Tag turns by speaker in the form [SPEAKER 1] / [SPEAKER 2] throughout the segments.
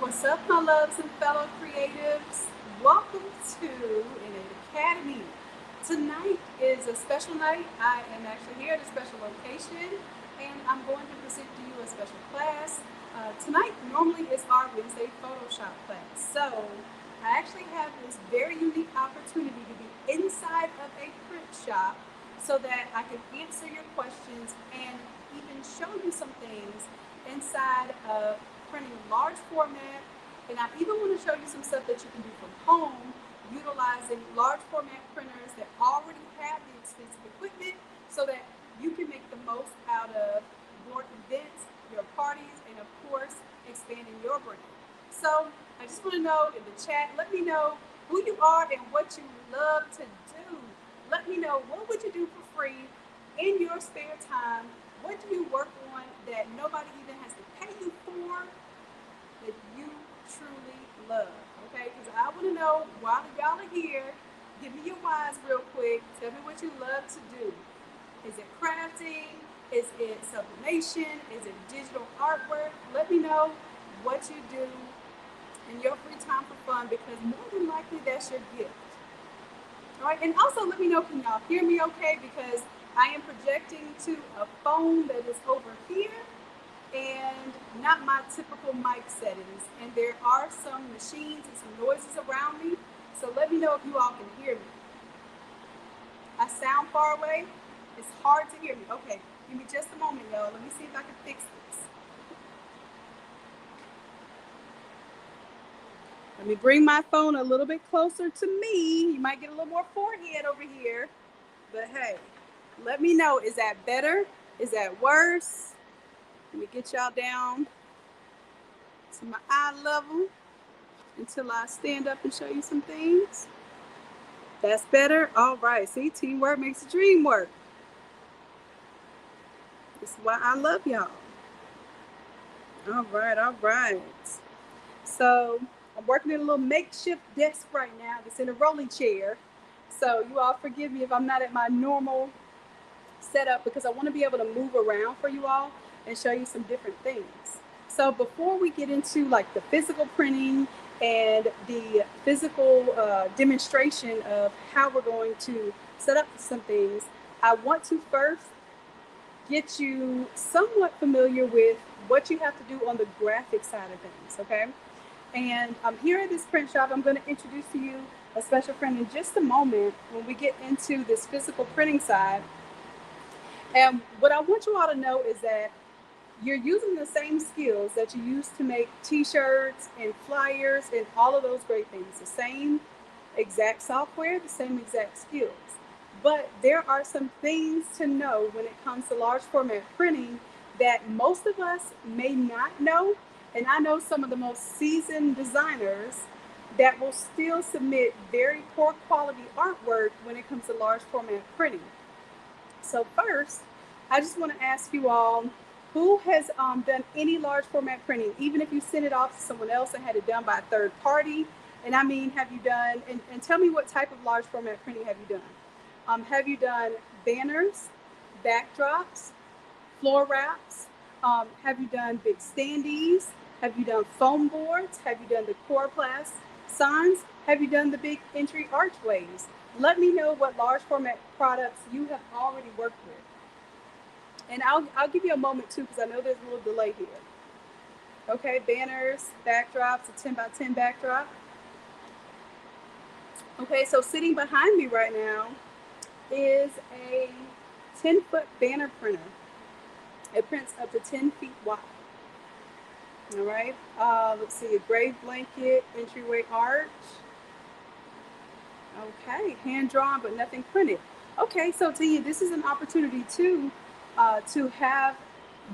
[SPEAKER 1] What's up, my loves and fellow creatives? Welcome to Innate Academy. Tonight is a special night. I am actually here at a special location, and I'm going to present to you a special class. Tonight normally is our Wednesday Photoshop class, so I actually have this very unique opportunity to be inside of a print shop so that I can answer your questions and even show you some things inside of printing large format. And I even want to show you some stuff that you can do from home utilizing large format printers that already have the expensive equipment so that you can make the most out of your events, your parties, and of course, expanding your brand. So I just want to know in the chat, let me know who you are and what you love to do. Let me know what would you do for free in your spare time. What do you work on that nobody even has to pay you for that you truly love? Okay, because I want to know while y'all are here, give me your whys real quick. Tell me what you love to do. Is it crafting? Is it sublimation? Is it digital artwork? Let me know what you do in your free time for fun because more than likely that's your gift. All right, and also let me know, can y'all hear me okay? Because I am projecting to a phone that is over here and not my typical mic settings. And there are some machines and some noises around me. So let me know if you all can hear me. I sound far away. It's hard to hear me. Okay, give me just a moment, y'all. Let me see if I can fix this. Let me bring my phone a little bit closer to me. You might get a little more forehead over here. But hey, let me know. Is that better? Is that worse? Let me get y'all down to my eye level until I stand up and show you some things. That's better? All right. See, teamwork makes the dream work. This is why I love y'all. All right, all right. So I'm working in a little makeshift desk right now that's in a rolling chair. So you all forgive me if I'm not at my normal setup because I want to be able to move around for you all and show you some different things. So before we get into like the physical printing and the physical demonstration of how we're going to set up some things, I want to first get you somewhat familiar with what you have to do on the graphic side of things, okay? And I'm here at this print shop. I'm going to introduce to you a special friend in just a moment when we get into this physical printing side. And what I want you all to know is that you're using the same skills that you use to make t-shirts and flyers and all of those great things. The same exact software, the same exact skills. But there are some things to know when it comes to large format printing that most of us may not know. And I know some of the most seasoned designers that will still submit very poor quality artwork when it comes to large format printing. So first, I just want to ask you all, who has done any large format printing, even if you sent it off to someone else and had it done by a third party? And I mean, have you done, and tell me what type of large format printing have you done? Have you done banners, backdrops, floor wraps? Have you done big standees? Have you done foam boards? Have you done the coroplast signs? Have you done the big entry archways? Let me know what large format products you have already worked with. And I'll give you a moment too, because I know there's a little delay here. Okay, banners, backdrops, a 10 by 10 backdrop. Okay, so sitting behind me right now is a 10-foot banner printer. It prints up to 10 feet wide. All right, let's see, a gray blanket, entryway arch. Okay, hand drawn but nothing printed. Okay, so Tia, this is an opportunity to have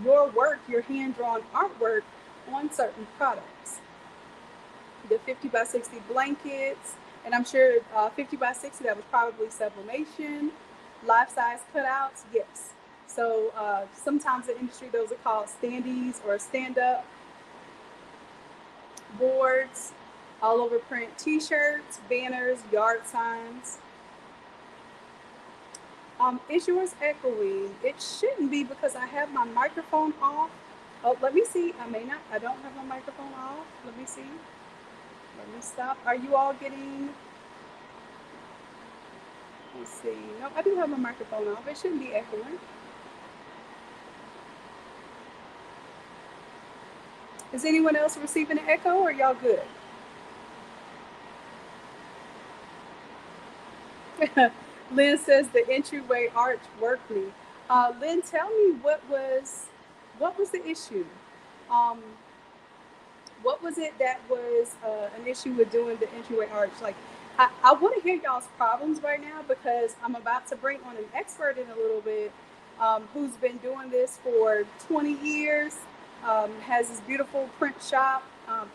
[SPEAKER 1] your work, your hand drawn artwork on certain products. The 50 by 60 blankets, and I'm sure 50 by 60, that was probably sublimation. Life size cutouts, yes. So sometimes in the industry, those are called standees or stand up boards, all over print t-shirts, banners, yard signs. Is yours echoing? It shouldn't be because I have my microphone off. Oh, let me see. I may not. I don't have my microphone off. Let me see. Let me stop. Are you all getting? Let's see. No, I do have my microphone off. It shouldn't be echoing. Is anyone else receiving an echo, or y'all good? Lynn says the entryway arch worked me. Lynn, tell me what was the issue? Um, what was it that was an issue with doing the entryway arch? Like, I want to hear y'all's problems right now because I'm about to bring on an expert in a little bit who's been doing this for 20 years, has this beautiful print shop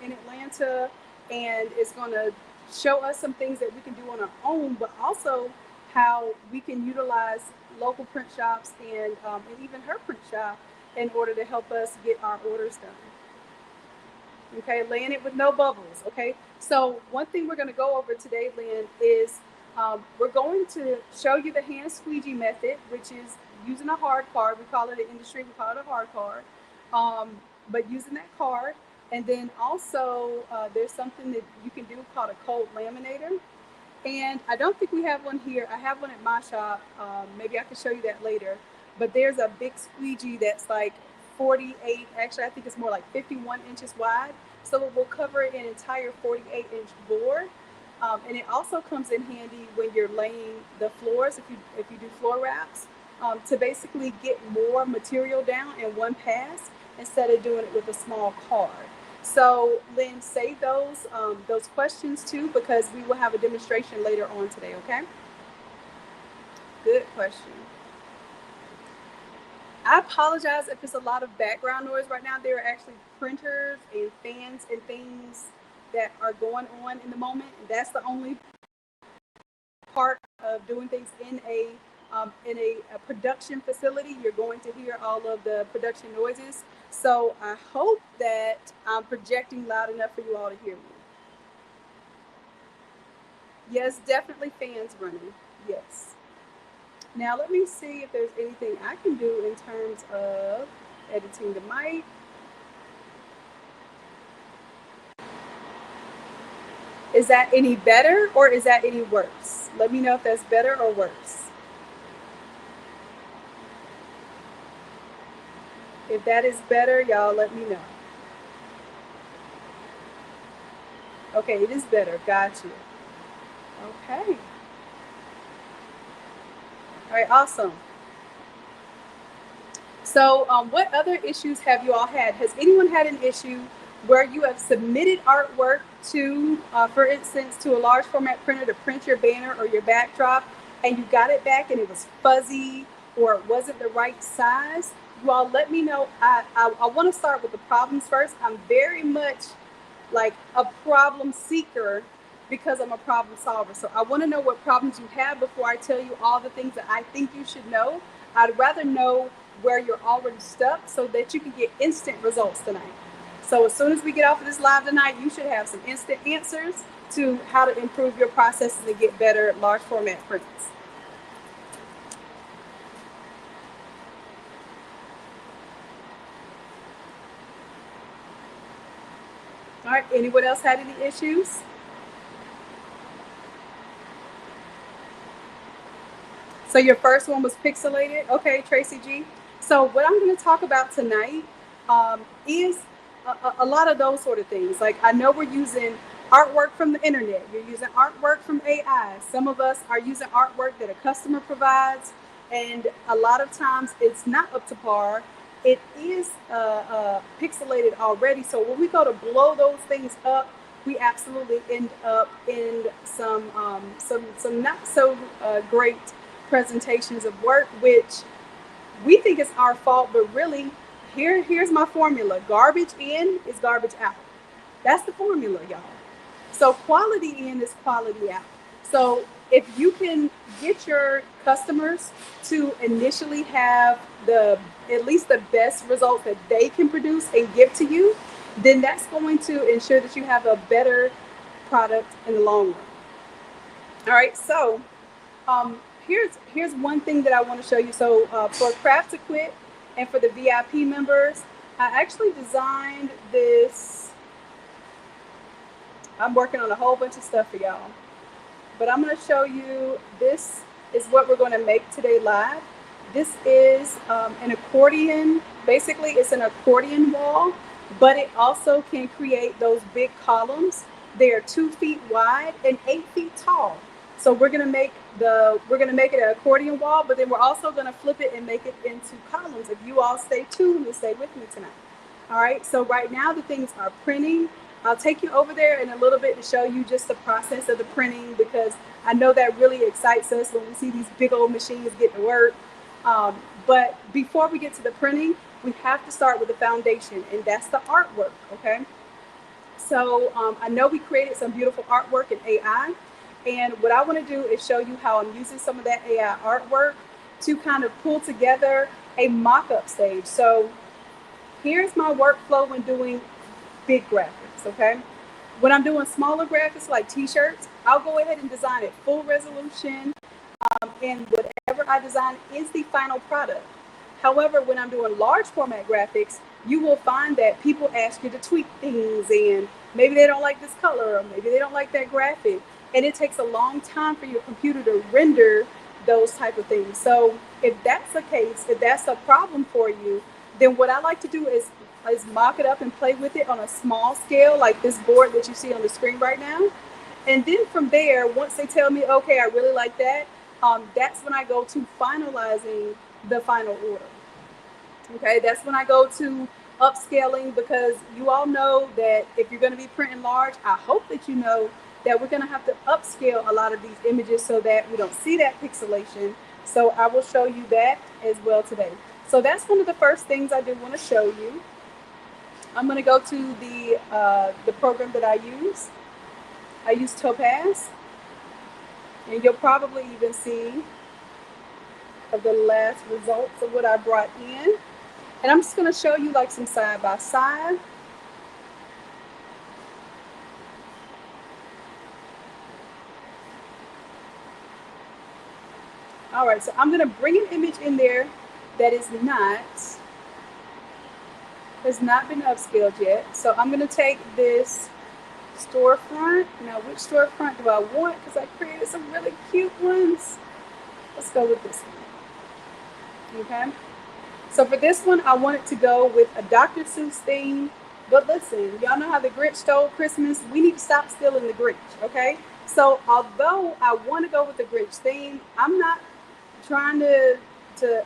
[SPEAKER 1] in Atlanta, and is going to show us some things that we can do on our own, but also how we can utilize local print shops and even her print shop in order to help us get our orders done. Okay, laying it with no bubbles. Okay, so one thing we're going to go over today, Lynn, is we're going to show you the hand squeegee method, which is using a hard card. We call it in industry, we call it a hard card, but using that card. And then also there's something that you can do called a cold laminator. And I don't think we have one here. I have one at my shop. Maybe I can show you that later. But there's a big squeegee that's like 48, actually, I think it's more like 51 inches wide. So it will cover an entire 48-inch board. And it also comes in handy when you're laying the floors, if you do floor wraps, to basically get more material down in one pass instead of doing it with a small card. So Lynn, save those questions too, because we will have a demonstration later on today, okay? Good question. I apologize if it's a lot of background noise right now. There are actually printers and fans and things that are going on in the moment. That's the only part of doing things in a production facility. You're going to hear all of the production noises. So I hope that I'm projecting loud enough for you all to hear me. Yes, definitely fans running. Yes. Now let me see if there's anything I can do in terms of editing the mic. Is that any better or is that any worse? Let me know if that's better or worse. If that is better, y'all let me know. Okay, it is better. Got you. Okay. All right, awesome. So what other issues have you all had? Has anyone had an issue where you have submitted artwork to, for instance, to a large format printer to print your banner or your backdrop, and you got it back and it was fuzzy or it wasn't the right size? You all let me know. I want to start with the problems first. I'm very much like a problem seeker because I'm a problem solver. So I want to know what problems you have before I tell you all the things that I think you should know. I'd rather know where you're already stuck so that you can get instant results tonight. So as soon as we get off of this live tonight, you should have some instant answers to how to improve your processes and get better large format prints. All right, anyone else had any issues? So your first one was pixelated. Okay, Tracy G. So what I'm going to talk about tonight is a lot of those sort of things. Like I know we're using artwork from the internet. You're using artwork from AI. Some of us are using artwork that a customer provides. And a lot of times it's not up to par. It is pixelated already. So when we go to blow those things up, we absolutely end up in some not so great presentations of work, which we think is our fault, but really here's my formula. Garbage in is garbage out. That's the formula, y'all. So quality in is quality out. So if you can get your customers to initially have at least the best results that they can produce and give to you, then that's going to ensure that you have a better product in the long run. All right, so here's one thing that I want to show you. So for Craft to Quit and for the VIP members, I actually designed this. I'm working on a whole bunch of stuff for y'all. But I'm going to show you, this is what we're going to make today live. This is an accordion. Basically, it's an accordion wall, but it also can create those big columns. They are 2 feet wide and 8 feet tall. So we're going to make it an accordion wall, but then we're also going to flip it and make it into columns. If you all stay tuned and stay with me tonight. All right, so right now the things are printing. I'll take you over there in a little bit to show you just the process of the printing, because I know that really excites us when we see these big old machines get to work. But before we get to the printing, we have to start with the foundation, and that's the artwork, okay? So I know we created some beautiful artwork in AI, and what I want to do is show you how I'm using some of that AI artwork to kind of pull together a mock-up stage. So here's my workflow when doing big graphics, okay? When I'm doing smaller graphics like t-shirts, I'll go ahead and design it full resolution, and whatever I design is the final product. However, when I'm doing large format graphics, you will find that people ask you to tweak things, and maybe they don't like this color, or maybe they don't like that graphic, and it takes a long time for your computer to render those type of things. So if that's the case, if that's a problem for you, then what I like to do is mock it up and play with it on a small scale, like this board that you see on the screen right now. And then from there, once they tell me, okay, I really like that, that's when I go to finalizing the final order. Okay, that's when I go to upscaling, because you all know that if you're going to be printing large, I hope that you know that we're going to have to upscale a lot of these images so that we don't see that pixelation. So I will show you that as well today. So that's one of the first things I did want to show you. I'm going to go to the program that I use. I use Topaz, and you'll probably even see of the last results of what I brought in. And I'm just going to show you like some side by side. All right, so I'm going to bring an image in there that has not been upscaled yet. So I'm going to take this storefront. Now, which storefront do I want? Because I created some really cute ones. Let's go with this one. Okay. So for this one, I want it to go with a Dr. Seuss theme. But listen, y'all know how the Grinch stole Christmas? We need to stop stealing the Grinch, okay? So although I want to go with the Grinch theme, I'm not trying to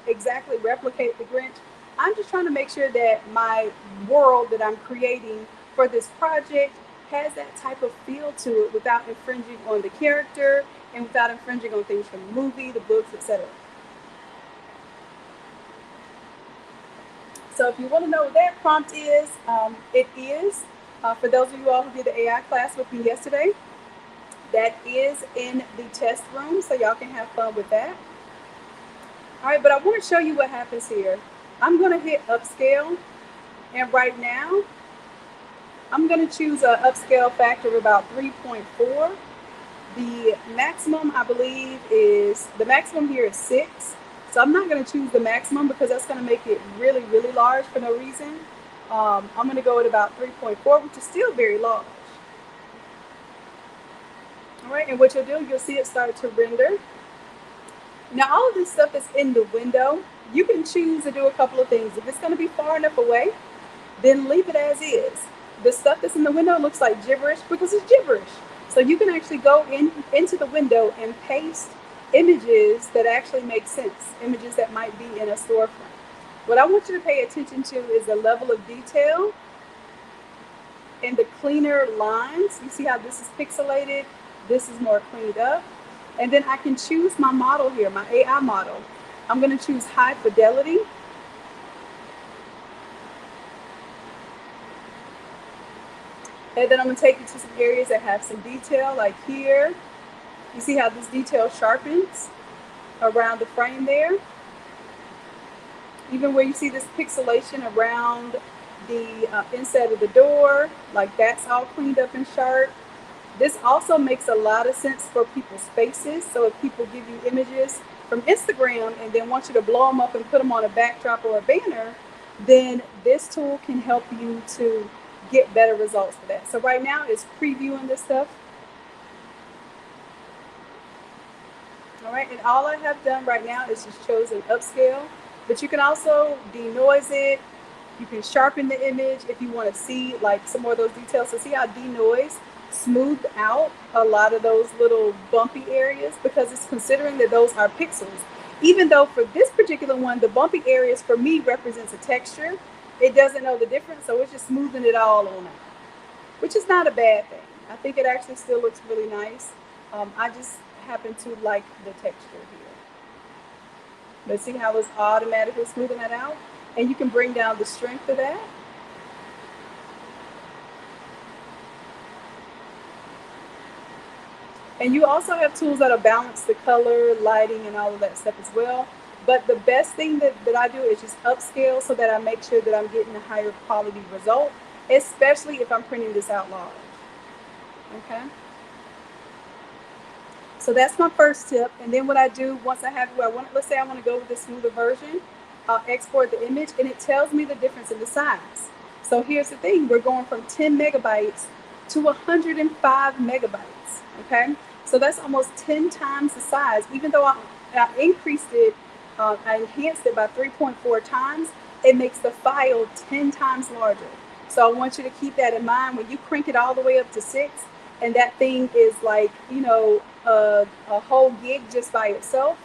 [SPEAKER 1] exactly replicate the Grinch. I'm just trying to make sure that my world that I'm creating for this project has that type of feel to it without infringing on the character and without infringing on things from the movie, the books, etc. So if you want to know what that prompt is, it is, for those of you all who did the AI class with me yesterday, that is in the test room, so y'all can have fun with that. All right, but I want to show you what happens here. I'm going to hit upscale, and right now, I'm going to choose an upscale factor of about 3.4. The maximum, I believe, the maximum here is 6. So I'm not going to choose the maximum because that's going to make it really, really large for no reason. I'm going to go at about 3.4, which is still very large. All right, and what you'll do, you'll see it start to render. Now, all of this stuff is in the window. You can choose to do a couple of things. If it's going to be far enough away, then leave it as is. The stuff that's in the window looks like gibberish because it's gibberish. So you can actually go into the window and paste images that actually make sense, images that might be in a storefront. What I want you to pay attention to is the level of detail and the cleaner lines. You see how this is pixelated? This is more cleaned up. And then I can choose my model here, my AI model. I'm going to choose high fidelity. And then I'm going to take you to some areas that have some detail, like here. You see how this detail sharpens around the frame there? Even where you see this pixelation around the inside of the door, like that's all cleaned up and sharp. This also makes a lot of sense for people's faces. So if people give you images from Instagram and then want you to blow them up and put them on a backdrop or a banner, then this tool can help you to get better results for that. So right now it's previewing this stuff. All right, and all I have done right now is just chosen upscale, but you can also denoise it. You can sharpen the image if you want to see like some more of those details. So see how denoise smoothed out a lot of those little bumpy areas because it's considering that those are pixels. Even though for this particular one, the bumpy areas for me represents a texture, it doesn't know the difference, so it's just smoothing it all on out, which is not a bad thing. I think it actually still looks really nice. I just happen to like the texture here. But see how it's automatically smoothing that out? And you can bring down the strength of that. And you also have tools that'll balance the color, lighting, and all of that stuff as well. But the best thing that I do is just upscale so that I make sure that I'm getting a higher quality result, especially if I'm printing this out large. Okay? So that's my first tip. And then what I do once I have where I want, let's say I want to go with the smoother version, I'll export the image and it tells me the difference in the size. So here's the thing, we're going from 10 megabytes to 105 megabytes, okay? So that's almost 10 times the size. Even though I increased it, I enhanced it by 3.4 times, it makes the file 10 times larger. So I want you to keep that in mind when you crank it all the way up to 6, and that thing is like, you know, a whole gig just by itself.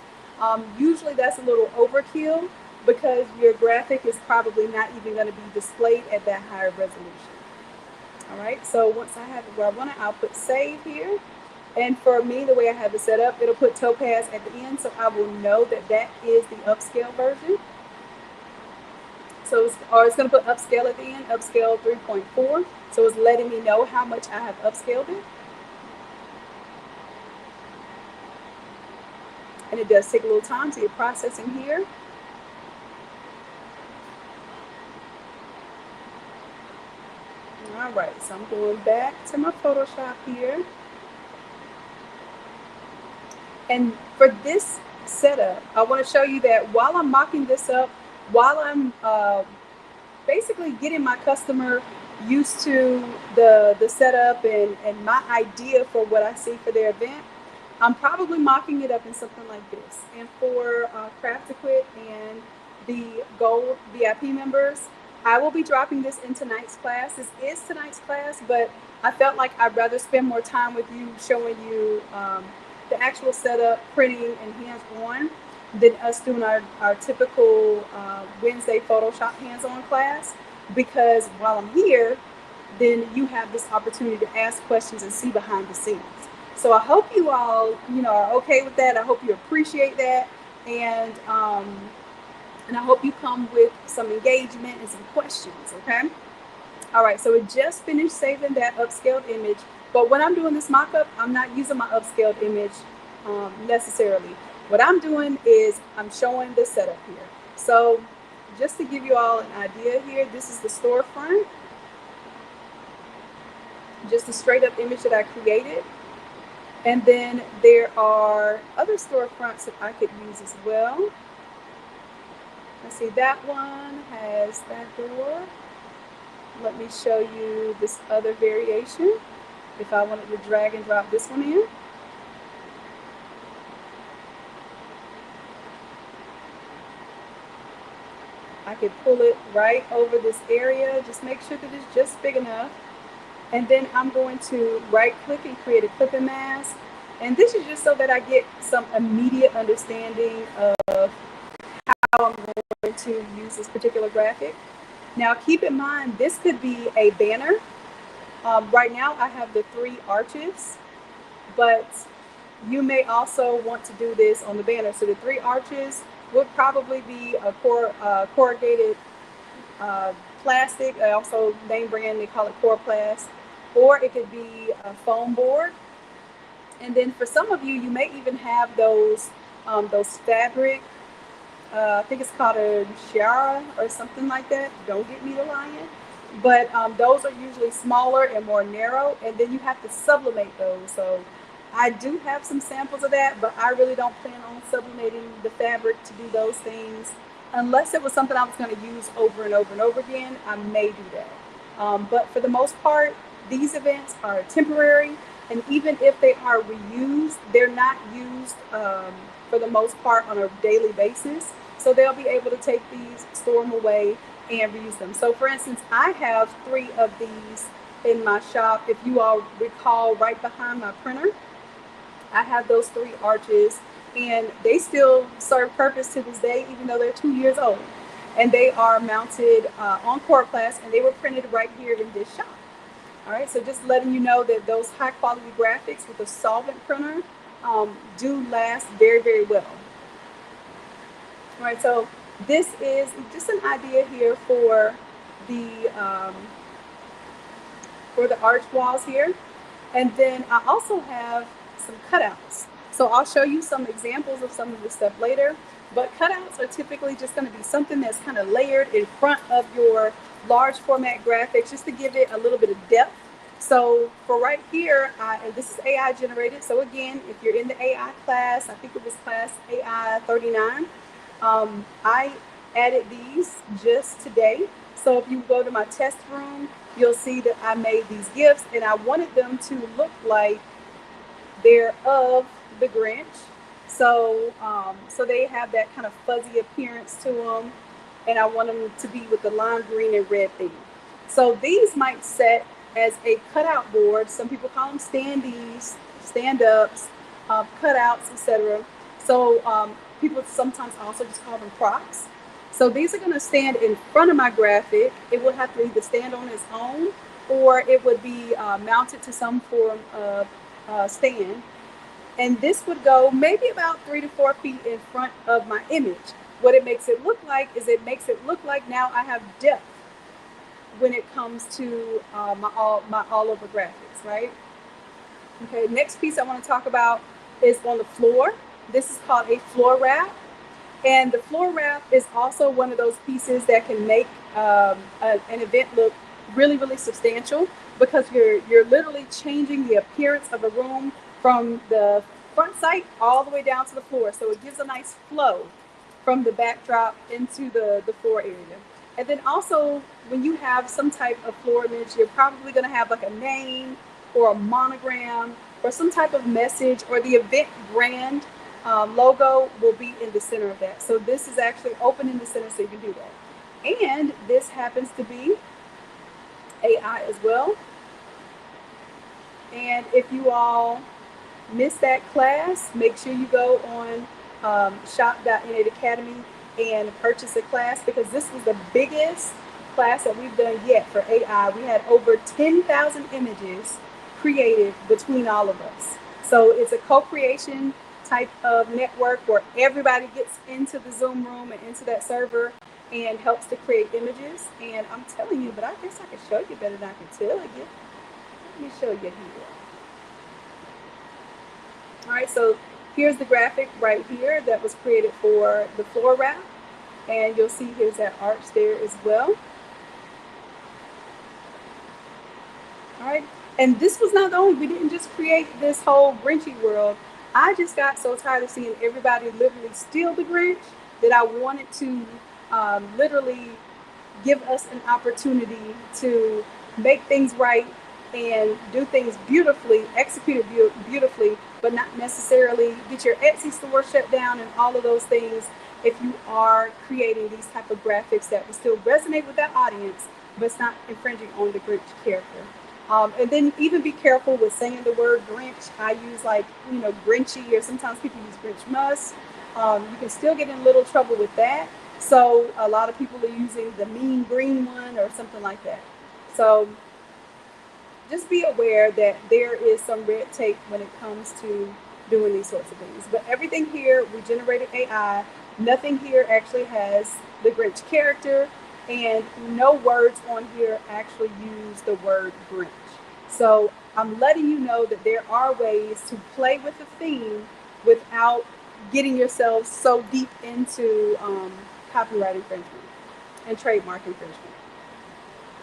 [SPEAKER 1] Usually that's a little overkill because your graphic is probably not even going to be displayed at that higher resolution. All right, so once I have it where I want it, I'll put save here. And for me, the way I have it set up, it'll put Topaz at the end, so I will know that that is the upscale version. So it's going to put upscale at the end, upscale 3.4. So it's letting me know how much I have upscaled it. And it does take a little time to get processing here. All right, so I'm going back to my Photoshop here. And for this setup, I want to show you that while I'm mocking this up, while I'm basically getting my customer used to the setup and my idea for what I see for their event, I'm probably mocking it up in something like this. And for Craft to Quit and the Gold VIP members, I will be dropping this in tonight's class. This is tonight's class, but I felt like I'd rather spend more time with you showing you the actual setup, printing, and hands-on than us doing our typical Wednesday Photoshop hands-on class. Because while I'm here, then you have this opportunity to ask questions and see behind the scenes. So I hope you all, are okay with that. I hope you appreciate that, and I hope you come with some engagement and some questions. Okay. All right. So we just finished saving that upscaled image, but when I'm doing this mock-up, I'm not using my upscaled image necessarily. What I'm doing is I'm showing the setup here. So just to give you all an idea here, this is the storefront. Just a straight up image that I created. And then there are other storefronts that I could use as well. Let's see, that one has that door. Let me show you this other variation. If I wanted to drag and drop this one in. I could pull it right over this area. Just make sure that it's just big enough. And then I'm going to right click and create a clipping mask. And this is just so that I get some immediate understanding of how I'm going to use this particular graphic. Now keep in mind, this could be a banner. Right now I have the 3 arches, but you may also want to do this on the banner. So the 3 arches would probably be a corrugated plastic. Also name brand, they call it Coroplast. Or it could be a foam board. And then for some of you, you may even have those fabric, I think it's called a Shiara or something like that. Don't get me to lying. But those are usually smaller and more narrow, and then you have to sublimate those. So I do have some samples of that, but I really don't plan on sublimating the fabric to do those things unless it was something I was going to use over and over and over again, I may do that. But for the most part, these events are temporary, and even if they are reused, they're not used for the most part on a daily basis. So they'll be able to take these, store them away, and reuse them. So for instance, I have 3 of these in my shop. If you all recall, right behind my printer, I have those 3 arches, and they still serve purpose to this day, even though they're 2 years old. And they are mounted on cord class, and they were printed right here in this shop. All right, so just letting you know that those high quality graphics with a solvent printer do last very, very well. All right, so this is just an idea here for the arch walls here. And then I also have some cutouts. So I'll show you some examples of some of this stuff later. But cutouts are typically just going to be something that's kind of layered in front of your large format graphics, just to give it a little bit of depth. So for right here, and this is AI generated. So again, if you're in the AI class, I think it was class AI 39, I added these just today. So if you go to my test room, you'll see that I made these gifts, and I wanted them to look like they're of the Grinch. So, so they have that kind of fuzzy appearance to them, and I want them to be with the lime green and red theme. So these might set as a cutout board. Some people call them standees, stand-ups, cutouts, etc. So people sometimes also just call them props. So these are going to stand in front of my graphic. It will have to either stand on its own, or it would be mounted to some form of stand. And this would go maybe about 3 to 4 feet in front of my image. What it makes it look like is it makes it look like now I have depth when it comes to my all over graphics, right? Okay, next piece I want to talk about is on the floor. This is called a floor wrap. And the floor wrap is also one of those pieces that can make an event look really, really substantial, because you're literally changing the appearance of a room from the front sight all the way down to the floor. So it gives a nice flow from the backdrop into the floor area. And then also, when you have some type of floor image, you're probably going to have like a name or a monogram or some type of message, or the event brand logo will be in the center of that. So this is actually open in the center, so you can do that. And this happens to be AI as well. And if you all missed that class, make sure you go on shop.innate Academy and purchase a class, because this was the biggest class that we've done yet for AI. We had over 10,000 images created between all of us. So it's a co-creation type of network where everybody gets into the Zoom room and into that server and helps to create images. And I'm telling you, but I guess I can show you better than I can tell you. Let me show you here. All right, so here's the graphic right here that was created for the floor wrap. And you'll see here's that arch there as well. All right, and this was not the only, we didn't just create this whole Grinchy world. I just got so tired of seeing everybody literally steal the Grinch that I wanted to literally give us an opportunity to make things right and do things beautifully, execute it beautifully, but not necessarily get your Etsy store shut down and all of those things if you are creating these type of graphics that will still resonate with that audience, but it's not infringing on the Grinch character. And then even be careful with saying the word Grinch. I use Grinchy, or sometimes people use Grinchmas. You can still get in a little trouble with that. So a lot of people are using the mean green one or something like that. So just be aware that there is some red tape when it comes to doing these sorts of things. But everything here, we generated AI. Nothing here actually has the Grinch character, and no words on here actually use the word Grinch. So I'm letting you know that there are ways to play with the theme without getting yourselves so deep into copyright infringement and trademark infringement.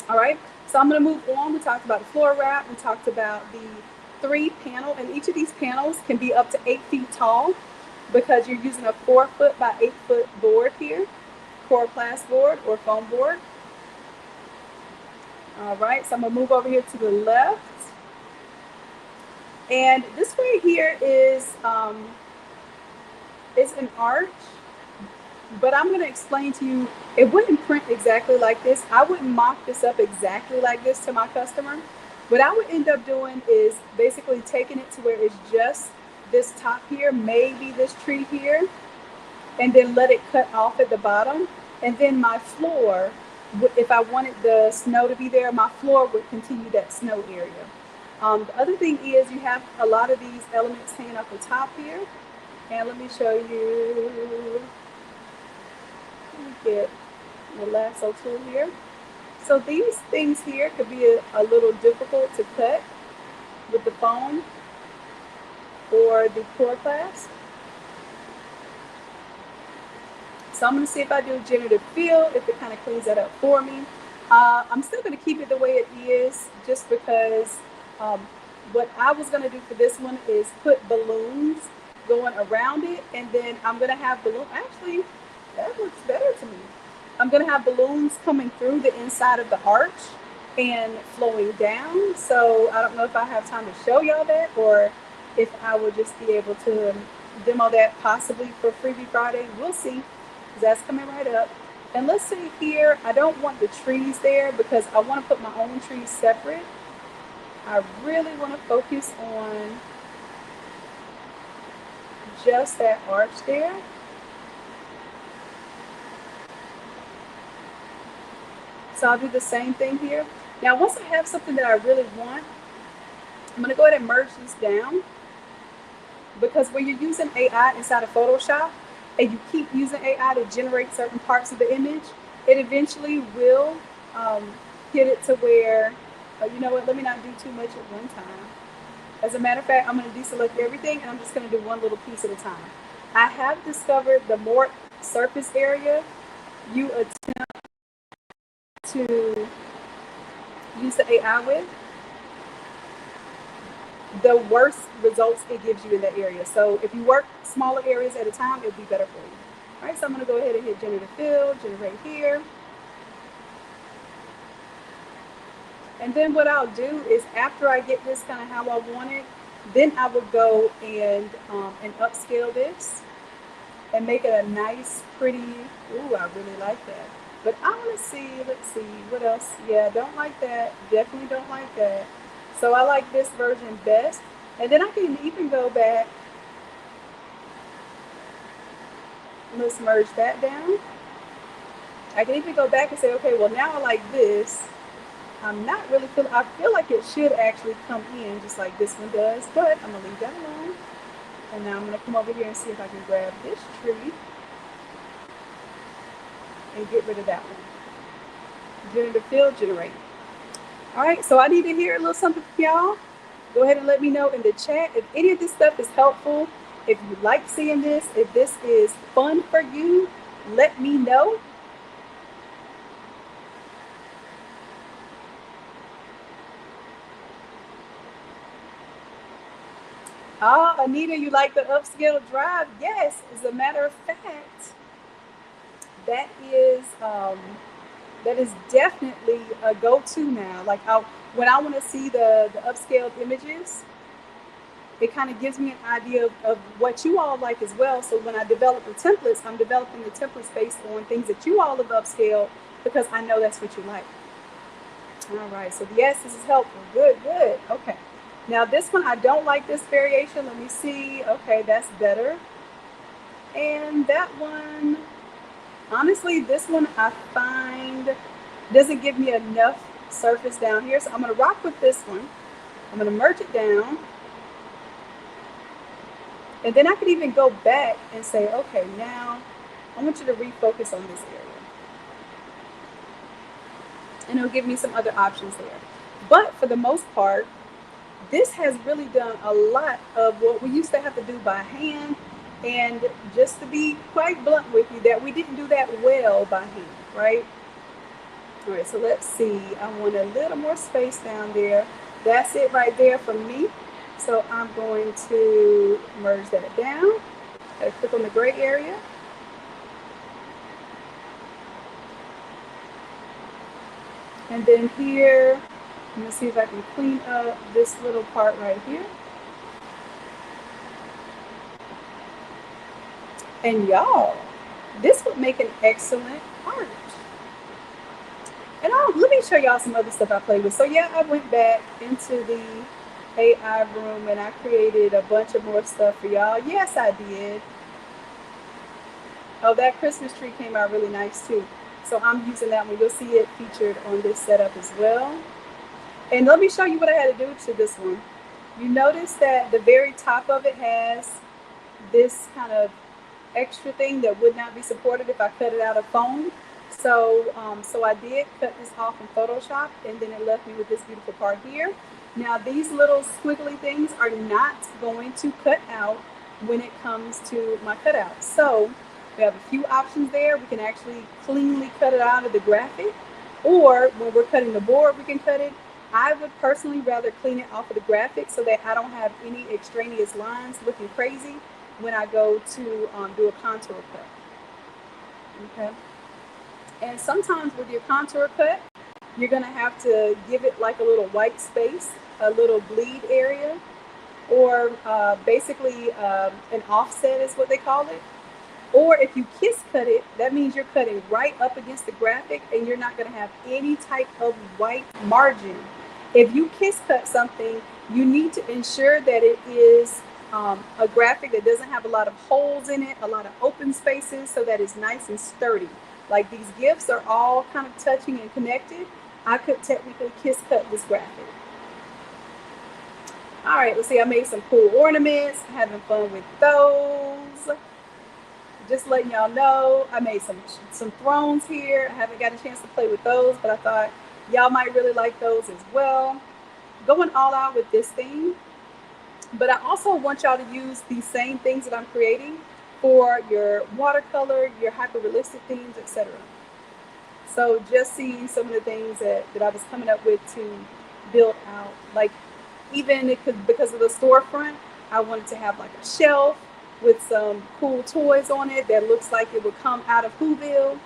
[SPEAKER 1] All right, so I'm going to move on. We talked about the floor wrap. We talked about the 3 panel, and each of these panels can be up to 8 feet tall because you're using a 4 foot by 8 foot board here. Of chloroplast board or foam board. All right, so I'm gonna move over here to the left. And this right here is an arch, but I'm gonna explain to you, it wouldn't print exactly like this. I wouldn't mock this up exactly like this to my customer. What I would end up doing is basically taking it to where it's just this top here, maybe this tree here, and then let it cut off at the bottom. And then my floor, if I wanted the snow to be there, my floor would continue that snow area. The other thing is you have a lot of these elements hanging off the top here. And let me show you. Let me get the lasso tool here. So these things here could be a little difficult to cut with the foam or the chloroplast. So I'm going to see if I do generative fill, if it kind of cleans that up for me. I'm still going to keep it the way it is, just because what I was going to do for this one is put balloons going around it, and then I'm going to have balloons. Actually, that looks better to me. I'm going to have balloons coming through the inside of the arch and flowing down. So I don't know if I have time to show y'all that, or if I will just be able to demo that possibly for Freebie Friday. We'll see, because that's coming right up. And let's see here, I don't want the trees there because I want to put my own trees separate. I really want to focus on just that arch there. So I'll do the same thing here. Now, once I have something that I really want, I'm going to go ahead and merge this down, because when you're using AI inside of Photoshop and you keep using AI to generate certain parts of the image, it eventually will get it to where, you know what, let me not do too much at one time. As a matter of fact, I'm going to deselect everything and I'm just going to do one little piece at a time. I have discovered the more surface area you attempt to use the AI with, the worse results it gives you in that area. So if you work smaller areas at a time, it'll be better for you. All right, so I'm going to go ahead and hit generative fill, generate here. And then what I'll do is, after I get this kind of how I want it, then I will go and upscale this and make it a nice, pretty, ooh, I really like that. But I want to see, let's see, what else? Yeah, don't like that. Definitely don't like that. So I like this version best. And then I can even go back. Let's merge that down. I can even go back and say, okay, well, now I like this. I'm not really feeling, I feel like it should actually come in just like this one does, but I'm going to leave that alone. And now I'm going to come over here and see if I can grab this tree and get rid of that one. Generative fill, generate. All right, so I need to hear a little something from y'all. Go ahead and let me know in the chat if any of this stuff is helpful. If you like seeing this, if this is fun for you, let me know. Ah, Anita, you like the upscale drive? Yes, as a matter of fact, that is definitely a go-to now. Like when I want to see the upscaled images, it kind of gives me an idea of what you all like as well. So when I develop the templates, I'm developing the templates based on things that you all have upscaled, because I know that's what you like. All right, so yes, this is helpful. Good, good. Okay. Now this one, I don't like this variation. Let me see. Okay, that's better. And that one, honestly, this one I find doesn't give me enough surface down here. So I'm going to rock with this one. I'm going to merge it down. And then I could even go back and say, okay, now I want you to refocus on this area. And it'll give me some other options there. But for the most part, this has really done a lot of what we used to have to do by hand. And just to be quite blunt with you, that we didn't do that well by hand, right? All right, so let's see. I want a little more space down there. That's it right there for me. So I'm going to merge that down. Gotta click on the gray area. And then here, let me see if I can clean up this little part right here. And y'all, this would make an excellent art. And let me show y'all some other stuff I played with. So yeah, I went back into the AI room and I created a bunch of more stuff for y'all. Yes, I did. Oh, that Christmas tree came out really nice too. So I'm using that one. You'll see it featured on this setup as well. And let me show you what I had to do to this one. You notice that the very top of it has this kind of extra thing that would not be supported if I cut it out of foam. So I did cut this off in Photoshop, and then it left me with this beautiful part here. Now these little squiggly things are not going to cut out when it comes to my cutout. So we have a few options there. We can actually cleanly cut it out of the graphic, or when we're cutting the board, we can cut it. I would personally rather clean it off of the graphic so that I don't have any extraneous lines looking crazy when I go to do a contour cut. Okay. And sometimes with your contour cut, you're going to have to give it like a little white space, a little bleed area, or basically an offset is what they call it. Or if you kiss cut it, that means you're cutting right up against the graphic and you're not going to have any type of white margin. If you kiss cut something, you need to ensure that it is a graphic that doesn't have a lot of holes in it, a lot of open spaces, so that it's nice and sturdy. Like these GIFs are all kind of touching and connected. I could technically kiss cut this graphic. All right, let's see, I made some cool ornaments, having fun with those. Just letting y'all know, I made some thrones here. I haven't got a chance to play with those, but I thought y'all might really like those as well. Going all out with this theme. But I also want y'all to use these same things that I'm creating for your watercolor, your hyper-realistic themes, etc. So just seeing some of the things that I was coming up with to build out. Like even because of the storefront, I wanted to have like a shelf with some cool toys on it that looks like it would come out of Whoville.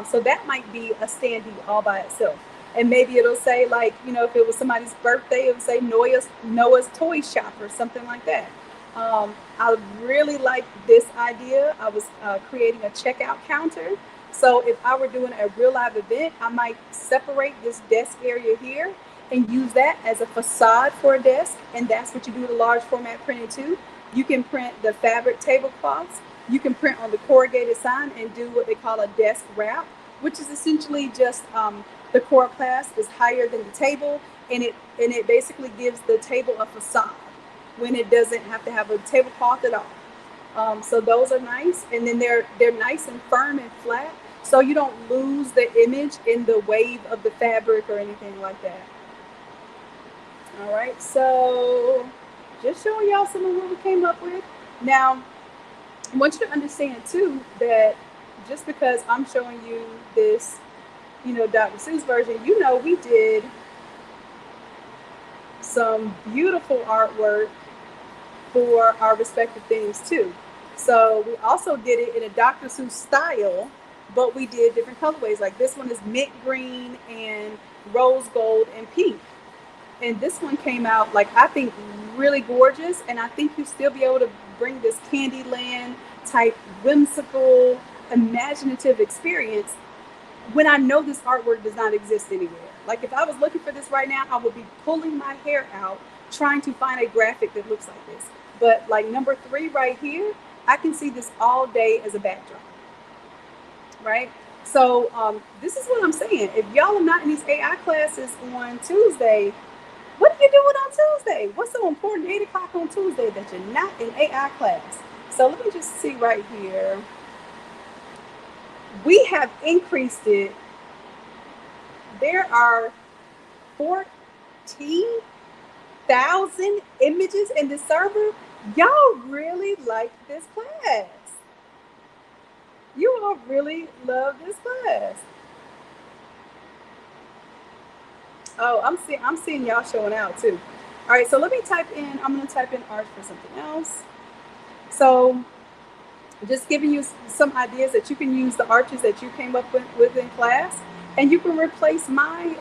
[SPEAKER 1] So that might be a standee all by itself. And maybe it'll say like, you know, if it was somebody's birthday, it would say Noah's Toy Shop or something like that. I really like this idea. I was creating a checkout counter. So if I were doing a real live event, I might separate this desk area here and use that as a facade for a desk. And that's what you do with a large format printing too. You can print the fabric tablecloths. You can print on the corrugated sign and do what they call a desk wrap, which is essentially just the core class is higher than the table, and it basically gives the table a facade when it doesn't have to have a tablecloth at all. So those are nice, and then they're nice and firm and flat, so you don't lose the image in the wave of the fabric or anything like that. All right, so just showing y'all some of what we came up with. Now, I want you to understand too that just because I'm showing you this, you know, Dr. Seuss version, you know, we did some beautiful artwork for our respective themes too. So we also did it in a Dr. Seuss style, but we did different colorways. Like this one is mint green and rose gold and pink. And this one came out, like, I think really gorgeous. And I think you still be able to bring this Candyland type whimsical, imaginative experience when I know this artwork does not exist anywhere. Like if I was looking for this right now, I would be pulling my hair out trying to find a graphic that looks like this. But like number 3 right here, I can see this all day as a backdrop, right? So this is what I'm saying. If y'all are not in these AI classes on Tuesday, what are you doing on Tuesday? What's so important 8 o'clock on Tuesday that you're not in AI class? So let me just see right here. We have increased it. There are 14,000 images in the server. Y'all really like this class. You all really love this class. Oh, I'm seeing y'all showing out too. All right, so let me type in, I'm gonna type in art for something else. So just giving you some ideas that you can use the arches that you came up with in class. And you can replace my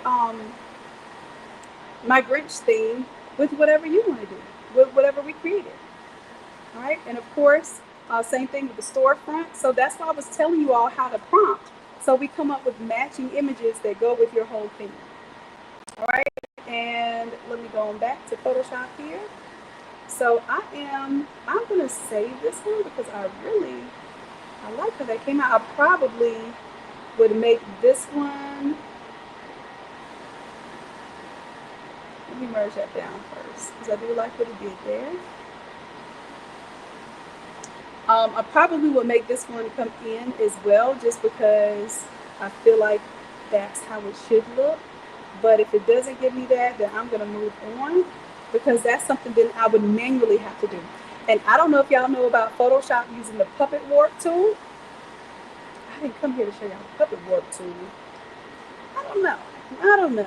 [SPEAKER 1] Grinch theme with whatever you want to do, with whatever we created. All right, and of course, same thing with the storefront. So that's why I was telling you all how to prompt. So we come up with matching images that go with your whole theme. All right, and let me go on back to Photoshop here. So I'm gonna save this one because I like how that came out. I probably would make this one. Let me merge that down first because I do like what it did there. I probably would make this one come in as well just because I feel like that's how it should look. But if it doesn't give me that, then I'm going to move on because that's something that I would manually have to do. And I don't know if y'all know about Photoshop using the puppet warp tool. I didn't come here to show y'all the puppet warp tool. I don't know.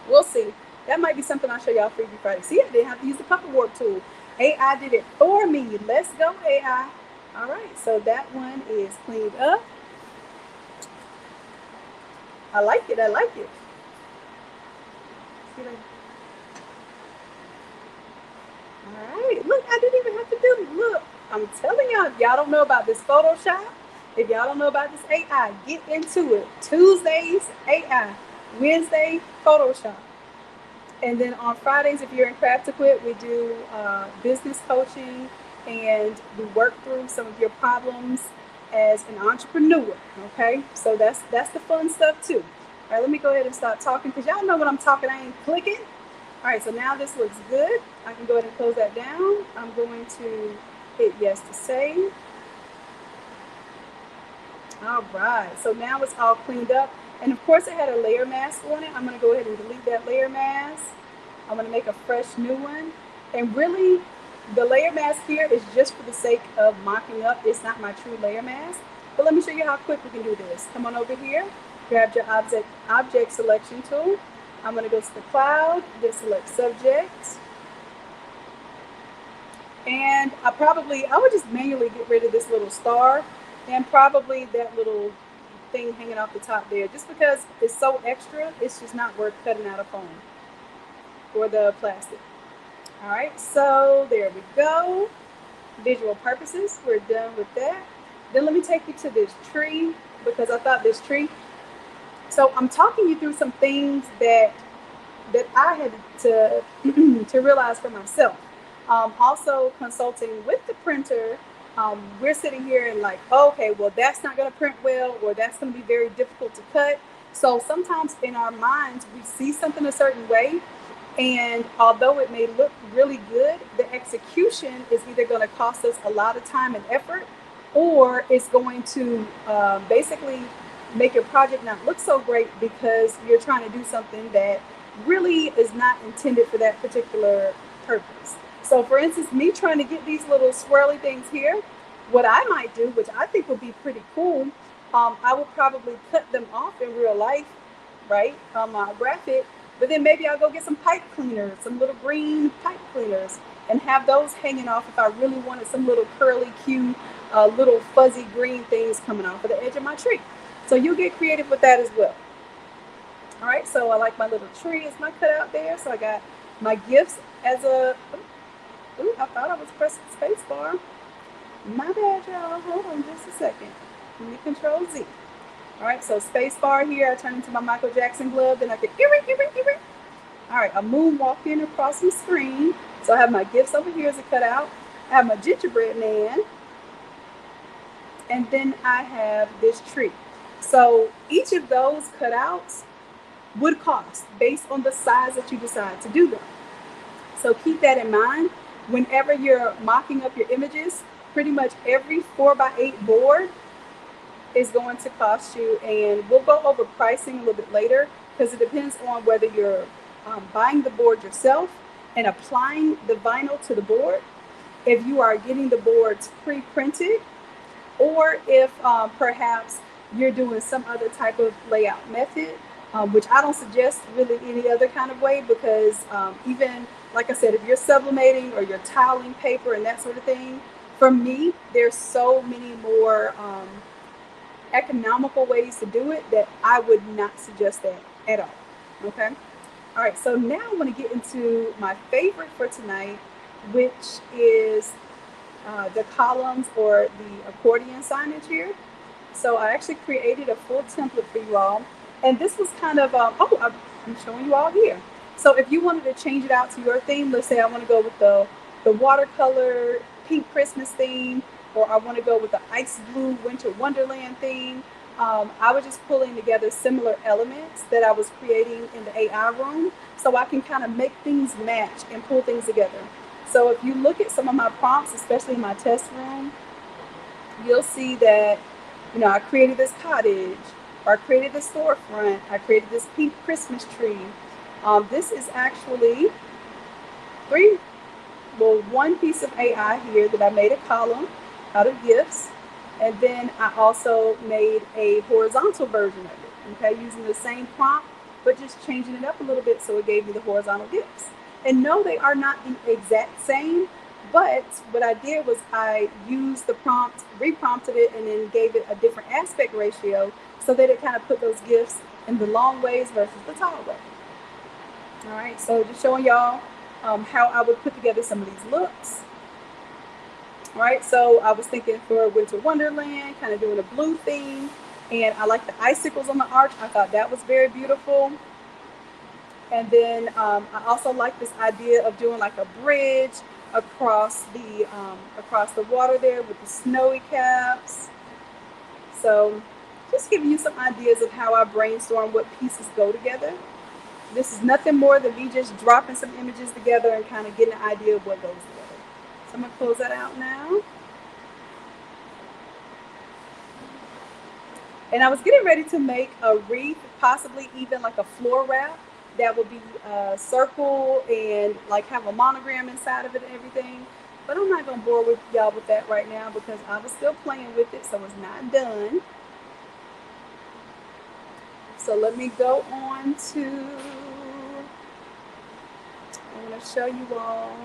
[SPEAKER 1] We'll see. That might be something I'll show y'all Freebie Friday. See, I didn't have to use the puppet warp tool. AI did it for me. Let's go, AI. All right, so that one is cleaned up. I like it. See that? All right, look, I didn't even have to do it. Look, I'm telling y'all, if y'all don't know about this Photoshop, if y'all don't know about this AI, get into it. Tuesdays, AI. Wednesday, Photoshop. And then on Fridays, if you're in Craft Equip, we do business coaching and we work through some of your problems as an entrepreneur. Okay, so that's the fun stuff too. All right, let me go ahead and start talking because y'all know when I'm talking, I ain't clicking. All right, so now this looks good. I can go ahead and close that down. I'm going to hit yes to save. All right, so now it's all cleaned up. And of course, it had a layer mask on it. I'm going to go ahead and delete that layer mask. I'm going to make a fresh new one. And really, the layer mask here is just for the sake of mocking up. It's not my true layer mask. But let me show you how quick we can do this. Come on over here. Grab your object selection tool. I'm going to go to the cloud, then select subject. And I would just manually get rid of this little star and probably that little thing hanging off the top there, just because it's so extra. It's just not worth cutting out of foam or the plastic. All right, so there we go. Visual purposes, we're done with that. Then let me take you to this tree because I thought this tree. So I'm talking you through some things that I had to realize for myself. Also consulting with the printer. We're sitting here and like, okay, well, that's not going to print well, or that's going to be very difficult to cut. So sometimes in our minds, we see something a certain way. And although it may look really good, the execution is either going to cost us a lot of time and effort, or it's going to basically make your project not look so great because you're trying to do something that really is not intended for that particular purpose. So for instance, me trying to get these little swirly things here, what I might do, which I think would be pretty cool, I would probably cut them off in real life, right, on my graphic, but then maybe I'll go get some pipe cleaners, some little green pipe cleaners, and have those hanging off if I really wanted some little curly, cute, little fuzzy green things coming off of the edge of my tree. So you get creative with that as well. All right, so I like my little tree as my cutout there. So I got my gifts as a, ooh, I thought I was pressing space bar. My bad, y'all. Hold on just a second. Let me control Z. All right, so space bar here. I turn into my Michael Jackson glove. Then I can, all right, I'm moonwalking across the screen. So I have my gifts over here as a cutout. I have my gingerbread man. And then I have this tree. So each of those cutouts would cost based on the size that you decide to do them. So keep that in mind. Whenever you're mocking up your images, pretty much every 4x8 board is going to cost you, and we'll go over pricing a little bit later because it depends on whether you're buying the board yourself and applying the vinyl to the board, if you are getting the boards pre-printed, or if perhaps you're doing some other type of layout method, which I don't suggest really any other kind of way, because even, like I said, if you're sublimating or you're tiling paper and that sort of thing, for me, there's so many more economical ways to do it that I would not suggest that at all. Okay. All right. So now I want to get into my favorite for tonight, which is the columns or the accordion signage here. So I actually created a full template for you all. And this was kind of, I'm showing you all here. So if you wanted to change it out to your theme, let's say I want to go with the watercolor pink Christmas theme, or I want to go with the ice blue winter wonderland theme. I was just pulling together similar elements that I was creating in the AI room so I can kind of make things match and pull things together. So if you look at some of my prompts, especially in my test room, you'll see that, I created this cottage, or I created this storefront, I created this pink Christmas tree. This is actually one piece of AI here that I made a column out of gifts. And then I also made a horizontal version of it, okay, using the same prompt, but just changing it up a little bit so it gave me the horizontal gifts. And no, they are not the exact same, but what I did was I used the prompt, reprompted it, and then gave it a different aspect ratio so that it kind of put those gifts in the long ways versus the tall way. All right, so just showing y'all how I would put together some of these looks. All right, so I was thinking for Winter Wonderland, kind of doing a blue theme, and I like the icicles on the arch. I thought that was very beautiful. And then I also like this idea of doing like a bridge across the water there with the snowy caps. So just giving you some ideas of how I brainstorm what pieces go together. This is nothing more than me just dropping some images together and kind of getting an idea of what goes together. So I'm going to close that out now. And I was getting ready to make a wreath, possibly even like a floor wrap that would be a circle and like have a monogram inside of it and everything. But I'm not going to bore with y'all with that right now because I was still playing with it, so it's not done. So let me go on to, I'm going to show you all.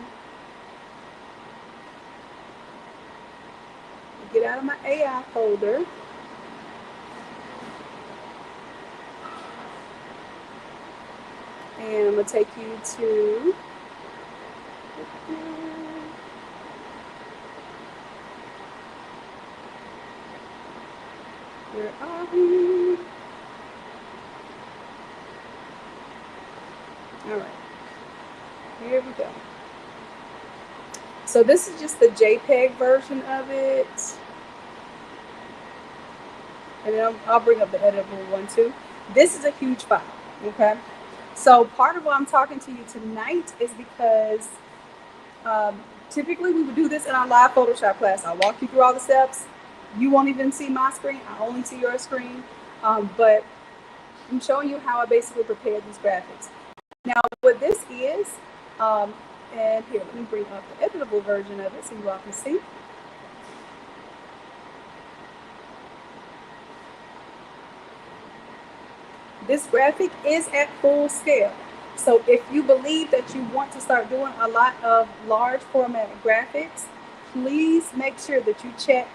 [SPEAKER 1] Get out of my AI folder. And I'm going to take you to where are we? All right, here we go. So this is just the JPEG version of it. And then I'll bring up the editable one too. This is a huge file, okay? So part of why I'm talking to you tonight is because typically we would do this in our live Photoshop class. I'll walk you through all the steps. You won't even see my screen. I only see your screen. But I'm showing you how I basically prepared these graphics. Now, what this is, and here, let me bring up the editable version of it so you all can see. This graphic is at full scale. So if you believe that you want to start doing a lot of large format graphics, please make sure that you check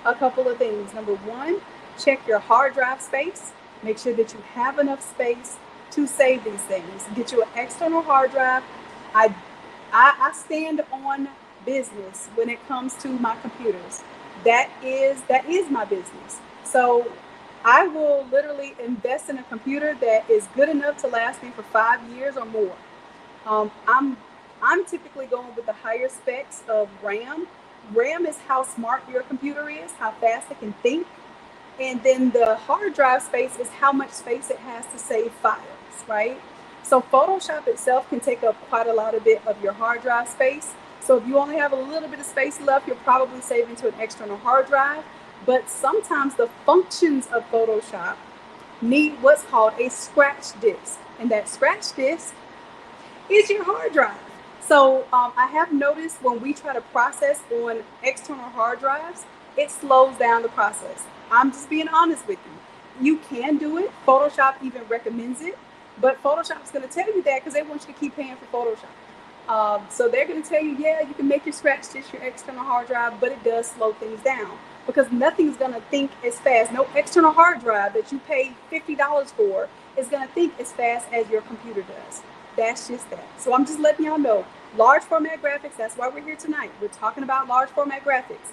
[SPEAKER 1] a couple of things. Number one, check your hard drive space. Make sure that you have enough space to save these things. Get you an external hard drive. I stand on business when it comes to my computers. That is my business. So I will literally invest in a computer that is good enough to last me for 5 years or more. I'm typically going with the higher specs of RAM. RAM is how smart your computer is, how fast it can think. And then the hard drive space is how much space it has to save files, right? So Photoshop itself can take up quite a lot of bit of your hard drive space. So if you only have a little bit of space left, you're probably saving to an external hard drive. But sometimes the functions of Photoshop need what's called a scratch disk. And that scratch disk is your hard drive. So I have noticed when we try to process on external hard drives, it slows down the process. I'm just being honest with you. You can do it. Photoshop even recommends it. But Photoshop's going to tell you that because they want you to keep paying for Photoshop. So they're going to tell you, yeah, you can make your scratch disk your external hard drive, but it does slow things down. because nothing's going to think as fast. No external hard drive that you pay $50 for is going to think as fast as your computer does. That's just that. So I'm just letting y'all know, large format graphics, that's why we're here tonight. We're talking about large format graphics.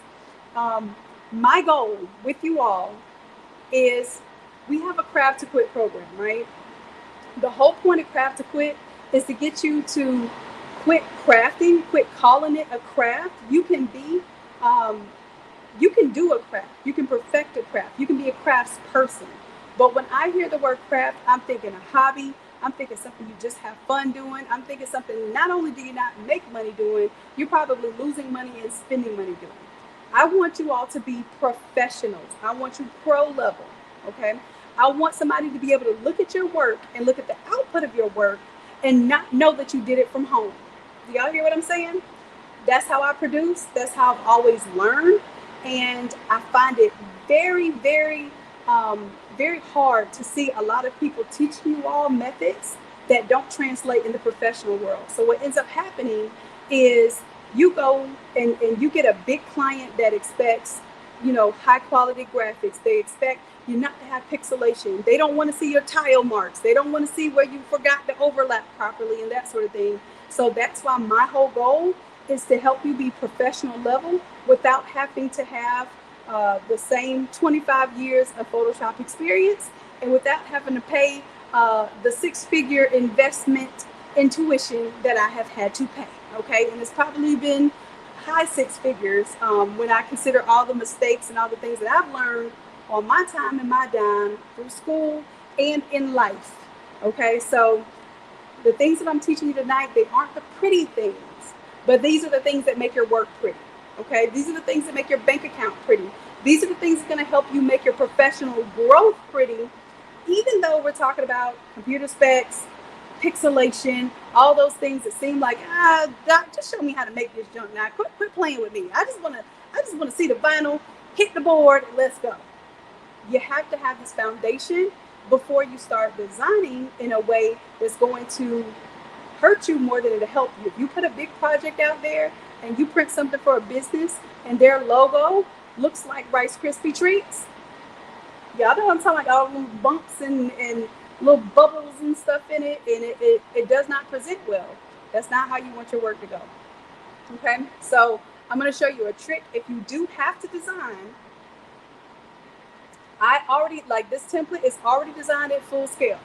[SPEAKER 1] My goal with you all is, we have a craft to quit program, right? The whole point of craft to quit is to get you to quit crafting, quit calling it a craft. You can be, you can do a craft, you can perfect a craft, you can be a crafts person. But when I hear the word craft, I'm thinking a hobby. I'm thinking something you just have fun doing. I'm thinking something not only do you not make money doing, you're probably losing money and spending money doing. I want you all to be professionals. I want you pro level, okay? I want somebody to be able to look at your work and look at the output of your work and not know that you did it from home. Do y'all hear what I'm saying? That's how I produce. That's how I've always learned. And I find it very, very hard to see a lot of people teaching you all methods that don't translate in the professional world. So what ends up happening is you go and you get a big client that expects, high quality graphics. They expect you not to have pixelation. They don't want to see your tile marks. They don't want to see where you forgot to overlap properly and that sort of thing. So that's why my whole goal is to help you be professional level without having to have the same 25 years of Photoshop experience, and without having to pay the six-figure investment in tuition that I have had to pay. Okay, and it's probably been high six figures when I consider all the mistakes and all the things that I've learned on my time and my dime through school and in life. Okay, so the things that I'm teaching you tonight, they aren't the pretty things, but these are the things that make your work pretty. Okay, these are the things that make your bank account pretty. These are the things that are going to help you make your professional growth pretty, even though we're talking about computer specs, pixelation, all those things that seem like, Doc, just show me how to make this junk now. Quit playing with me. I just want to see the vinyl, hit the board, and let's go. You have to have this foundation before you start designing in a way that's going to hurt you more than it'll help you. If you put a big project out there and you print something for a business and their logo looks like Rice Krispie treats, y'all know what I'm talking about, all those bumps and little bubbles and stuff in it, and it does not present well. That's not how you want your work to go. Okay, so I'm going to show you a trick. If you do have to design, I already, like, this template is already designed at full scale.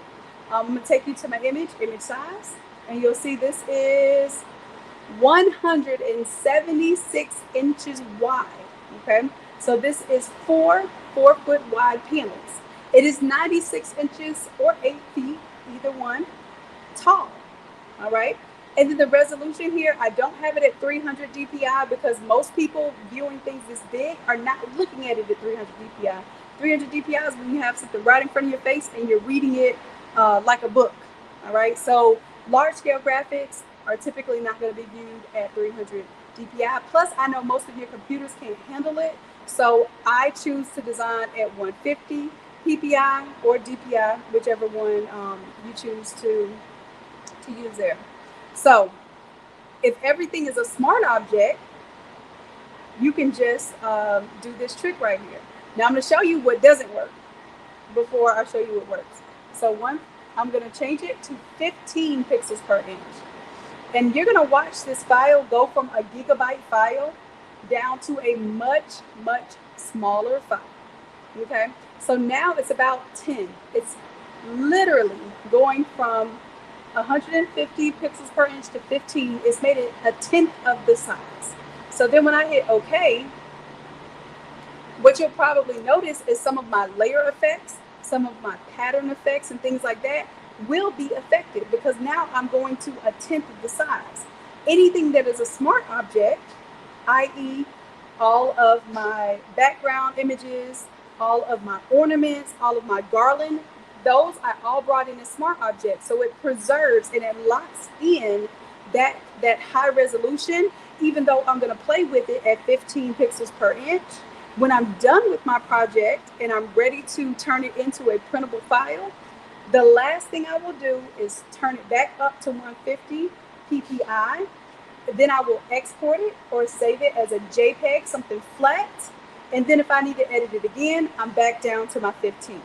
[SPEAKER 1] I'm going to take you to my image size, and you'll see this is 176 inches wide. Okay, so this is four 4-foot wide panels. It is 96 inches or 8 feet, either one, tall. All right, and then the resolution here, I don't have it at 300 DPI because most people viewing things this big are not looking at it at 300 DPI. 300 DPI is when you have something right in front of your face and you're reading it like a book. All right, so large scale graphics are typically not going to be viewed at 300 DPI. Plus, I know most of your computers can't handle it, so I choose to design at 150 PPI or DPI, whichever one you choose to use there. So if everything is a smart object, you can just do this trick right here. Now I'm going to show you what doesn't work before I show you what works. So I'm going to change it to 15 pixels per inch. And you're going to watch this file go from a gigabyte file down to a much, much smaller file. Okay, so now it's about 10. It's literally going from 150 pixels per inch to 15. It's made it a tenth of the size. So then when I hit OK, what you'll probably notice is some of my layer effects, some of my pattern effects and things like that will be affected because now I'm going to a tenth of the size. Anything that is a smart object, i.e. all of my background images, all of my ornaments, all of my garland, those I all brought in as smart objects. So it preserves and it locks in that high resolution, even though I'm going to play with it at 15 pixels per inch. When I'm done with my project and I'm ready to turn it into a printable file, the last thing I will do is turn it back up to 150 PPI. Then I will export it or save it as a JPEG, something flat. And then if I need to edit it again, I'm back down to my 15.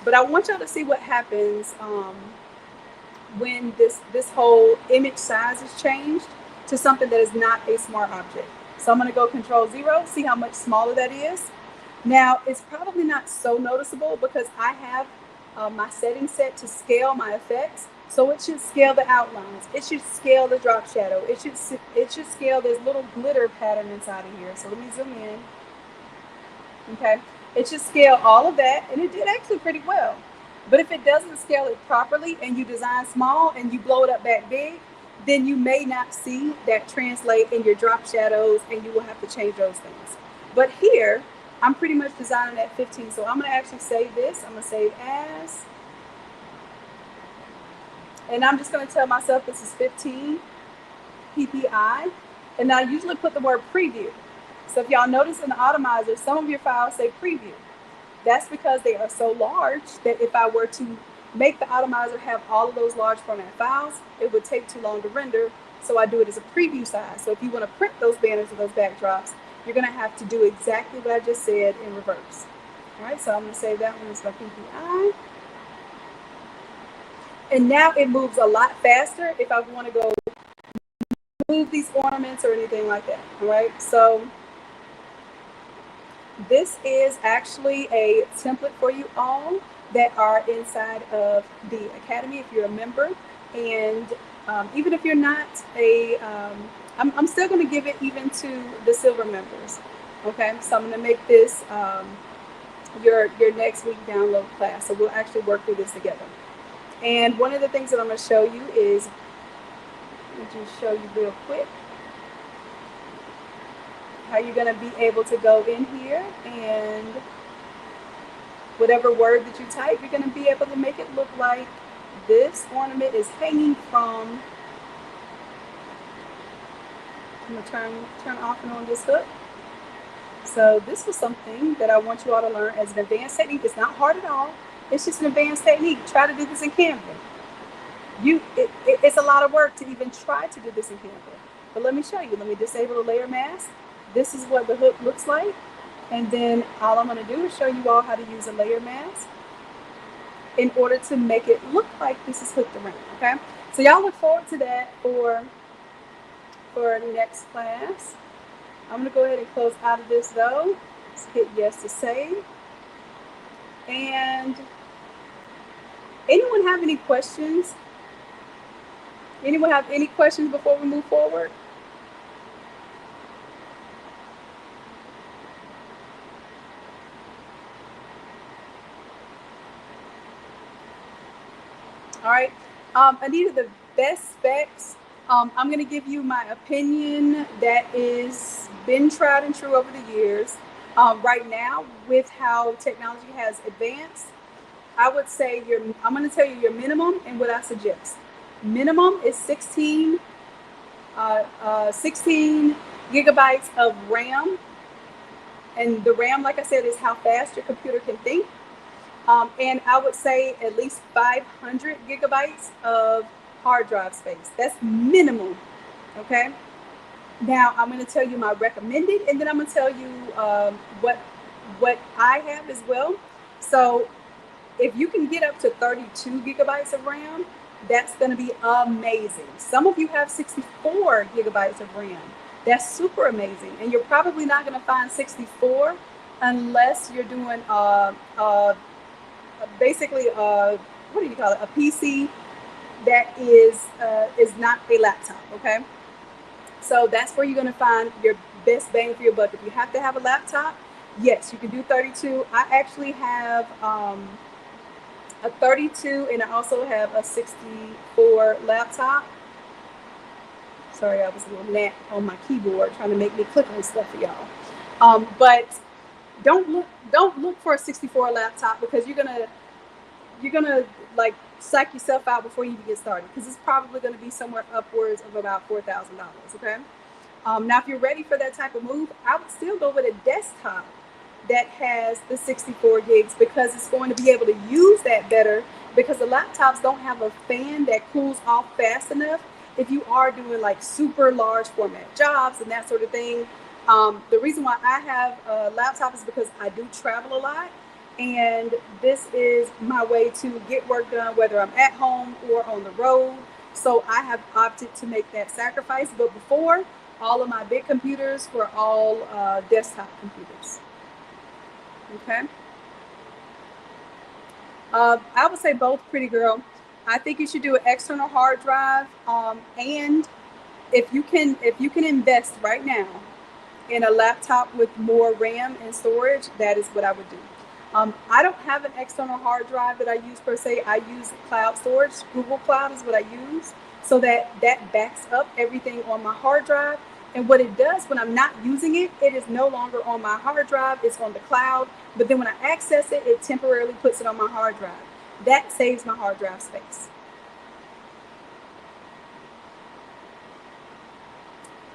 [SPEAKER 1] But I want y'all to see what happens when this whole image size is changed to something that is not a smart object. So I'm going to go Control 0, see how much smaller that is. Now, it's probably not so noticeable because I have my settings set to scale my effects. So it should scale the outlines. It should scale the drop shadow. It should scale this little glitter pattern inside of here. So let me zoom in. Okay. It should scale all of that, and it did actually pretty well. But if it doesn't scale it properly and you design small and you blow it up that big, then you may not see that translate in your drop shadows, and you will have to change those things. But here, I'm pretty much designing at 15. So I'm going to actually save this. I'm going to save as. And I'm just going to tell myself this is 15 PPI. And I usually put the word preview. So if y'all notice in the Automizer, some of your files say preview. That's because they are so large that if I were to make the Automizer have all of those large format files, it would take too long to render. So I do it as a preview size. So if you want to print those banners or those backdrops, you're going to have to do exactly what I just said in reverse. All right, so I'm going to save that one as my PPI. And now it moves a lot faster if I want to go move these ornaments or anything like that. All right, so this is actually a template for you all that are inside of the Academy if you're a member. And even if you're not I'm still going to give it even to the silver members. Okay, so I'm going to make this your next week download class. So we'll actually work through this together. And one of the things that I'm going to show you is, let me just show you real quick how you're going to be able to go in here and whatever word that you type, you're going to be able to make it look like this ornament is hanging from. I'm going to turn off and on this hook. So this was something that I want you all to learn as an advanced technique. It's not hard at all. It's just an advanced technique. Try to do this in Canva. It's a lot of work to even try to do this in Canva. But let me show you. Let me disable the layer mask. This is what the hook looks like. And then all I'm going to do is show you all how to use a layer mask in order to make it look like this is hooked around. Okay? So y'all look forward to that for next class. I'm going to go ahead and close out of this though. Let's hit yes to save. And anyone have any questions? Anyone have any questions before we move forward? All right. Anita, the best specs. I'm going to give you my opinion that is been tried and true over the years. Right now, with how technology has advanced, I would say I'm going to tell you your minimum and what I suggest. Minimum is 16 gigabytes of RAM. And the RAM, like I said, is how fast your computer can think. And I would say at least 500 gigabytes of hard drive space. That's minimum. Okay. Now I'm going to tell you my recommended, and then I'm going to tell you what I have as well. So if you can get up to 32 gigabytes of RAM, that's going to be amazing. Some of you have 64 gigabytes of RAM. That's super amazing. And you're probably not going to find 64 unless you're doing basically what do you call it? A PC that is not a laptop. Okay. So that's where you're going to find your best bang for your buck. If you have to have a laptop, yes, you can do 32. I actually have a 32 and I also have a 64 laptop. Sorry, I was a little gnat on my keyboard trying to make me click on stuff for y'all. But don't look for a 64 laptop because you're gonna like psych yourself out before you even get started, because it's probably going to be somewhere upwards of about $4,000. Okay. Now, if you're ready for that type of move, I would still go with a desktop that has the 64 gigs because it's going to be able to use that better, because the laptops don't have a fan that cools off fast enough. If you are doing like super large format jobs and that sort of thing, The reason why I have a laptop is because I do travel a lot, and this is my way to get work done, whether I'm at home or on the road. So I have opted to make that sacrifice. But before, all of my big computers were all desktop computers. Okay. I would say both, pretty girl. I think you should do an external hard drive, and if you can invest right now in a laptop with more RAM and storage, that is what I would do. I don't have an external hard drive that I use per se. I use cloud storage. Google Cloud is what I use, so that backs up everything on my hard drive. And what it does when I'm not using it, it is no longer on my hard drive. It's on the cloud. But then when I access it, it temporarily puts it on my hard drive. That saves my hard drive space.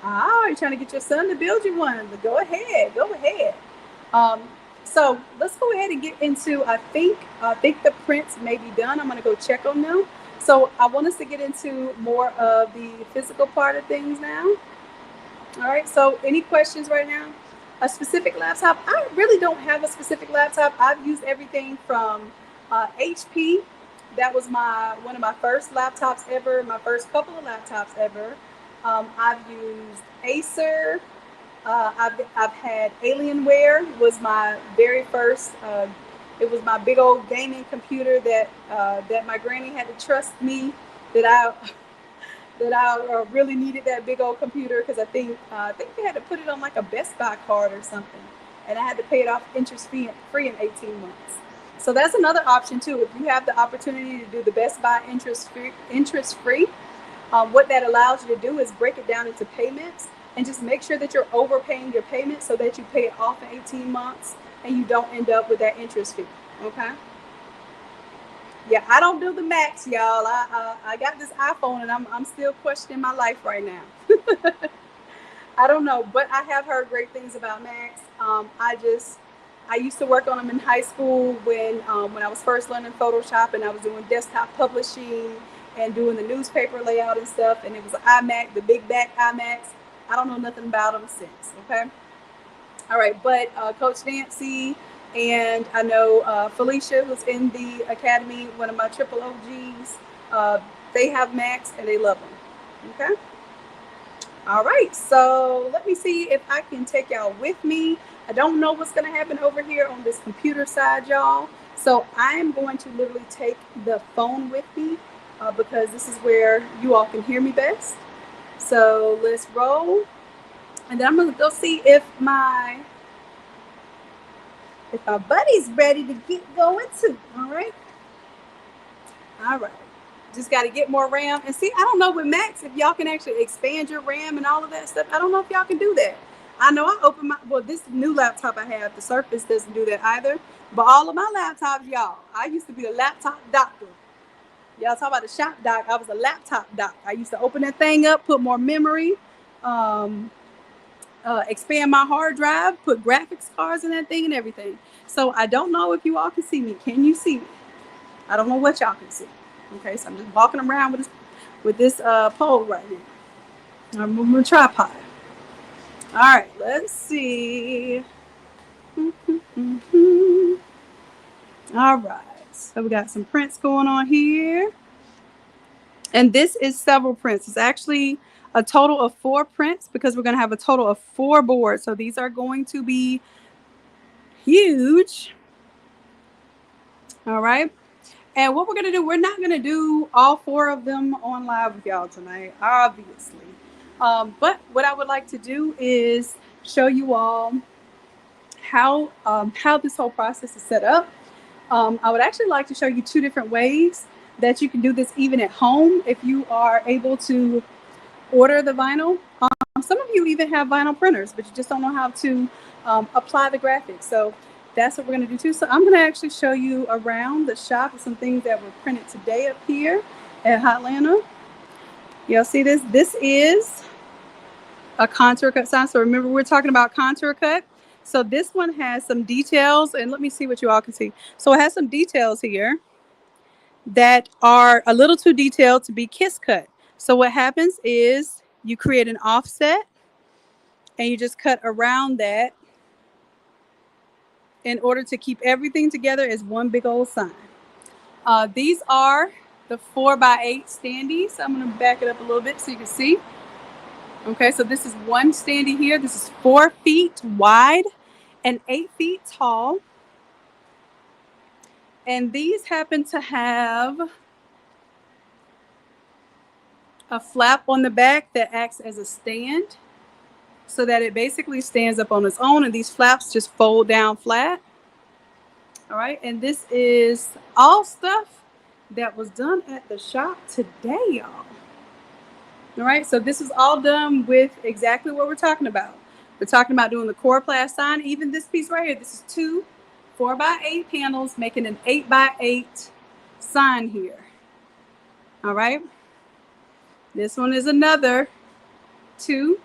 [SPEAKER 1] Ah, you're trying to get your son to build you one. But go ahead, go ahead. Um, so let's go ahead and get into. I think the prints may be done. I'm gonna go check on them. So I want us to get into more of the physical part of things now. All right. So any questions right now? A specific laptop? I really don't have a specific laptop. I've used everything from HP. That was my one of my first laptops ever. My first couple of laptops ever. I've used Acer. I've had Alienware. Was my very first. It was my big old gaming computer that my granny had to trust me that I really needed that big old computer because I think they had to put it on like a Best Buy card or something, and I had to pay it off interest free in 18 months. So that's another option too. If you have the opportunity to do the Best Buy interest free, what that allows you to do is break it down into payments and just make sure that you're overpaying your payments so that you pay it off in 18 months and you don't end up with that interest fee. Okay. Yeah, I don't do the Macs, y'all. I got this iPhone and I'm still questioning my life right now. I don't know, but I have heard great things about Macs. I used to work on them in high school when I was first learning Photoshop and I was doing desktop publishing and doing the newspaper layout and stuff. And it was an iMac, the big back iMacs. I don't know nothing about them since. Okay. All right, but Coach Nancy and I know Felicia, who's in the academy, one of my triple OGs. They have Macs and they love them. Okay. All right, so let me see if I can take y'all with me. I don't know what's going to happen over here on this computer side, y'all. So I am going to literally take the phone with me because this is where you all can hear me best. So let's roll. And then I'm going to go see if my buddy's ready to get going too. All right. All right. Just got to get more RAM. And see, I don't know with Macs if y'all can actually expand your RAM and all of that stuff. I don't know if y'all can do that. I know I opened this new laptop I have, the Surface doesn't do that either. But all of my laptops, y'all, I used to be a laptop doctor. Y'all talk about the shop doc. I was a laptop doc. I used to open that thing up, put more memory, um, expand my hard drive, put graphics cards in that thing and everything. So I don't know if you all can see me. Can you see me? I don't know what y'all can see. Okay, so I'm just walking around with this pole right now. I'm moving a tripod. All right, let's see. All right, so we got some prints going on here. And this is several prints. It's actually a total of 4 prints because we're going to have a total of 4 boards. So these are going to be huge. All right. And what we're going to do, we're not going to do all 4 of them on live with y'all tonight, obviously. But what I would like to do is show you all how this whole process is set up. I would actually like to show you 2 different ways that you can do this even at home if you are able to order the vinyl. Some of you even have vinyl printers, but you just don't know how to apply the graphics. So that's what we're going to do too. So I'm going to actually show you around the shop of some things that were printed today up here at Hotlanta. Y'all see this? This is a contour cut sign. So remember, we're talking about contour cut. So this one has some details, and let me see what you all can see. So it has some details here that are a little too detailed to be kiss cut. So what happens is you create an offset and you just cut around that in order to keep everything together as one big old sign. These are the 4x8 standees. I'm going to back it up a little bit so you can see. Okay, so this is one standee here. This is 4 feet wide and 8 feet tall. And these happen to have a flap on the back that acts as a stand so that it basically stands up on its own, and these flaps just fold down flat. All right, and this is all stuff that was done at the shop today, y'all. All right, so this is all done with exactly what we're talking about. We're talking about doing the coroplast sign. Even this piece right here, this is 2 4x8 panels making an 8x8 sign here. All right, this one is another 2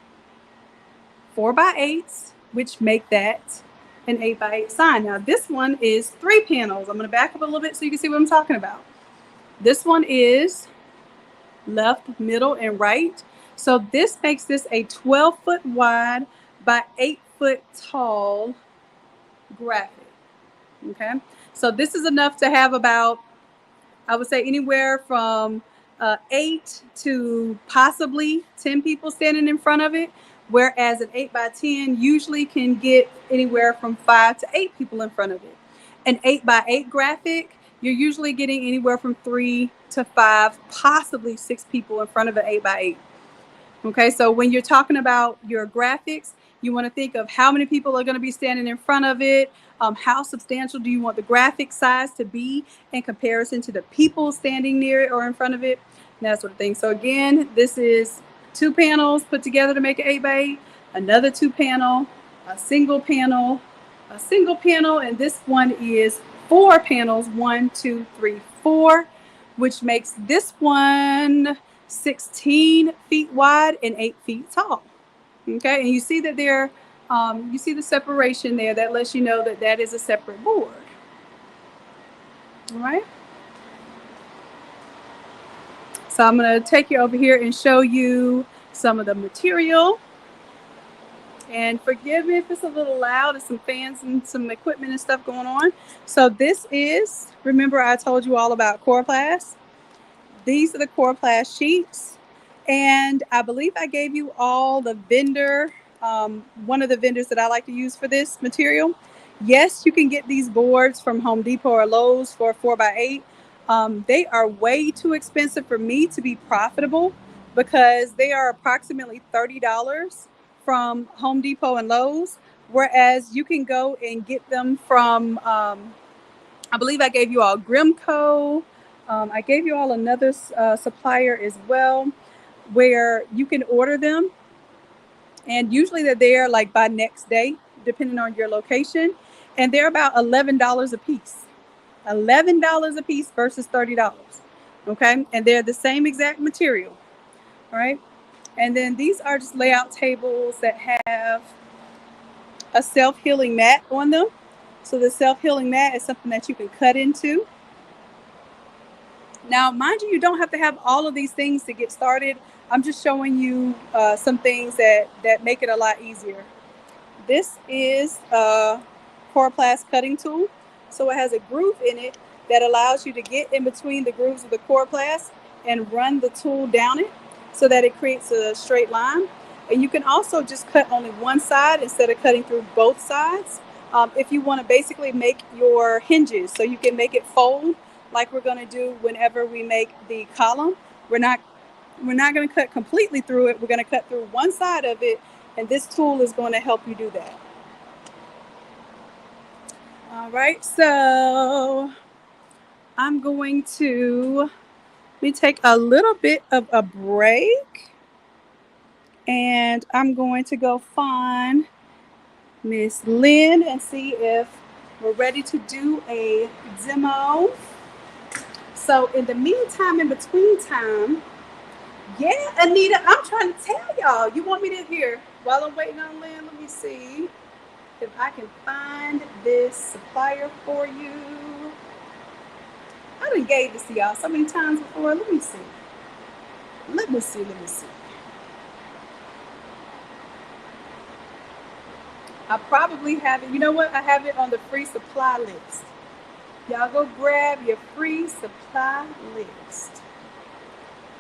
[SPEAKER 1] 4x8s, which make that an 8x8 sign. Now this one is 3 panels. I'm going to back up a little bit so you can see what I'm talking about. This one is left, middle, and right. So this makes this a 12-foot wide by 8-foot tall graphic. Okay, so this is enough to have about, I would say, anywhere from 8 to possibly 10 people standing in front of it, whereas an 8x10 usually can get anywhere from 5 to 8 people in front of it. An 8x8 graphic, you're usually getting anywhere from 3 to 5, possibly 6 people in front of an 8x8. Okay, so when you're talking about your graphics, you want to think of how many people are going to be standing in front of it. How substantial do you want the graphic size to be in comparison to the people standing near it or in front of it? And that sort of thing. So again, this is 2 panels put together to make an 8x8, another 2 panel, a single panel, a single panel, and this one is 4 panels, 1, 2, 3, 4, which makes this one 16 feet wide and 8 feet tall. Okay, and you see that there, you see the separation there. That lets you know that that is a separate board. All right. So I'm going to take you over here and show you some of the material. And forgive me if it's a little loud. There's some fans and some equipment and stuff going on. So this is, remember I told you all about coroplast. These are the coroplast sheets. And I believe I gave you all the vendor, one of the vendors that I like to use for this material. Yes, you can get these boards from Home Depot or Lowe's for 4x8. They are way too expensive for me to be profitable because they are approximately $30 from Home Depot and Lowe's, whereas you can go and get them from, I believe I gave you all Grimco. I gave you all another supplier as well, where you can order them, and usually they're there like by next day, depending on your location, and they're about $11 a piece. $11 a piece versus $30. Okay, and they're the same exact material. All right, and then these are just layout tables that have a self-healing mat on them. So the self-healing mat is something that you can cut into. Now, mind you, you don't have to have all of these things to get started. I'm just showing you some things that make it a lot easier. This is a coroplast cutting tool. So it has a groove in it that allows you to get in between the grooves of the coroplast and run the tool down it so that it creates a straight line. And you can also just cut only one side instead of cutting through both sides. If you want to basically make your hinges, so you can make it fold like we're going to do whenever we make the column. We're not going to cut completely through it. We're going to cut through one side of it, and this tool is going to help you do that. All right, so I'm going to, let me take a little bit of a break, and I'm going to go find Miss Lynn and see if we're ready to do a demo. So in the meantime, in between time, yeah, Anita, I'm trying to tell y'all. You want me to hear, while I'm waiting on Lynn, let me see if I can find this supplier for you. I done gave this to y'all so many times before. Let me see. Let me see. I probably have it. You know what? I have it on the free supply list. Y'all go grab your free supply list.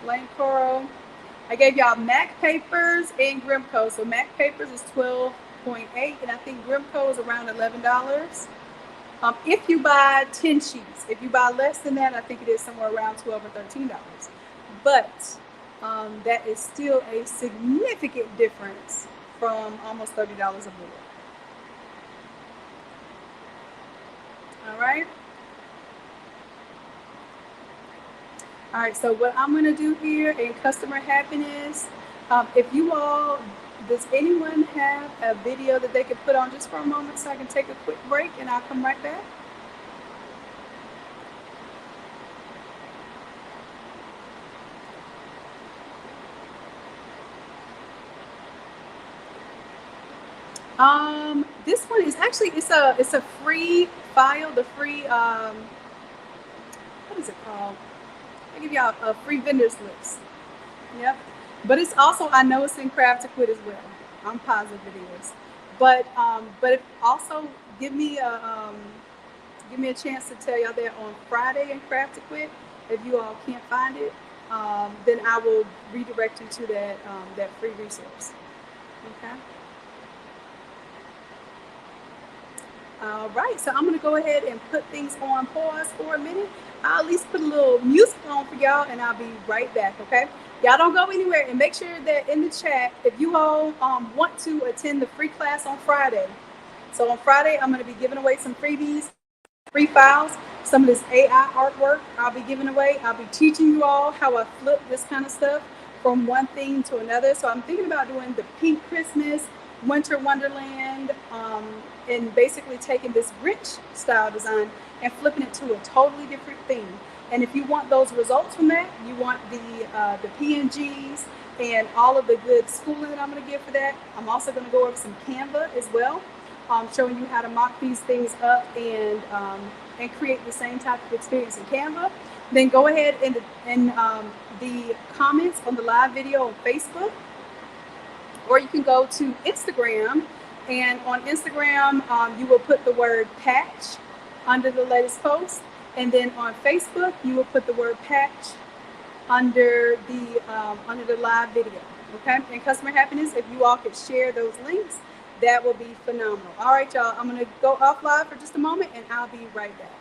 [SPEAKER 1] Lane Coral. I gave y'all MAC papers and Grimco. So MAC papers is 12.8, and I think Grimco is around $11. If you buy 10 sheets, if you buy less than that, I think it is somewhere around $12 or $13. But that is still a significant difference from almost $30 a board. All right. All right, so what I'm going to do here in customer happiness, if you all, does anyone have a video that they could put on just for a moment so I can take a quick break and I'll come right back? This one is actually, it's a free file, the free, what is it called? I give y'all a free vendors list. Yep. But it's also, I know it's in Craft to Quit as well. I'm positive it is. But it also give me a chance to tell y'all that on Friday in Craft to Quit, if you all can't find it, then I will redirect you to that free resource. Okay. All right, so I'm going to go ahead and put things on pause for a minute. I'll at least put a little music on for y'all, and I'll be right back, okay? Y'all don't go anywhere, and make sure that in the chat, if you all want to attend the free class on Friday. So on Friday, I'm going to be giving away some freebies, free files, some of this AI artwork I'll be giving away. I'll be teaching you all how I flip this kind of stuff from one thing to another. So I'm thinking about doing the pink Christmas, winter wonderland, and basically taking this Grinchy style design and flipping it to a totally different theme. And if you want those results from that, you want the PNGs and all of the good schooling that I'm going to give for that. I'm also going to go over some Canva as well, showing you how to mock these things up and create the same type of experience in Canva. Then go ahead and the comments on the live video on Facebook, or you can go to Instagram, and on Instagram you will put the word patch under the latest post, and then on Facebook you will put the word patch under the live video. Okay, and customer happiness, if you all could share those links, that will be phenomenal. All right, y'all, I'm gonna go off live for just a moment and I'll be right back.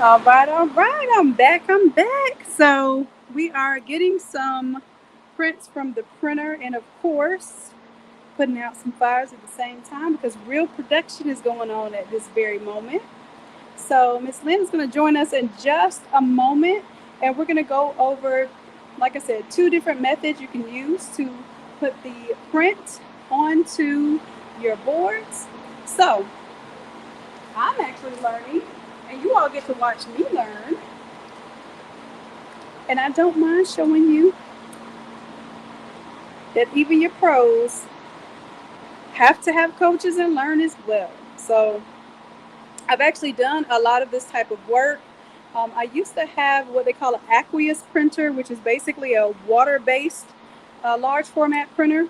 [SPEAKER 1] All right. I'm back. So we are getting some prints from the printer, and of course, putting out some fires at the same time because real production is going on at this very moment. So Miss Lynn is going to join us in just a moment, and we're going to go over, like I said, two different methods you can use to put the print onto your boards. So I'm actually learning, and you all get to watch me learn. And I don't mind showing you that even your pros have to have coaches and learn as well. So I've actually done a lot of this type of work. I used to have what they call an aqueous printer, which is basically a water-based large format printer.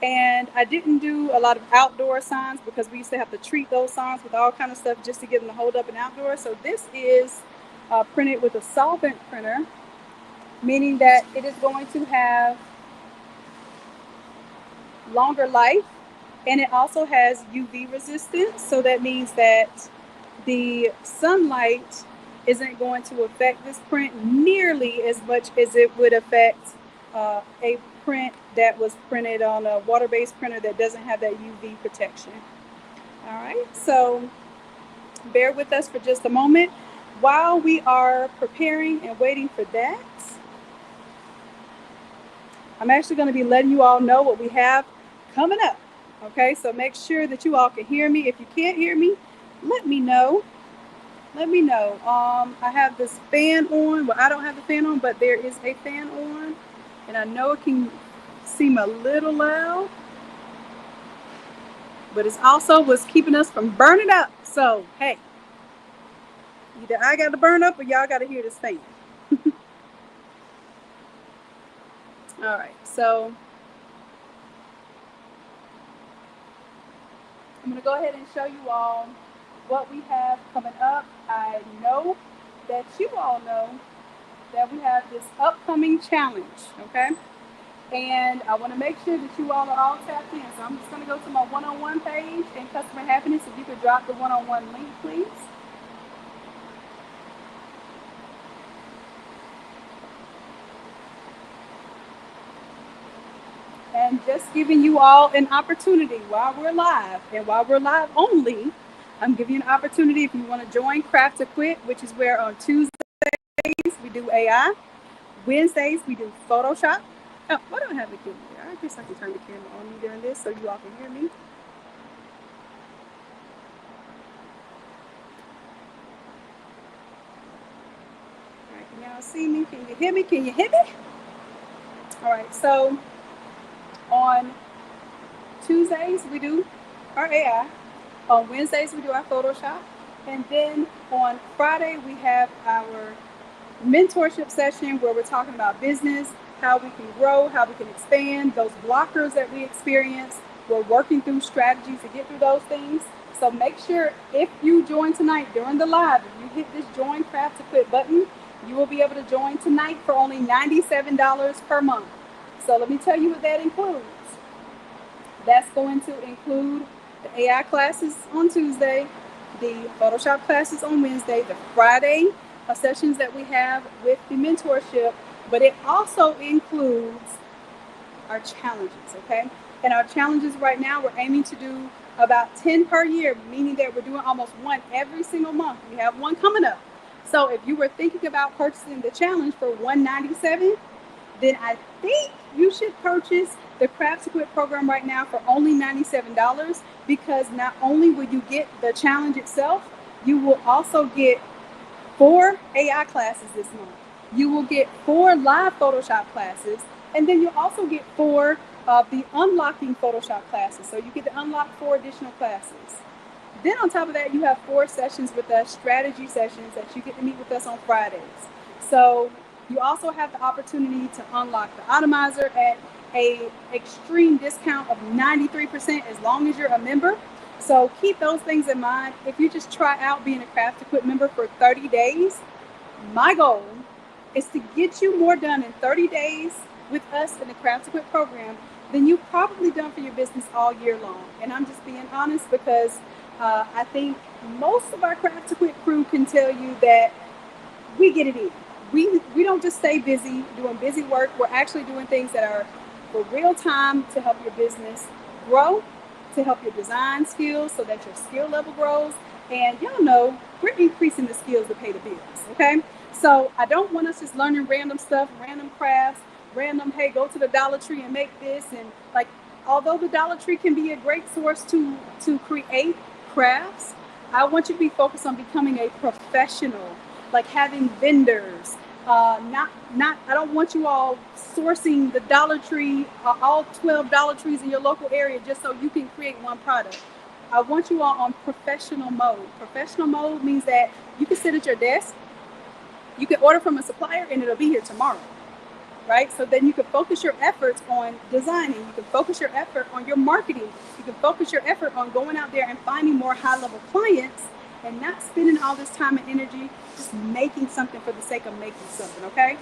[SPEAKER 1] And I didn't do a lot of outdoor signs because we used to have to treat those signs with all kind of stuff just to get them to hold up in outdoors. So this is printed with a solvent printer, meaning that it is going to have longer life, and it also has UV resistance. So that means that the sunlight isn't going to affect this print nearly as much as it would affect a print that was printed on a water-based printer that doesn't have that UV protection. All right, so bear with us for just a moment while we are preparing and waiting for that. I'm actually going to be letting you all know what we have coming up. Okay, so make sure that you all can hear me. If you can't hear me, let me know. Let me know. I have this fan on. Well, I don't have the fan on, but there is a fan on. And I know it can seem a little loud, but it's also what's keeping us from burning up. So, hey, either I got to burn up or y'all got to hear this fan. All right, so I'm going to go ahead and show you all what we have coming up. I know that you all know that we have this upcoming challenge, okay? And I want to make sure that you all are all tapped in. So I'm just going to go to my one-on-one page and customer happiness. If you could drop the one-on-one link, please. And just giving you all an opportunity while we're live, and while we're live only, I'm giving you an opportunity if you want to join Craft to Quit, which is where on Tuesdays we do AI, Wednesdays we do Photoshop. Oh, why don't I have the camera there? I guess I can turn the camera on me during this so you all can hear me. All right, can y'all see me? Can you hear me? Can you hear me? All right, so on Tuesdays we do our AI. On Wednesdays we do our Photoshop. And then on Friday we have our mentorship session where we're talking about business, how we can grow, how we can expand, those blockers that we experience. We're working through strategies to get through those things. So make sure if you join tonight during the live, if you hit this Join Craft to Quit button, you will be able to join tonight for only $97 per month. So let me tell you what that includes. That's going to include the AI classes on Tuesday, the Photoshop classes on Wednesday, the Friday sessions that we have with the mentorship, but it also includes our challenges, okay? And our challenges right now, we're aiming to do about 10 per year, meaning that we're doing almost one every single month. We have one coming up. So if you were thinking about purchasing the challenge for $197, then I think you should purchase the Craft to Quit program right now for only $97, because not only will you get the challenge itself, you will also get 4 AI classes this month. You will get 4 live Photoshop classes, and then you'll also get 4 of the unlocking Photoshop classes. So you get to unlock 4 additional classes. Then on top of that, you have 4 sessions with us, strategy sessions that you get to meet with us on Fridays. So you also have the opportunity to unlock the Automizer at a extreme discount of 93% as long as you're a member. So keep those things in mind. If you just try out being a Craft to Quit member for 30 days, my goal is to get you more done in 30 days with us in the Craft to Quit program than you've probably done for your business all year long. And I'm just being honest because I think most of our Craft to Quit crew can tell you that we get it in. We don't just stay busy doing busy work. We're actually doing things that are for real time to help your business grow, to help your design skills so that your skill level grows. And y'all know we're increasing the skills to pay the bills. Okay. So I don't want us just learning random stuff, random crafts, random, hey, go to the Dollar Tree and make this. And like, although the Dollar Tree can be a great source to create crafts, I want you to be focused on becoming a professional, like having vendors. Not. I don't want you all sourcing the Dollar Tree, all 12 Dollar Trees in your local area, just so you can create one product. I want you all on professional mode. Professional mode means that you can sit at your desk, you can order from a supplier, and it'll be here tomorrow. Right? So then you can focus your efforts on designing. You can focus your effort on your marketing. You can focus your effort on going out there and finding more high-level clients and not spending all this time and energy just making something for the sake of making something, okay?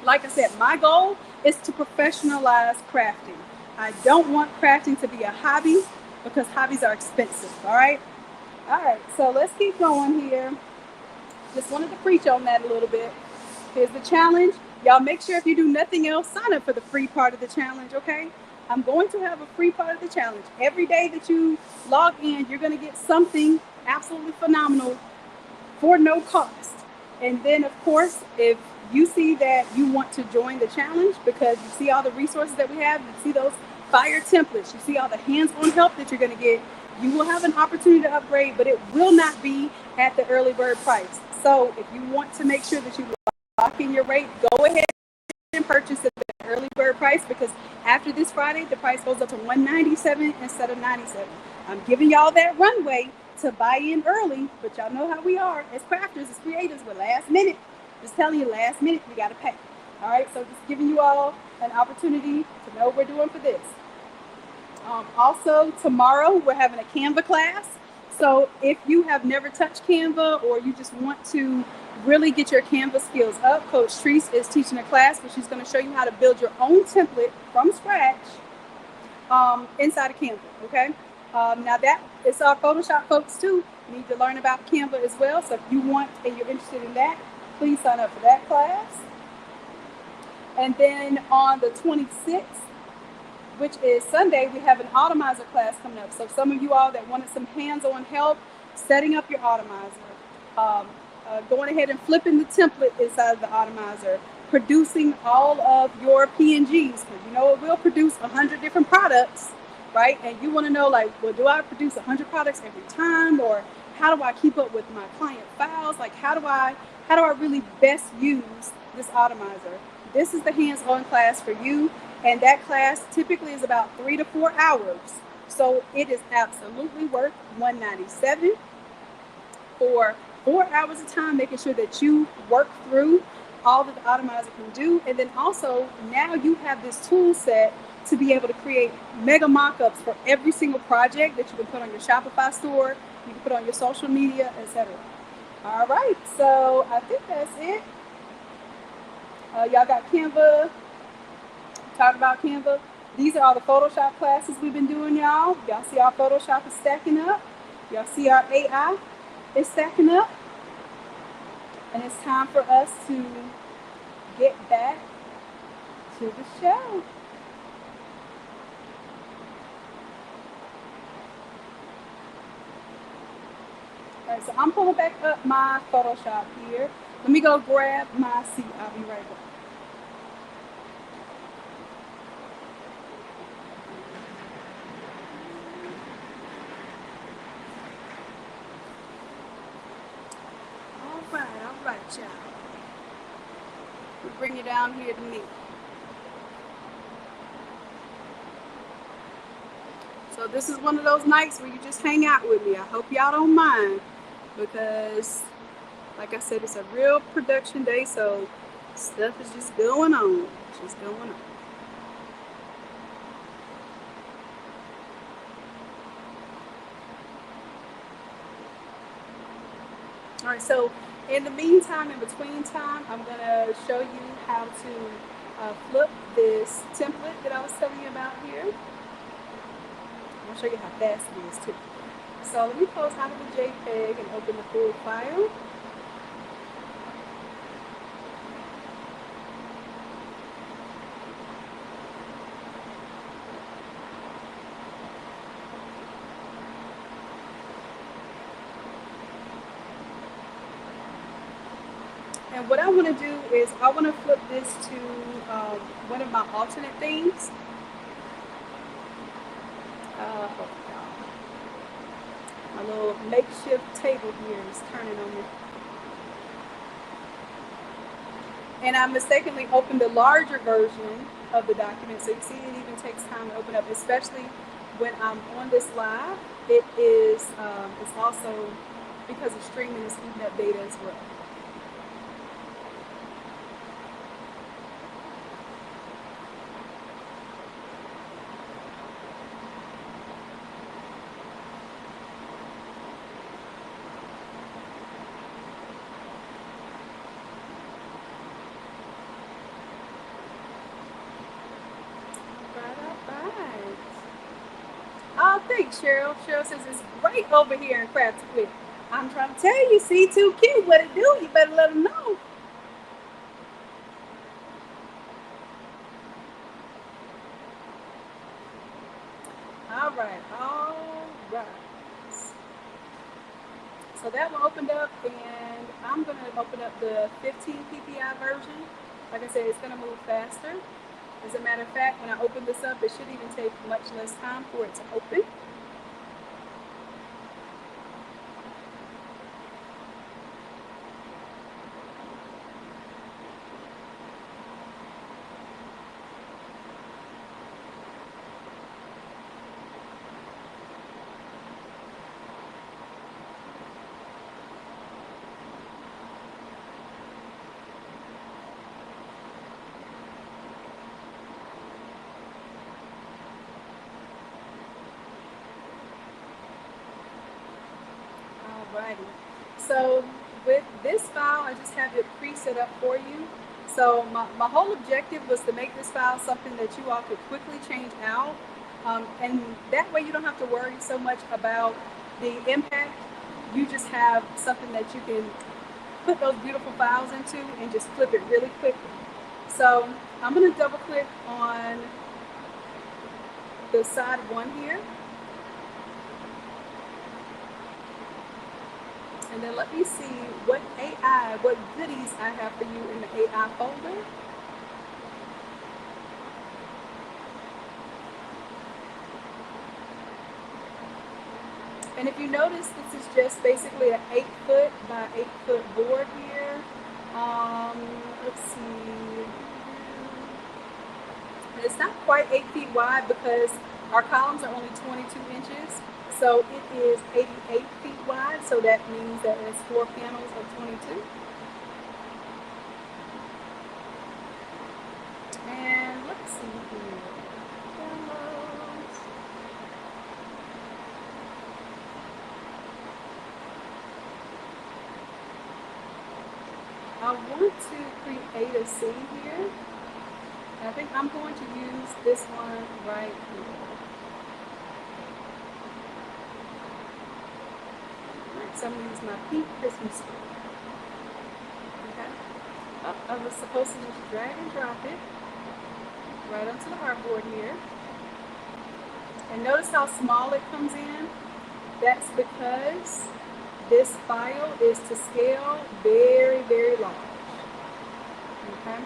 [SPEAKER 1] Like I said, my goal is to professionalize crafting. I don't want crafting to be a hobby because hobbies are expensive, all right? All right, so let's keep going here. Just wanted to preach on that a little bit. Here's the challenge. Y'all make sure if you do nothing else, sign up for the free part of the challenge, okay? I'm going to have a free part of the challenge. Every day that you log in, you're going to get something absolutely phenomenal for no cost. And then, of course, if you see that you want to join the challenge because you see all the resources that we have, you see those fire templates, you see all the hands-on help that you're going to get, you will have an opportunity to upgrade, but it will not be at the early bird price. So if you want to make sure that you lock in your rate, go ahead and purchase at the early bird price, because after this Friday, the price goes up to $197 instead of $97. I'm giving y'all that runway to buy in early, but y'all know how we are as crafters, as creators, we're last minute. Just telling you, last minute, we got to pay. All right, so just giving you all an opportunity to know what we're doing for this. Also, tomorrow, we're having a Canva class. So if you have never touched Canva or you just want to really get your Canva skills up, Coach Treese is teaching a class where she's going to show you how to build your own template from scratch inside of Canva, okay? Now that it's our Photoshop folks too. You need to learn about Canva as well. So if you want and you're interested in that, please sign up for that class. And then on the 26th, which is Sunday, we have an Automizer class coming up. So some of you all that wanted some hands-on help setting up your Automizer, going ahead and flipping the template inside of the Automizer, producing all of your PNGs, because you know it will produce 100 different products, right? And you want to know, like, well, do I produce 100 products every time, or how do I keep up with my client files? Like, how do I really best use this Automizer? This is the hands-on class for you. And that class typically is about 3 to 4 hours. So it is absolutely worth $197 for 4 hours of time, making sure that you work through all that the Automizer can do. And then also, now you have this tool set to be able to create mega mock-ups for every single project that you can put on your Shopify store, you can put on your social media, etc. All right, so I think that's it. Y'all got Canva. Talk about Canva. These are all the Photoshop classes we've been doing, y'all. Y'all see our Photoshop is stacking up. Y'all see our AI is stacking up. And it's time for us to get back to the show. All right, so I'm pulling back up my Photoshop here. Let me go grab my seat. I'll be right back. All right, y'all. We'll bring you down here to me. So this is one of those nights where you just hang out with me. I hope y'all don't mind, because like I said, it's a real production day, so stuff is just going on. Just going on. All right, so in the meantime, in between time, I'm going to show you how to flip this template that I was telling you about here. I'll show you how fast it is too. So let me close out of the JPEG and open the full file. And what I want to do is I want to flip this to one of my alternate themes. Hold on. My little makeshift table here is turning on me. And I mistakenly opened the larger version of the document. So you see it even takes time to open up, especially when I'm on this live. It is it's also because of streaming is eating up data as well. All right. Oh, thanks, Cheryl. Cheryl says it's great over here in Crafty Quick. I'm trying to tell you, C2Q, what it do? You better let them know. All right, all right. So that one opened up, and I'm going to open up the 15 PPI version. Like I said, it's going to move faster. As a matter of fact, when I open this up, it should even take much less time for it to open. Alrighty. So with this file, I just have it pre-set up for you. So my whole objective was to make this file something that you all could quickly change out. And that way you don't have to worry so much about the impact. You just have something that you can put those beautiful files into and just flip it really quickly. So I'm going to double click on the side one here. And then let me see what goodies I have for you in the AI folder. And if you notice, this is just basically an 8-foot by 8-foot board here. Let's see. It's not quite 8 feet wide because our columns are only 22 inches. So it is 88 feet wide. So that means that it's 4 panels of 22. And let's see here. Downloads. I want to create a scene here. I think I'm going to use this one right here. So I'm going to use my pink Christmas tree. Okay. Oh, I was supposed to just drag and drop it right onto the artboard here. And notice how small it comes in. That's because this file is to scale very, very large. Okay.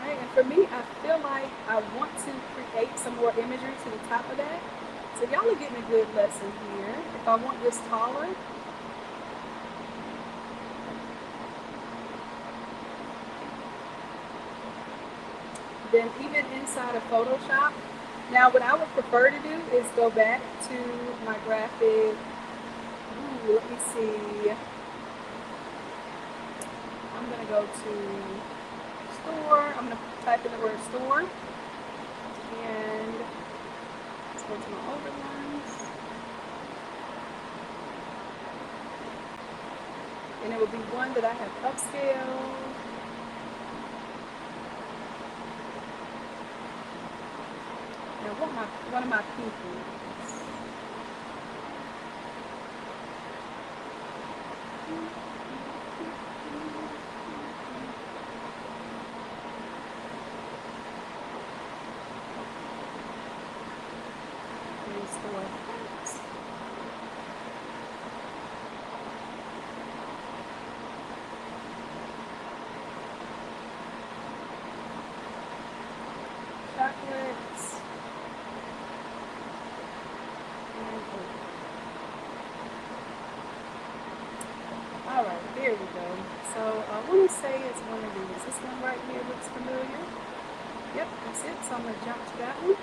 [SPEAKER 1] And for me, I feel like I want to create some more imagery to the top of that. So y'all are getting a good lesson here. If I want this taller, then even inside of Photoshop. Now what I would prefer to do is go back to my graphic. Ooh, let me see. I'm going to go to store. I'm going to type in the word store. And let's go to my older ones. And it will be one that I have upscaled. And I want one of my pink ones. grocery store. Chocolates. All right, there we go. So I want to say it's one of these. This one right here looks familiar. Yep, that's it. So I'm going to jump to that one.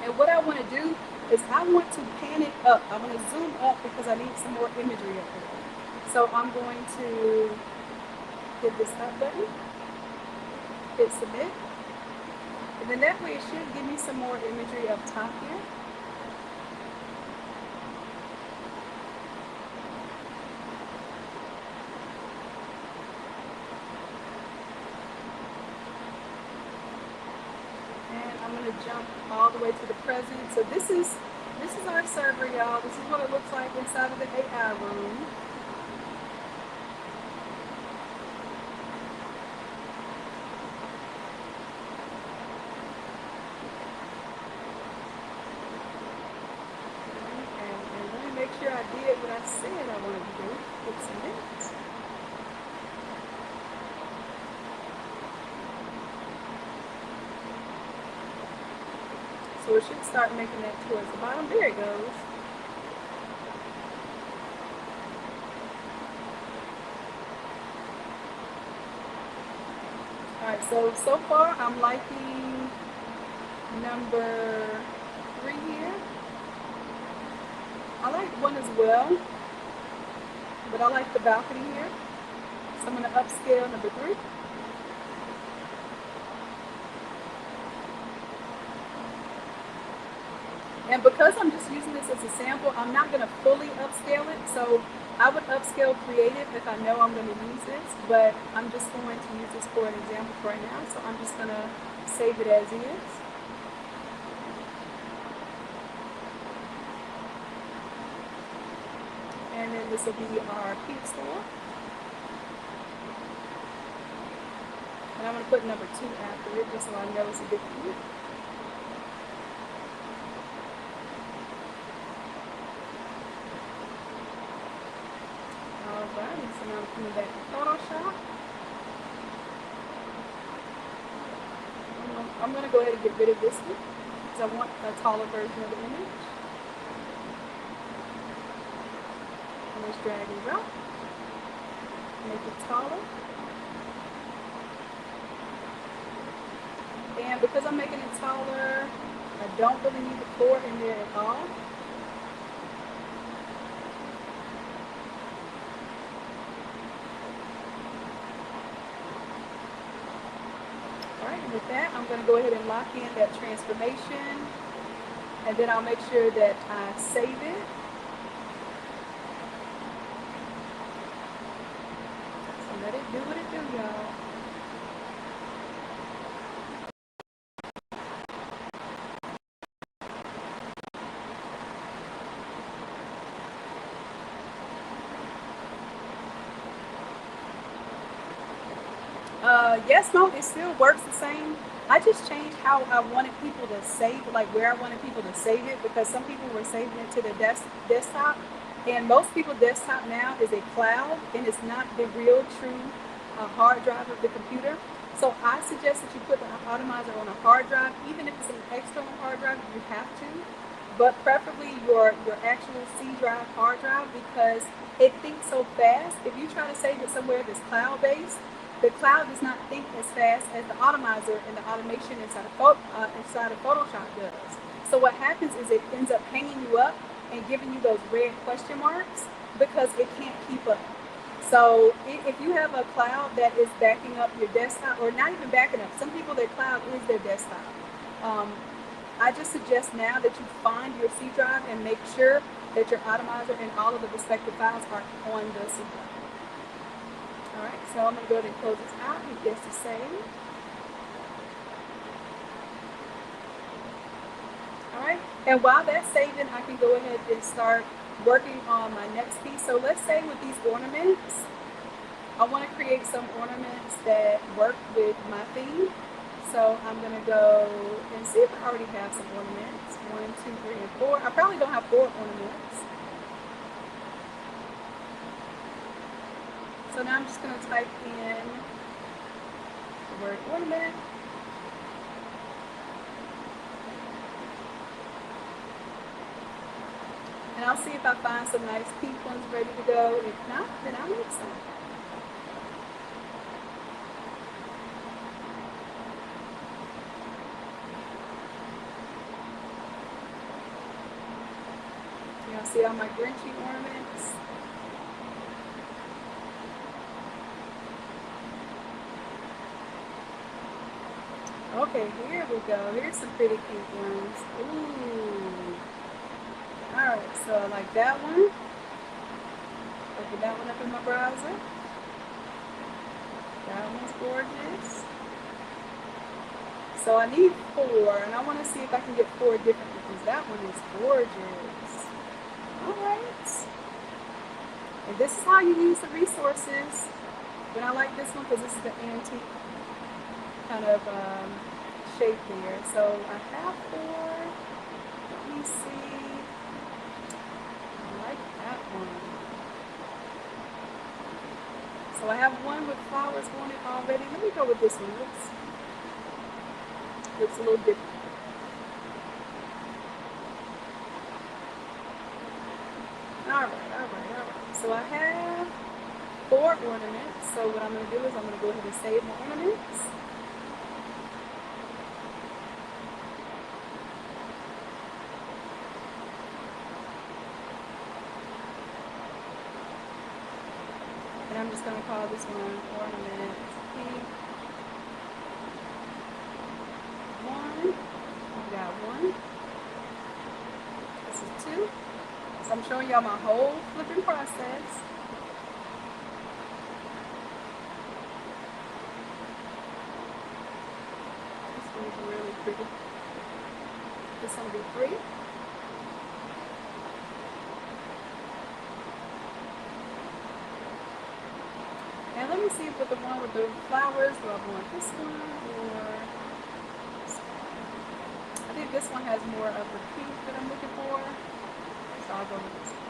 [SPEAKER 1] And what I want to do is I want to pan it up. I want to zoom up because I need some more imagery up here. So I'm going to hit this up button, hit submit, and then that way it should give me some more imagery up top here. Jump all the way to the present. So this is our server, y'all. This is what it looks like inside of the AI room. And let me make sure I did what I said I wanted to do. Hit submit. So it should start making that towards the bottom. There it goes. Alright, so far I'm liking number 3 here. I like 1 as well, but I like the balcony here. So I'm going to upscale number 3. And because I'm just using this as a sample, I'm not going to fully upscale it. So I would upscale creative if I know I'm going to use this, but I'm just going to use this for an example for right now. So I'm just going to save it as is. And then this will be our peak store. And I'm going to put number 2 after it just so I know it's a good thing. So now I'm coming back to Photoshop. I'm going to go ahead and get rid of this one because I want a taller version of the image. And let's drag and drop. Make it taller. And because I'm making it taller, I don't really need the floor in there at all. With that, I'm going to go ahead and lock in that transformation, and then I'll make sure that I save it. So let it do what it do, y'all. Yes, no, it still works the same. I just changed how I wanted people to save, like where I wanted people to save it, because some people were saving it to their desktop, and most people's desktop now is a cloud, and it's not the real true hard drive of the computer. So I suggest that you put the Automizer on a hard drive, even if it's an external hard drive, if you have to, but preferably your actual C drive hard drive, because it thinks so fast. If you try to save it somewhere that's cloud-based, the cloud does not think as fast as the Automizer and the automation inside of Photoshop does. So what happens is it ends up hanging you up and giving you those red question marks because it can't keep up. So if you have a cloud that is backing up your desktop, or not even backing up, some people, their cloud is their desktop. I just suggest now that you find your C drive and make sure that your Automizer and all of the respective files are on the C drive. All right, so I'm going to go ahead and close this out and get to save. All right, and while that's saving, I can go ahead and start working on my next piece. So let's say with these ornaments, I want to create some ornaments that work with my theme. So I'm going to go and see if I already have some ornaments. 1, 2, 3, and 4. I probably don't have 4 ornaments. So now I'm just going to type in the word ornament. And I'll see if I find some nice pink ones ready to go. If not, then I'll make some. Y'all see all my Grinchy ornaments? Okay, here we go. Here's some pretty pink ones. Ooh. Alright, so I like that one. Open that one up in my browser. That one's gorgeous. So I need 4, and I want to see if I can get 4 different because that one is gorgeous. Alright. And this is how you use the resources. But I like this one because this is the antique kind of shape there. So I have 4. Let me see. I like that one. So I have one with flowers on it already. Let me go with this one. Looks a little different. Alright. So I have 4 ornaments. So what I'm going to do is I'm going to go ahead and save my ornaments. And I'm just going to call this one ornament pink 1. We got 1. This is 2. So I'm showing y'all my whole flipping process. This one's really pretty. This one will be 3. And let me see if with the one with the flowers, do I want this one or this one? I think this one has more of the pink that I'm looking for. So I'll go with this one.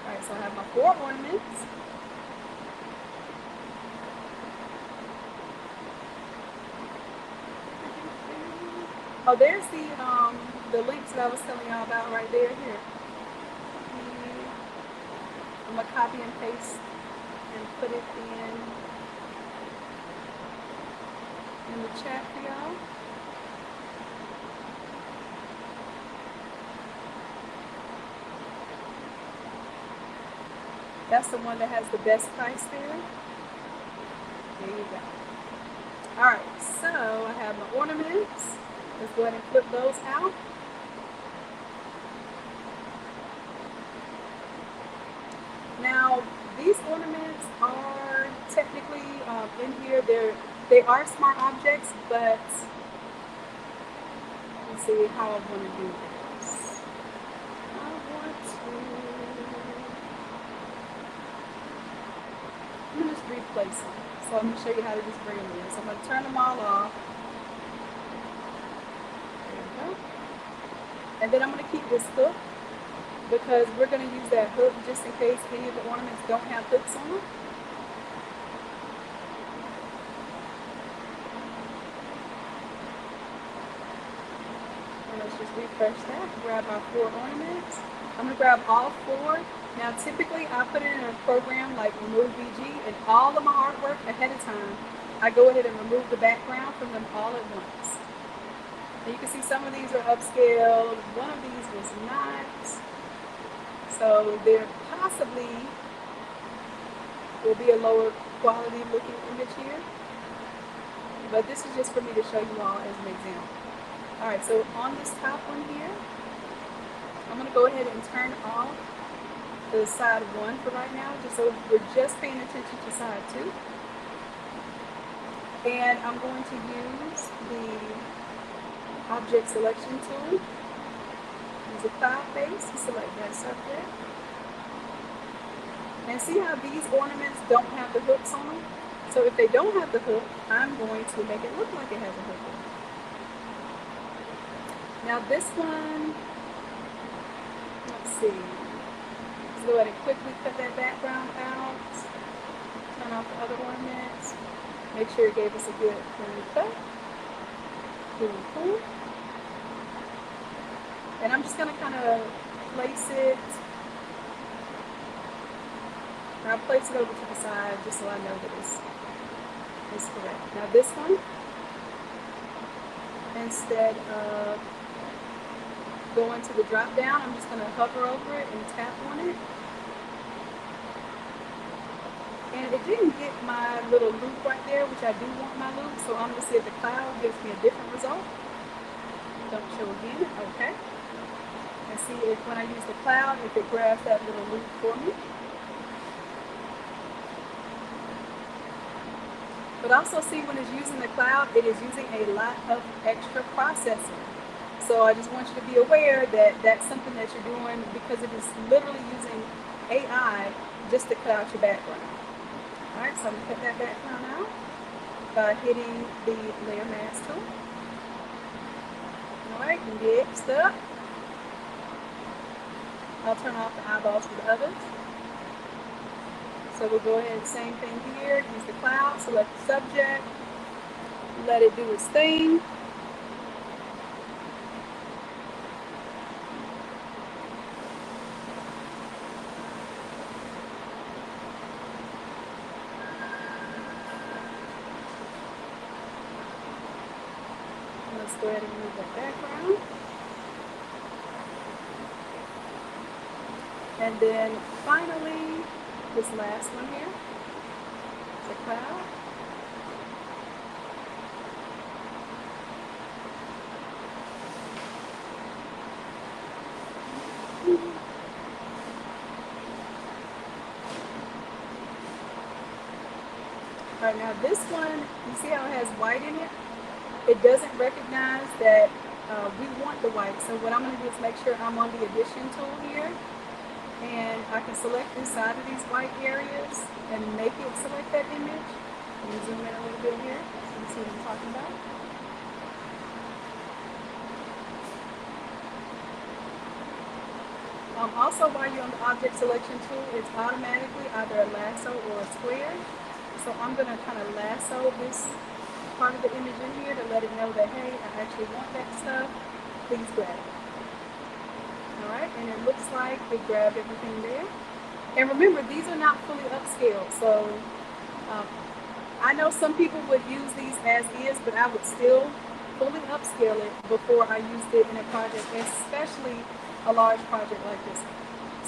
[SPEAKER 1] Alright, so I have my 4 ornaments. Oh, there's the links that I was telling y'all about right there. Here. I'm going to copy and paste and put it in the chat for y'all. That's the one that has the best price there. There you go. Alright, so I have my ornaments. Let's go ahead and flip those out. Now, these ornaments are technically in here. They are smart objects, but let's see how I want to do this. I'm going to just replace them. So I'm going to show you how to just bring them in. So I'm going to turn them all off. There we go. And then I'm going to keep this hook, because we're going to use that hook just in case any of the ornaments don't have hooks on them. And let's just refresh that. Grab our 4 ornaments. I'm going to grab all 4. Now typically I put it in a program like Remove VG, and all of my artwork ahead of time, I go ahead and remove the background from them all at once. And you can see some of these are upscaled. One of these was not. So there possibly will be a lower quality looking image here. But this is just for me to show you all as an example. Alright, so on this top one here, I'm going to go ahead and turn off the side 1 for right now, just so we're just paying attention to side 2. And I'm going to use the object selection tool. Use a cloud face to select that subject. And see how these ornaments don't have the hooks on them? So if they don't have the hook, I'm going to make it look like it has a hook. Now this one, let's see. Let's go ahead and quickly cut that background out. Turn off the other ornaments. Make sure it gave us a good clean cut. Cool. And I'm just going to kind of place it. I'll place it over to the side just so I know that it's correct. Now this one, instead of going to the drop down, I'm just going to hover over it and tap on it. And it didn't get my little loop right there, which I do want my loop, so I'm going to see if the cloud gives me a different result. Don't show again, okay. And see if when I use the cloud, if it grabs that little loop for me. But also see when it's using the cloud, it is using a lot of extra processing. So I just want you to be aware that that's something that you're doing because it is literally using AI just to cut out your background. All right, so I'm going to cut that background out by hitting the layer mask tool. All right, next up, I'll turn off the eyeballs for the others. So we'll go ahead, same thing here, use the cloud, select the subject, let it do its thing. Let's go ahead and remove that background. And then finally, this last one here, the cloud. All right, now this one, you see how it has white in it? It doesn't recognize that we want the white. So what I'm going to do is make sure I'm on the addition tool here. And I can select inside of these white areas and make it select that image. Let me zoom in a little bit here so you see what I'm talking about. Also, while you're on the object selection tool, it's automatically either a lasso or a square. So I'm going to kind of lasso this part of the image in here to let it know that, hey, I actually want that stuff. Please grab it. All right, and it looks like it grabbed everything there. And remember, these are not fully upscaled. So I know some people would use these as is, but I would still fully upscale it before I used it in a project, especially a large project like this.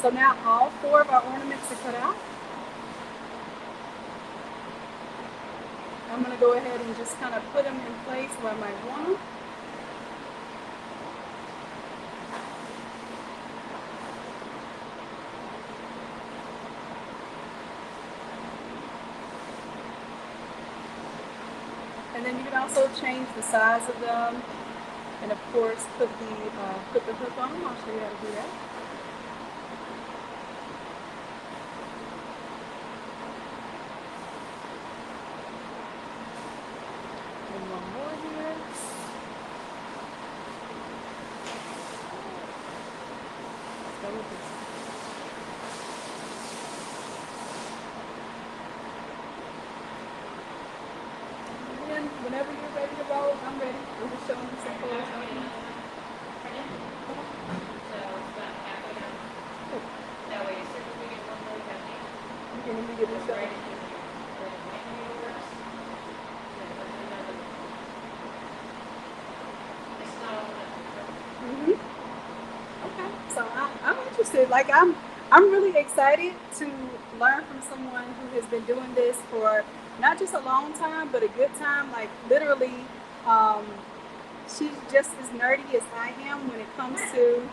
[SPEAKER 1] So now all 4 of our ornaments are cut out. I'm going to go ahead and just kind of put them in place where I might want them. And then you can also change the size of them, and of course put the hook on them. I'll show you how to do that. And one more here. Let's go with this. Whenever you're ready to roll, I'm ready. We're just showing you some photos.
[SPEAKER 2] That way, as soon as we get one more county,
[SPEAKER 1] You can even get this
[SPEAKER 2] right
[SPEAKER 1] shot.
[SPEAKER 2] into it's not all that.
[SPEAKER 1] Okay, so I'm interested. Like I'm really excited to learn from someone who has been doing this for not just a long time, but a good time. Like literally, she's just as nerdy as I am when it comes to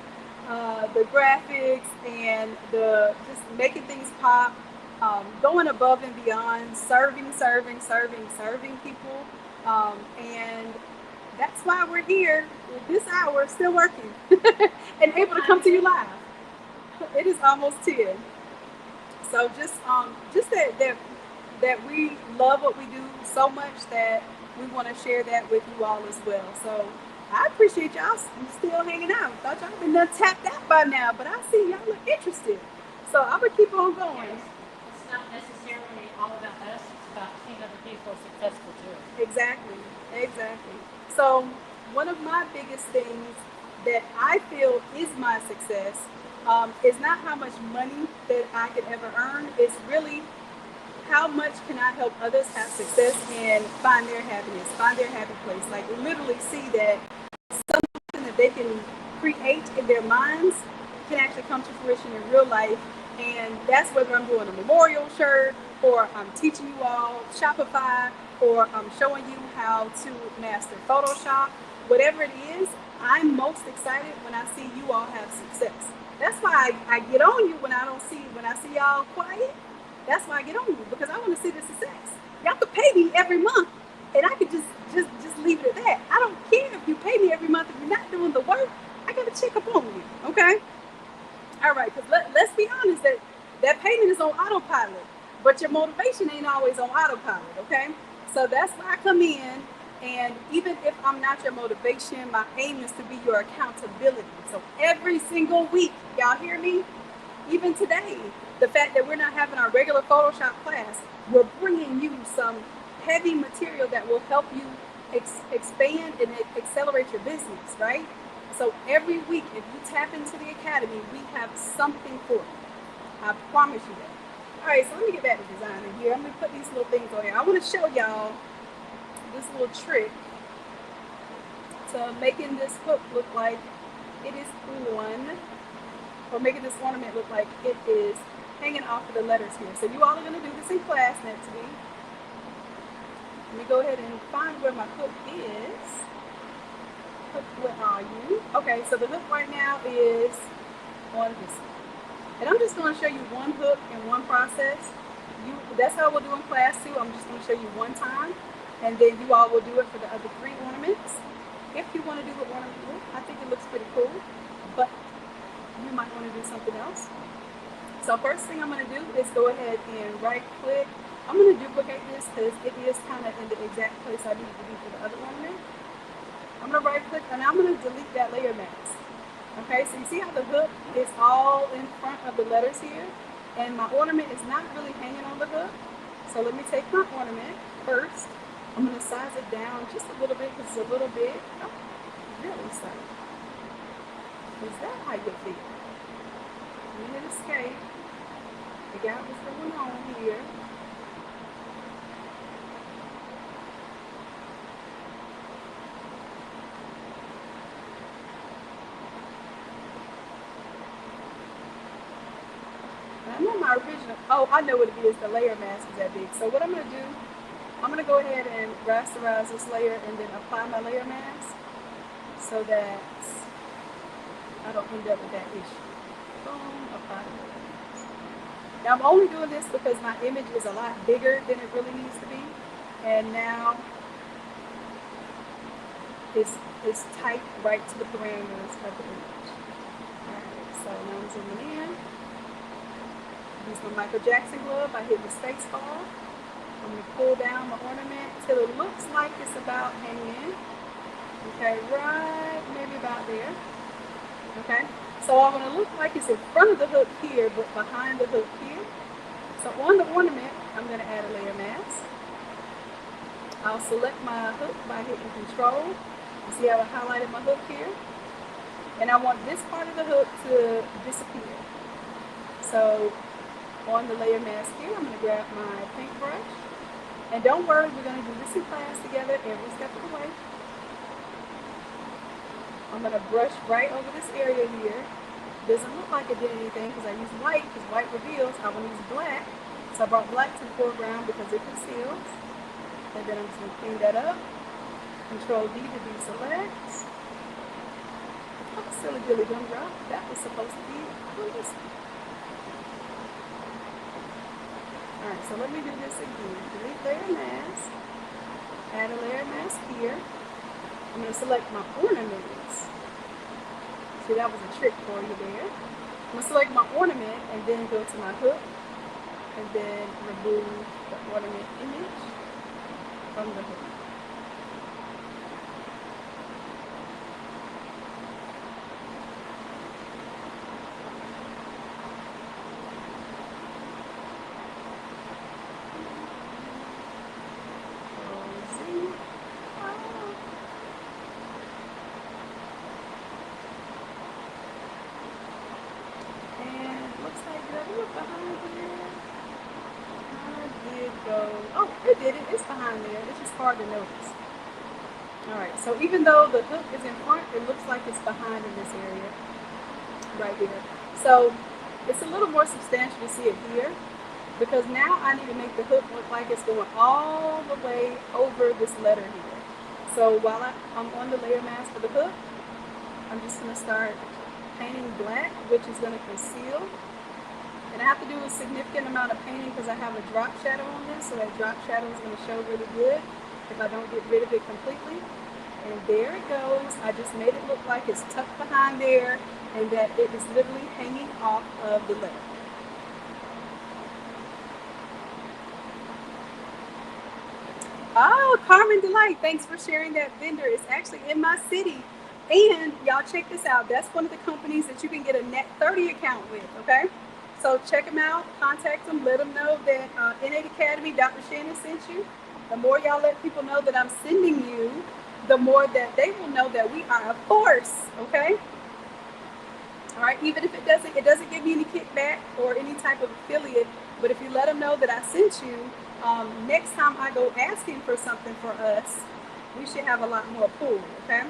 [SPEAKER 1] the graphics and the just making things pop, going above and beyond, serving people, and that's why we're here this hour, still working and able to come to you live. It is almost 10. So just that that we love what we do so much that we want to share that with you all as well. So I appreciate y'all still hanging out. Thought y'all been done tapped out by now, but I see y'all look interested. So I'm gonna keep on going.
[SPEAKER 2] Yes. It's not necessarily all about us, it's about seeing other people successful too.
[SPEAKER 1] Exactly, exactly. So one of my biggest things that I feel is my success is not how much money that I could ever earn. It's really how much can I help others have success and find their happiness, find their happy place. Like literally see that something that they can create in their minds can actually come to fruition in real life. And that's whether I'm doing a memorial shirt or I'm teaching you all Shopify or I'm showing you how to master Photoshop, whatever it is, I'm most excited when I see you all have success. That's why I get on you when I see y'all quiet. That's why I get on you because I want to see the success. Y'all could pay me every month, and I could just leave it at that. I don't care if you pay me every month if you're not doing the work. I got to check up on you, okay? All right, because let's be honest that payment is on autopilot, but your motivation ain't always on autopilot, okay? So that's why I come in, and even if I'm not your motivation, my aim is to be your accountability. So every single week, y'all hear me? Even today, the fact that we're not having our regular Photoshop class, we're bringing you some heavy material that will help you expand and accelerate your business, right? So every week, if you tap into the academy, we have something for you. I promise you that. All right, so let me get back to designing here. I'm going to put these little things on here. I want to show y'all this little trick to making this hook look like it is on, or making this ornament look like it is hanging off of the letters here. So you all are going to do this in class next week. Let me go ahead and find where my hook is. Hook, where are you? Okay, so the hook right now is on this one. And I'm just going to show you one hook and one process. That's how we'll do in class too. I'm just going to show you one time, and then you all will do it for the other 3 ornaments. If you want to do an ornament look, I think it looks pretty cool, but you might want to do something else. So first thing I'm going to do is go ahead and right click. I'm going to duplicate this because it is kind of in the exact place I need it to be for the other ornament. I'm going to right click and I'm going to delete that layer mask. Okay, so you see how the hook is all in front of the letters here, and my ornament is not really hanging on the hook. So let me take my ornament first. I'm going to size it down just a little bit because it's a little big. Oh, really size. Is that how you feel? You hit escape. I got what's going on here. I know my original, oh, I know what it is, the layer mask is that big. So what I'm going to do, I'm going to go ahead and rasterize this layer and then apply my layer mask so that I don't end up with that issue. Boom, apply the layer mask. Now I'm only doing this because my image is a lot bigger than it really needs to be. And now it's tight right to the parameters of the image. Alright, so now I'm zooming in. Use my Michael Jackson glove. I hit the space bar. I'm going to pull down my ornament till it looks like it's about hanging. Okay, right, maybe about there. Okay, so I'm going to look like it's in front of the hook here, but behind the hook here. So on the ornament, I'm going to add a layer mask. I'll select my hook by hitting Control. You see how I highlighted my hook here? And I want this part of the hook to disappear. So on the layer mask here, I'm going to grab my paintbrush. And don't worry, we're going to do this in class together every step of the way. I'm going to brush right over this area here. Doesn't look like it did anything because I used white, because white reveals. I want to use black. So I brought black to the foreground because it conceals. And then I'm just going to clean that up. Control D to deselect. Oh, silly dilly gumdrop. That was supposed to be on this one. Alright, so let me do this again. Delete layer mask. Add a layer mask here. I'm going to select my ornaments. See, that was a trick for you there. I'm going to select my ornament and then go to my hook. and then remove the ornament image from the hook. It did it. It's behind there. It's just hard to notice. Alright, so even though the hook is in front, it looks like it's behind in this area. Right here. So it's a little more substantial to see it here, because now I need to make the hook look like it's going all the way over this letter here. So while I'm on the layer mask for the hook, I'm just going to start painting black, which is going to conceal. And I have to do a significant amount of painting because I have a drop shadow on this, so that drop shadow is going to show really good if I don't get rid of it completely. And there it goes. I just made it look like it's tucked behind there and that it is literally hanging off of the letter. Oh, Carmen Delight, thanks for sharing that vendor. It's actually in my city. And y'all check this out. That's one of the companies that you can get a net 30 account with, okay? So check them out, contact them, let them know that N8 Academy, Dr. Shannon sent you. The more y'all let people know that I'm sending you, the more that they will know that we are a force, okay? All right, even if it doesn't give me any kickback or any type of affiliate, but if you let them know that I sent you, next time I go asking for something for us, we should have a lot more pull, okay?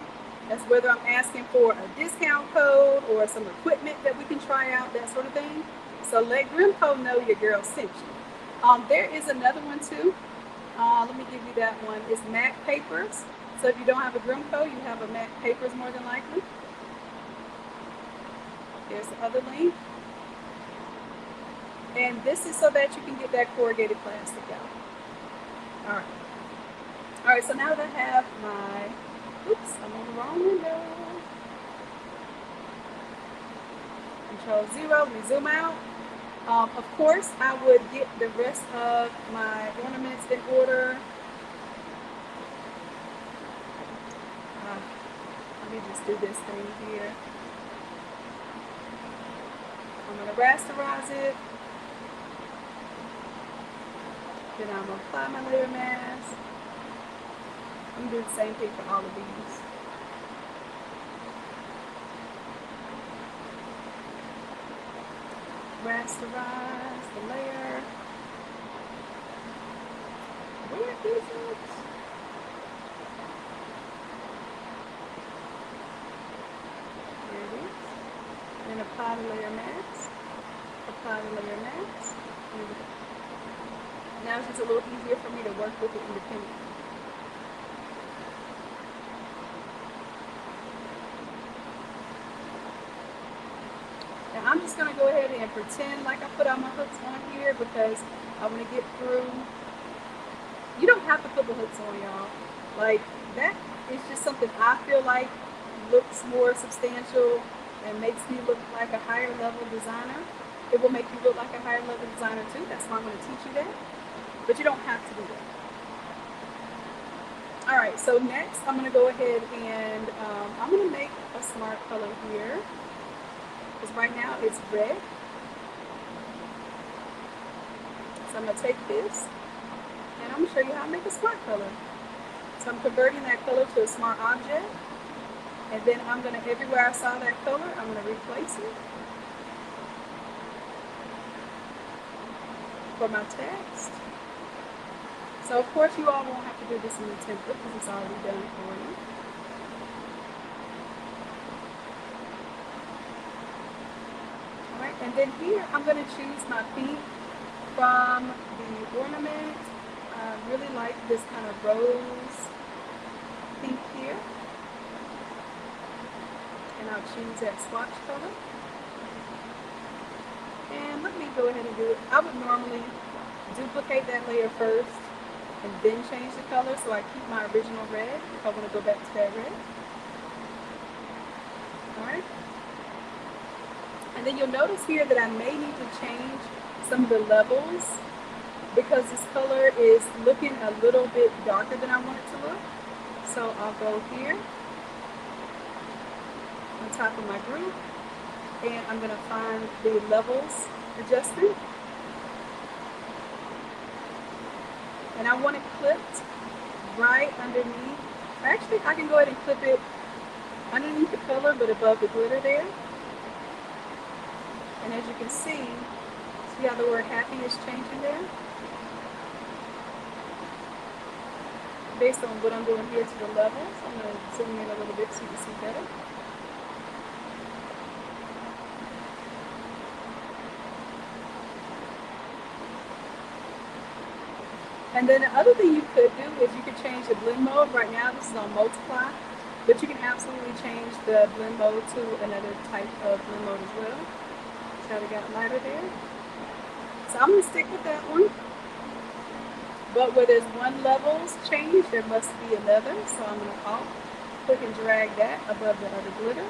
[SPEAKER 1] That's whether I'm asking for a discount code or some equipment that we can try out, that sort of thing. So let Grinchy know your girl sent you. There is another one too. Let me give you that one. It's MAC Papers. So if you don't have a Grinchy, you have a MAC Papers more than likely. There's the other link. And this is so that you can get that corrugated plastic out. All right. All right, so now that I have my, oops, I'm on the wrong window. Control 0, let me zoom out. Of course, I would get the rest of my ornaments in order. Let me just do this thing here. I'm going to rasterize it. Then I'm going to apply my layer mask. I'm going to do the same thing for all of these. Rasterize the layer. Where is it? There it is. Then apply the layer mask. Apply the layer mask. Now it's just a little easier for me to work with it independently. Now I'm just going to go ahead and pretend like I put all my hooks on here because I want to get through. You don't have to put the hooks on, y'all. Like, that is just something I feel like looks more substantial and makes me look like a higher level designer. It will make you look like a higher level designer too. That's why I'm going to teach you that. But you don't have to do that. All right, so next I'm going to go ahead and I'm going to make a smart color here. Because right now it's red. So I'm going to take this and I'm going to show you how to make a smart color. So I'm converting that color to a smart object. And then I'm going to, everywhere I saw that color, I'm going to replace it for my text. So of course you all won't have to do this in the template because it's already done for you. Alright, and then here I'm going to choose my pink from the ornament. I really like this kind of rose pink here. And I'll choose that swatch color. And let me go ahead and do it. I would normally duplicate that layer first and then change the color so I keep my original red if I want to go back to that red. Alright. And then you'll notice here that I may need to change some of the levels because this color is looking a little bit darker than I want it to look. So I'll go here on top of my group and I'm going to find the levels adjustment. And I want it clipped right underneath. Actually, I can go ahead and clip it underneath the color but above the glitter there. And as you can see how the word happy is changing there? Based on what I'm doing here to the levels. I'm going to zoom in a little bit so you can see better. And then the other thing you could do is you could change the blend mode. Right now this is on multiply, but you can absolutely change the blend mode to another type of blend mode as well. See how they got lighter there? So I'm going to stick with that one. But where there's one level's change, there must be another. So I'm going to alt, click and drag that above the other glitter.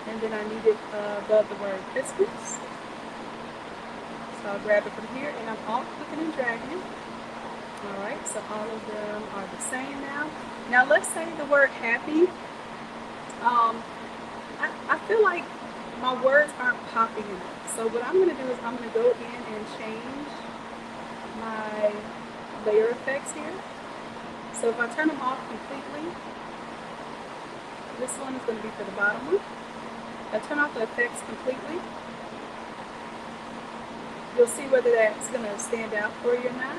[SPEAKER 1] And then I need it above the word Christmas. So I'll grab it from here and I'm alt clicking and dragging it. Alright, so all of them are the same now. Now let's say the word happy. I feel like my words aren't popping enough. So what I'm going to do is I'm going to go in and change my layer effects here. So if I turn them off completely, this one is going to be for the bottom one. If I turn off the effects completely, you'll see whether that's going to stand out for you or not.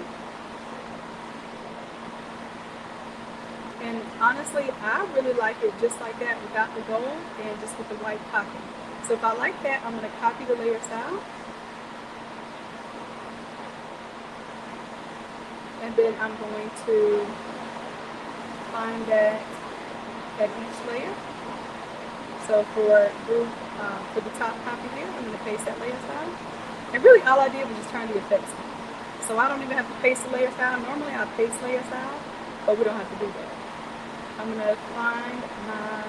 [SPEAKER 1] And honestly, I really like it just like that without the gold and just with the white pocket. So if I like that, I'm going to copy the layer style. And then I'm going to find that at each layer. So for the top copy here, I'm going to paste that layer style. And really all I did was just turn the effects on. So I don't even have to paste the layer style. Normally I paste layer style, but we don't have to do that. I'm going to find my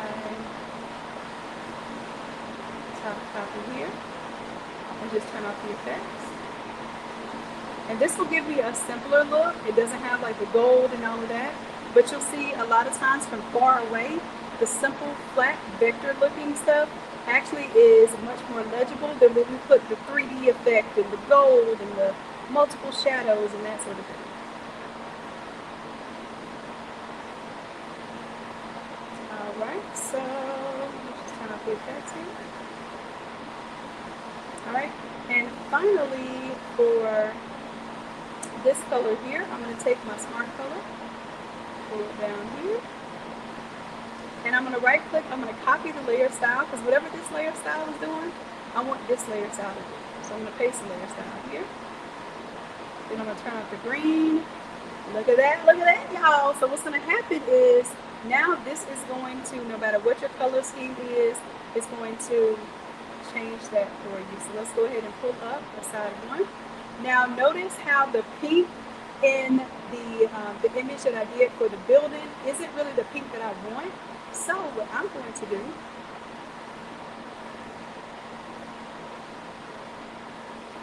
[SPEAKER 1] top copy here and just turn off the effects. And this will give me a simpler look. It doesn't have like the gold and all of that, but you'll see a lot of times from far away, the simple flat vector looking stuff actually is much more legible than when we put the 3D effect and the gold and the multiple shadows and that sort of thing. Alright, so let's just turn off the effects here. Alright, and finally for this color here, I'm going to take my smart color, pull it down here, and I'm going to right click, I'm going to copy the layer style, because whatever this layer style is doing, I want this layer style to do. So I'm going to paste the layer style here. Then I'm going to turn off the green. Look at that, y'all. So what's going to happen is, now this is going to, no matter what your color scheme is, it's going to change that for you. So let's go ahead and pull up a side one. Now notice how the pink in the image that I did for the building isn't really the pink that I want. So what I'm going to do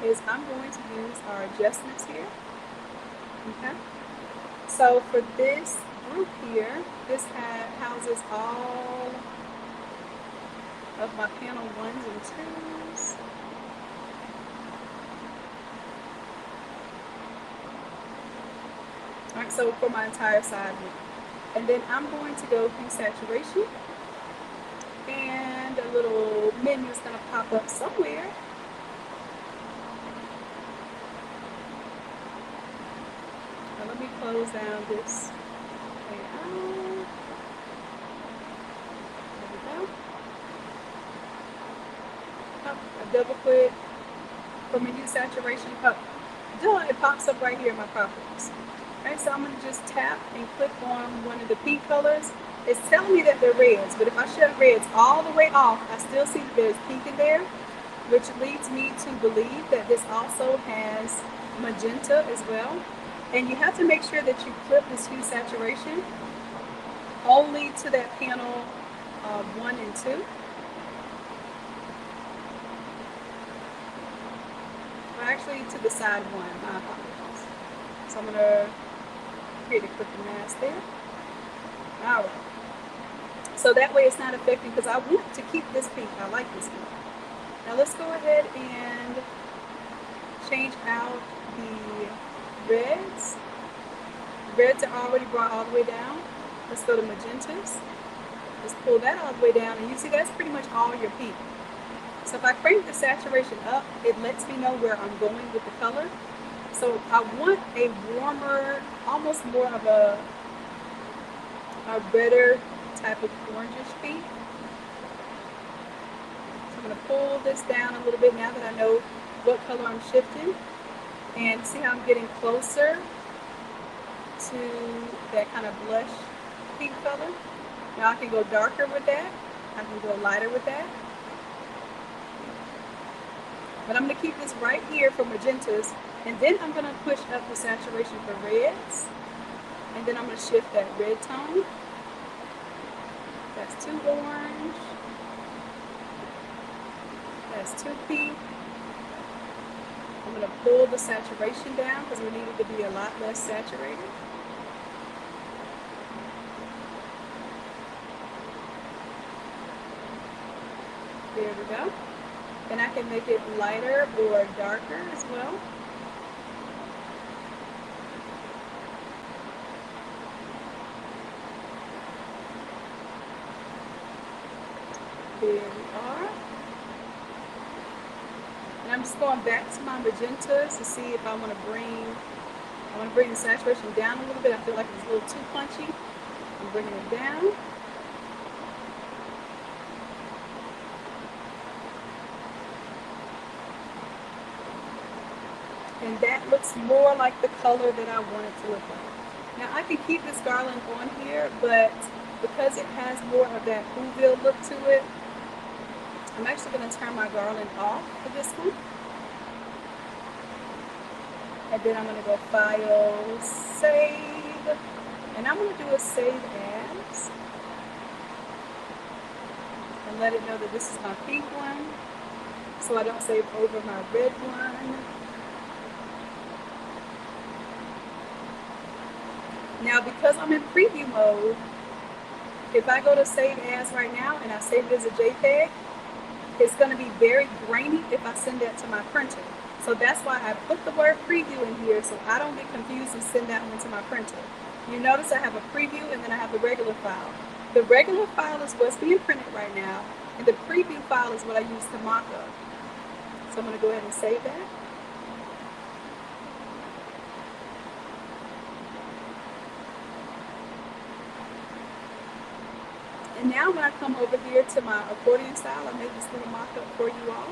[SPEAKER 1] is I'm going to use our adjustments here. Okay. So for this group here, this houses all of my panel 1s and 2s. Alright, so for my entire side view. And then I'm going to go through saturation. And a little menu is going to pop up somewhere. Now let me close down this layout. There we go. Oh, I double click for menu saturation. Oh, done. It pops up right here in my properties. Alright, so I'm going to just tap and click on one of the pink colors. It's telling me that they're reds, but if I shut reds all the way off, I still see that there's pink in there, which leads me to believe that this also has magenta as well. And you have to make sure that you clip this hue saturation only to that panel 1 and 2. Well, actually to the side 1, my apologies. So I'm going to create a quick mask there. All right. So that way it's not affecting, because I want to keep this pink. I like this pink. Now let's go ahead and change out the reds. Reds are already brought all the way down. Let's go to magentas. Let's pull that all the way down, and you see that's pretty much all your pink. So if I crank the saturation up, it lets me know where I'm going with the color. So I want a warmer, almost more of a redder type of orangish pink. So I'm going to pull this down a little bit now that I know what color I'm shifting, and see how I'm getting closer to that kind of blush pink color. Now I can go darker with that. I can go lighter with that. But I'm going to keep this right here for magentas, and then I'm going to push up the saturation for reds, and then I'm going to shift that red tone. That's too orange. That's too pink. I'm going to pull the saturation down because we need it to be a lot less saturated. There we go. And I can make it lighter or darker as well. There we are. And I'm just going back to my magentas to see if I want to bring the saturation down a little bit. I feel like it's a little too punchy. I'm bringing it down. And that looks more like the color that I want it to look like. Now I can keep this garland on here, but because it has more of that Whoville look to it, I'm actually going to turn my garland off for this one. And then I'm going to go File, Save, and I'm going to do a Save As. And let it know that this is my pink one, so I don't save over my red one. Now, because I'm in preview mode, if I go to Save As right now and I save it as a JPEG, it's going to be very grainy if I send that to my printer. So that's why I put the word preview in here so I don't get confused and send that one to my printer. You notice I have a preview and then I have the regular file. The regular file is what's being printed right now, and the preview file is what I use to mock up. So I'm going to go ahead and save that. And now when I come over here to my accordion style, I made this little mock-up for you all.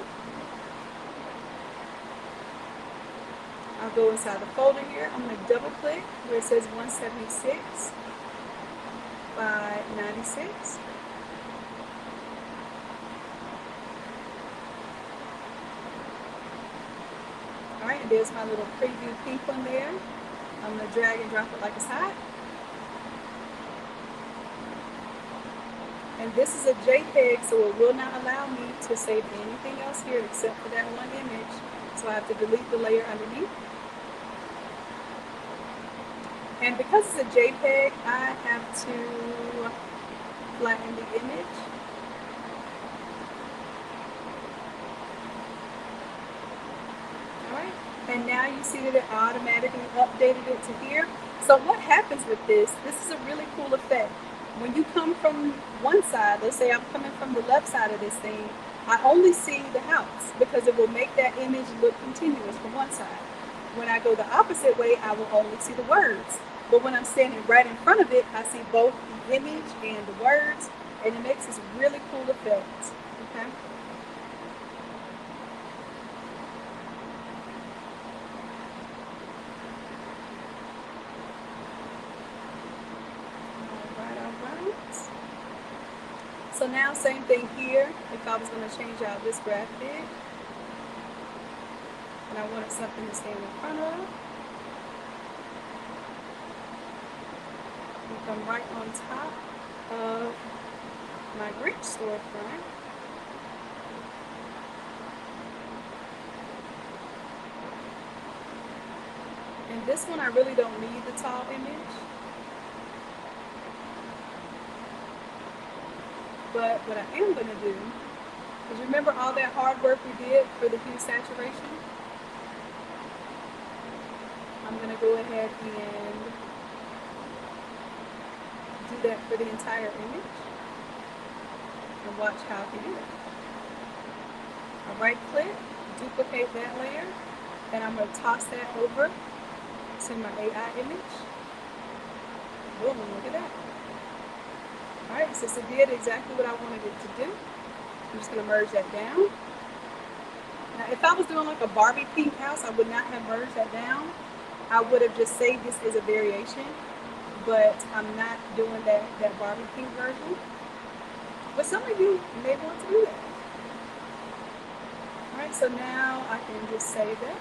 [SPEAKER 1] I'll go inside the folder here. I'm going to double click where it says 176 by 96. Alright, and there's my little preview pink one there. I'm going to drag and drop it like it's hot. And this is a JPEG, so it will not allow me to save anything else here except for that one image. So I have to delete the layer underneath. And because it's a JPEG, I have to flatten the image. Alright, and now you see that it automatically updated it to here. So what happens with this is a really cool effect. When you come from one side, let's say I'm coming from the left side of this thing, I only see the house because it will make that image look continuous from one side. When I go the opposite way, I will only see the words. But when I'm standing right in front of it, I see both the image and the words, and it makes this really cool effect. Okay. So now, same thing here. If I was going to change out this graphic, and I wanted something to stand in front of, you come right on top of my Grinch storefront. And this one I really don't need the tall image. But what I am going to do is, remember all that hard work we did for the hue saturation? I'm going to go ahead and do that for the entire image and watch how I can do it. I right click, duplicate that layer, and I'm going to toss that over to my AI image. Boom, look at that. Alright, since it did exactly what I wanted it to do, I'm just going to merge that down. Now, if I was doing like a Barbie pink house, I would not have merged that down. I would have just saved this as a variation, but I'm not doing that Barbie pink version. But some of you may want to do that. Alright, so now I can just save that.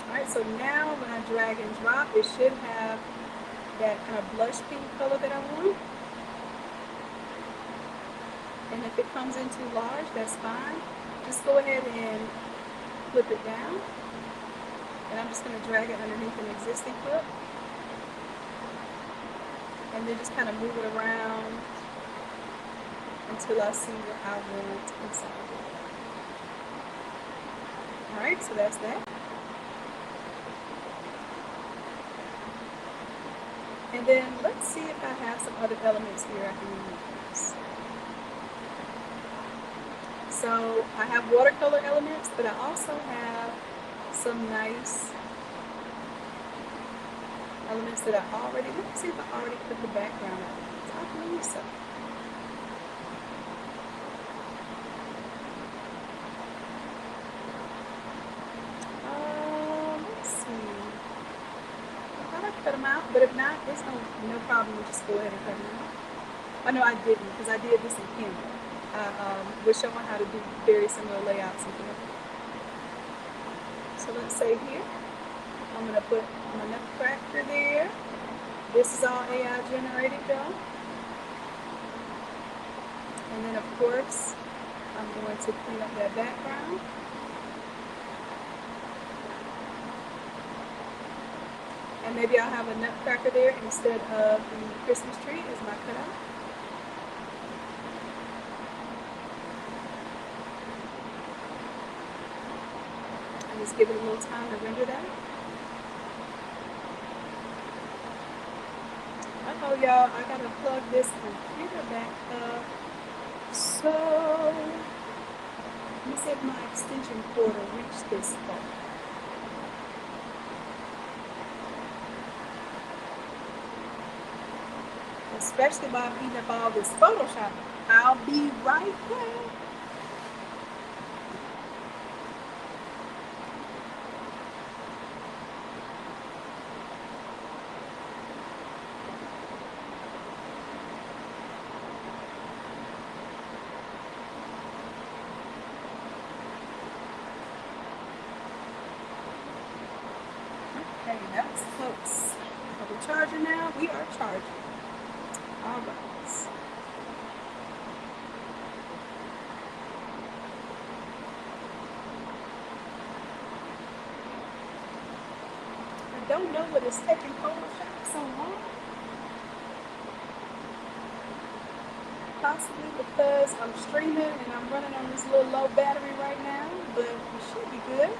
[SPEAKER 1] Alright, so now when I drag and drop, it should have that kind of blush pink color that I want. And if it comes in too large, that's fine. Just go ahead and flip it down. And I'm just going to drag it underneath an existing clip. And then just kind of move it around until I see what I want inside of it. Alright, so that's that. And then let's see if I have some other elements here I can use. So I have watercolor elements, but I also have some nice elements that I already, let me see if I already put the background elements. I believe so. Let's see. I thought I cut them out, but if not, there's no problem. We'll just go ahead and cut them out. Oh no, I didn't, because I did this in Canva. We're showing how to do very similar layouts in Canva. So let's say here, I'm going to put my nutcracker there. This is all AI generated though. And then of course, I'm going to clean up that background. And maybe I'll have a nutcracker there instead of the Christmas tree as my cutout. And just give it a little time to render that. Oh y'all, I gotta plug this computer back up. So let me see if my extension cord will reach this far. Especially while I'm eating up all this Photoshop. I'll be right back. Okay, that's close. Are we charging now? We are charging. All right. I don't know what is taking Photoshop so long. Possibly because I'm streaming and I'm running on this little low battery right now, but it should be good.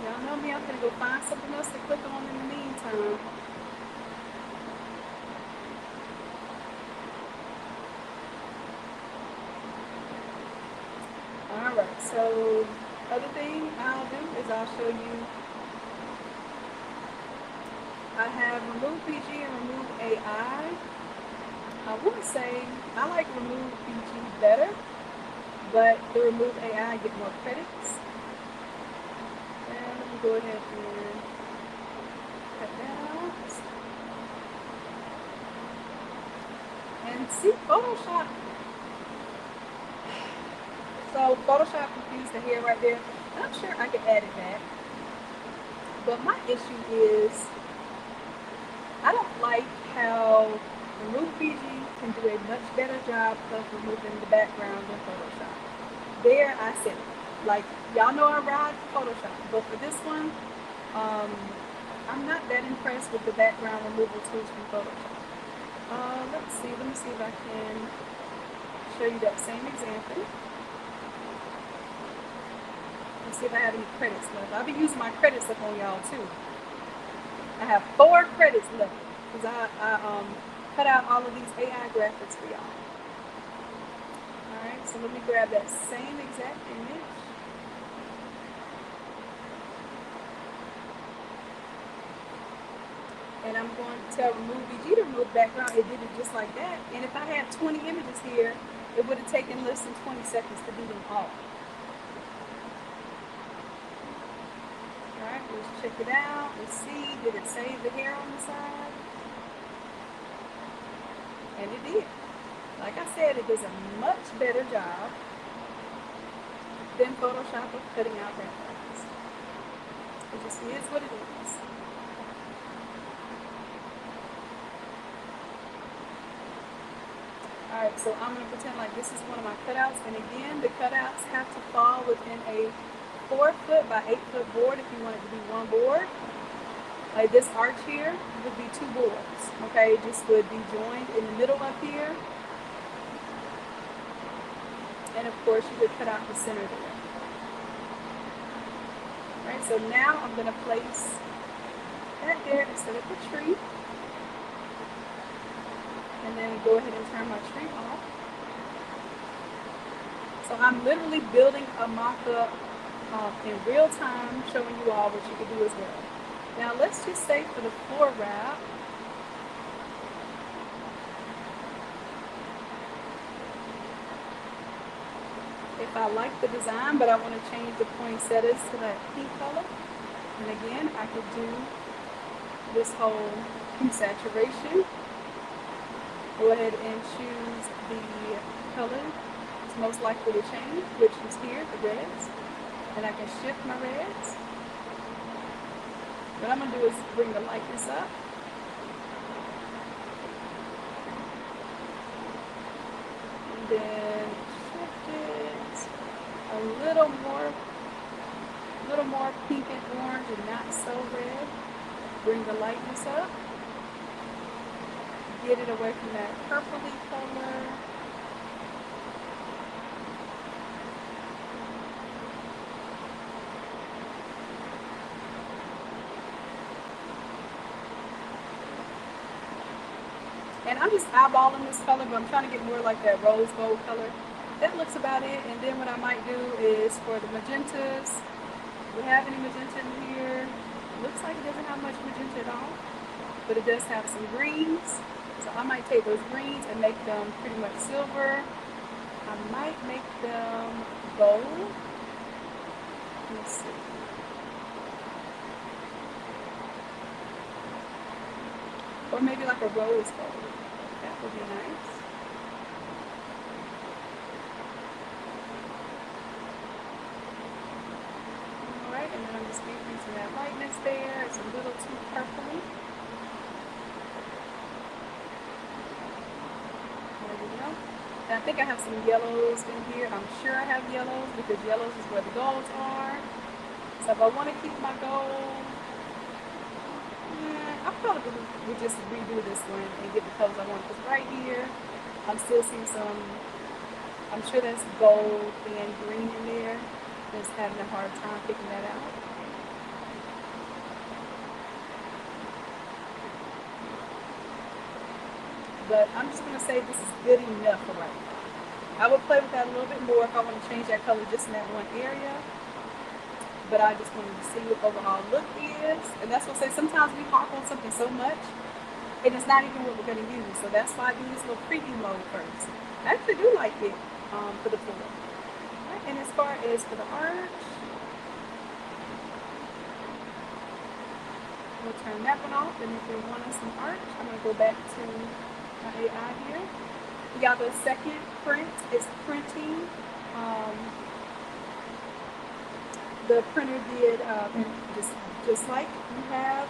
[SPEAKER 1] Y'all know me, I'm gonna go find something else to click on in the meantime. Alright, so other thing I'll do is I'll show you. I have remove PG and remove AI. I would say I like remove PG better, but the remove AI I get more credits. And let me go ahead and cut that out. And see, Photoshop. So Photoshop confused the hair right there. I'm sure I can add it back. But my issue is I don't like how Remove PG can do a much better job of removing the background than Photoshop. There I said it. Like, y'all know I ride Photoshop, but for this one, um, I'm not that impressed with the background removal tools from Photoshop. Let me see if I can show you that same example. Let's see if I have any credits left. I'll be using my credits up on y'all too. I have 4 credits left because I cut out all of these AI graphics for y'all. Alright, so let me grab that same exact image. And I'm going to tell Remove BG to remove background. It did it just like that. And if I had 20 images here, it would have taken less than 20 seconds to do them all. Alright, let's check it out. Let's see, did it save the hair on the side? And it did. Like I said, it does a much better job than Photoshop of cutting out backgrounds. It just is what it is. Alright, so I'm going to pretend like this is one of my cutouts. And again, the cutouts have to fall within a 4-foot by 8-foot board if you want it to be one board. Like this arch here would be 2 boards. Okay, it just would be joined in the middle up here. And of course, you could cut out the center there. Alright, so now I'm going to place that there instead of the tree. And then go ahead and turn my tree off. So I'm literally building a mock-up in real time, showing you all what you can do as well. Now let's just say for the floor wrap, if I like the design, but I want to change the poinsettias to that pink color, and again, I could do this whole hue saturation. Go ahead and choose the color it's most likely to change, which is here, the reds. And I can shift my reds. What I'm going to do is bring the lightness up. And then shift it a little more pink and orange and not so red. Bring the lightness up. Get it away from that purpley color. And I'm just eyeballing this color, but I'm trying to get more like that rose gold color. That looks about it. And then what I might do is for the magentas, do we have any magenta in here? It looks like it doesn't have much magenta at all, but it does have some greens. So I might take those greens and make them pretty much silver. I might make them gold. Let's see. Or maybe like a rose gold. That would be nice. Alright, and then I'm just increasing that lightness there. It's a little too purpley. There we go. And I think I have some yellows in here. I'm sure I have yellows because yellows is where the golds are. So if I want to keep my gold, I probably would just redo this one and get the colors I want. Because right here, I'm still seeing some, I'm sure there's gold and green in there. Just having a hard time picking that out. But I'm just going to say this is good enough for right now. I would play with that a little bit more if I want to change that color just in that one area. But I just wanted to see what the overall look is. And that's what I say, sometimes we harp on something so much, and it's not even what we're going to use. So that's why I do this little preview mode first. I actually do like it for the floor. Right, and as far as for the arch, we'll turn that one off. And if we want some arch, I'm going to go back to my AI here. Y'all, the second print is printing. Um, the printer did, and just like you have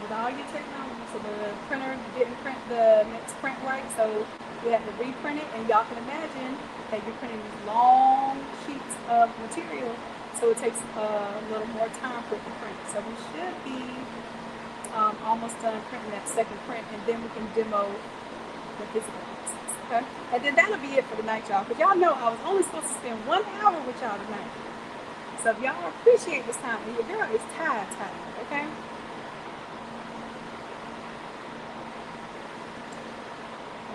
[SPEAKER 1] with all your technology. So the printer didn't print the next print right, so we had to reprint it. And y'all can imagine that you're printing these long sheets of material, so it takes a little more time for it to print. So we should be almost done printing that second print, and then we can demo the physical pieces. Okay, and then that'll be it for the night, y'all. Because y'all know I was only supposed to spend 1 hour with y'all tonight. So if y'all appreciate this time, your girl is tired, okay?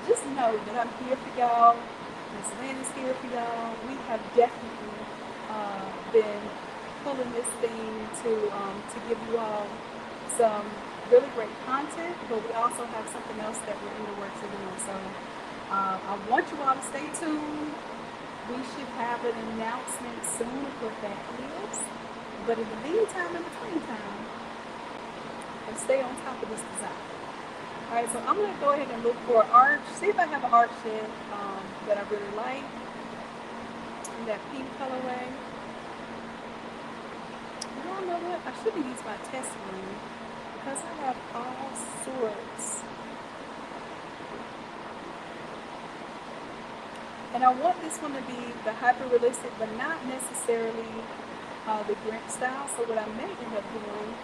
[SPEAKER 1] Just know that I'm here for y'all. Miss Lynn is here for y'all. We have definitely been pulling this thing to give you all some really great content, but we also have something else that we're in the works of doing. So I want you all to stay tuned. We should have an announcement soon of what that is. But in the meantime, in between time, let's stay on top of this design. Alright, so I'm going to go ahead and look for an arch. See if I have an arch shed that I really like. In that pink colorway. You don't know what? I should have used my test room because I have all sorts. And I want this one to be the hyper-realistic, but not necessarily the Grinchy style. So what I may end up doing,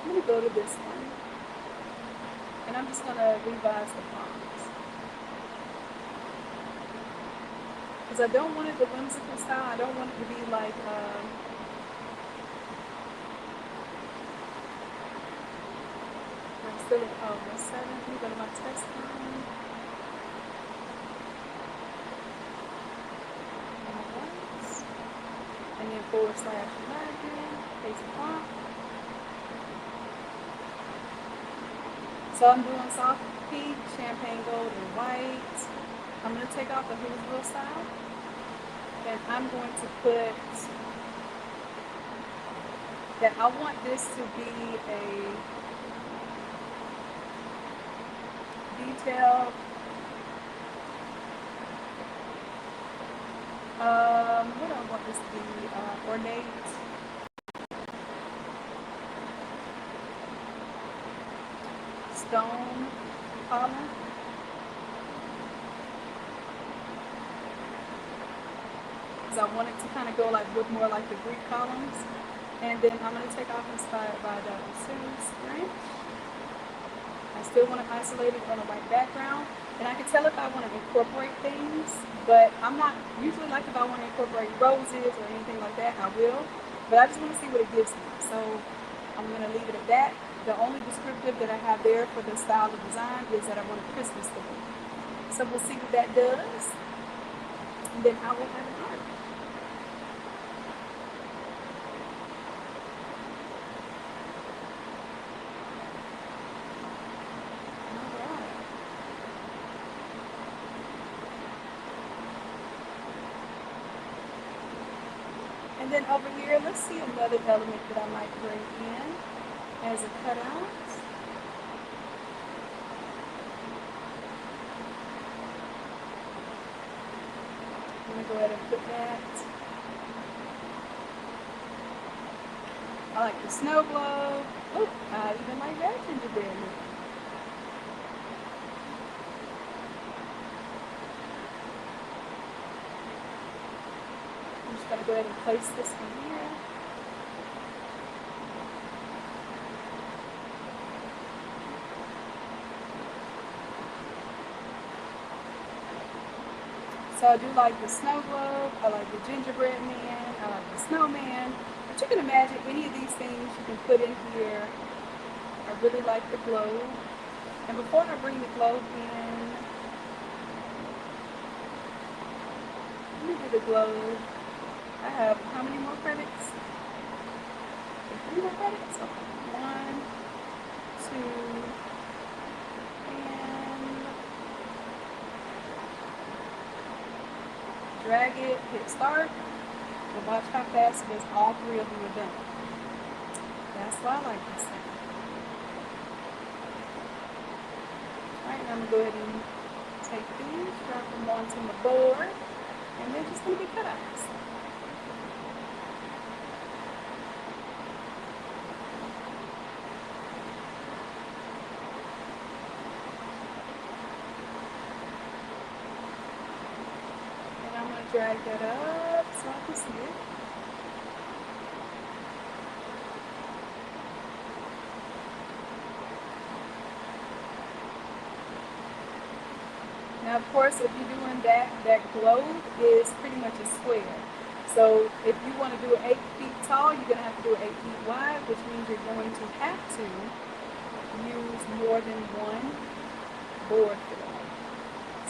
[SPEAKER 1] I'm going to go to this one. And I'm just going to revise the fonts. Because I don't want it the whimsical style. I don't want it to be like... instead of the 7, let me go to my test line. And then / legend, paste the font. So I'm doing soft pink, champagne gold, and white. I'm going to take off the Who's style. And I'm going to put that I want this to be a detail. What do I want this to be? Ornate. Stone column. Because I want it to kind of go like look more like the Greek columns. And then I'm going to take off Inspired by the Grinchy. I still want to isolate it on a white background. And I can tell if I want to incorporate things, but I'm not usually like if I want to incorporate roses or anything like that, I will. But I just want to see what it gives me. So I'm going to leave it at that. The only descriptive that I have there for the style of design is that I want a Christmas theme. So we'll see what that does. And then I will have an art. And then over here, let's see another element that I might bring in as a cutout. I'm going to go ahead and put that. I like the snow globe. Oh, I even like that gingerbread look. I'm just going to go ahead and place this one here. So I do like the snow globe, I like the gingerbread man, I like the snowman. But you can imagine any of these things you can put in here. I really like the globe. And before I bring the globe in, let me do the globe. I have how many more credits? 3 more credits? Okay. 1, 2, and drag it, hit start, and watch how fast it is. All 3 of them are done. That's why I like this thing. All right, now I'm gonna go ahead and take these, drop them onto my board, and they're just gonna be cutouts. And I'm gonna drag that up so I can see it. Now, of course, if you're doing that globe is pretty much a square. So if you want to do it 8 feet tall, you're going to have to do it 8 feet wide, which means you're going to have to use more than one board for that.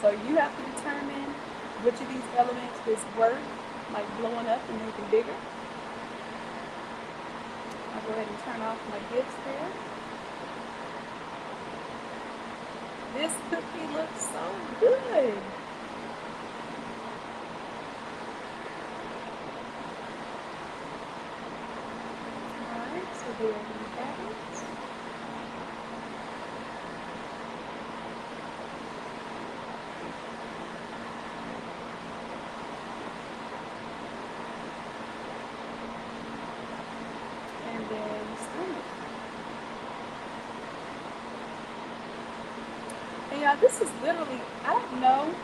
[SPEAKER 1] So you have to determine which of these elements is worth like blowing up and making bigger. I'll go ahead and turn off my gifts there. This cookie looks so good. Alright, so there we have it. And then stomach. And yeah, this is literally, I don't know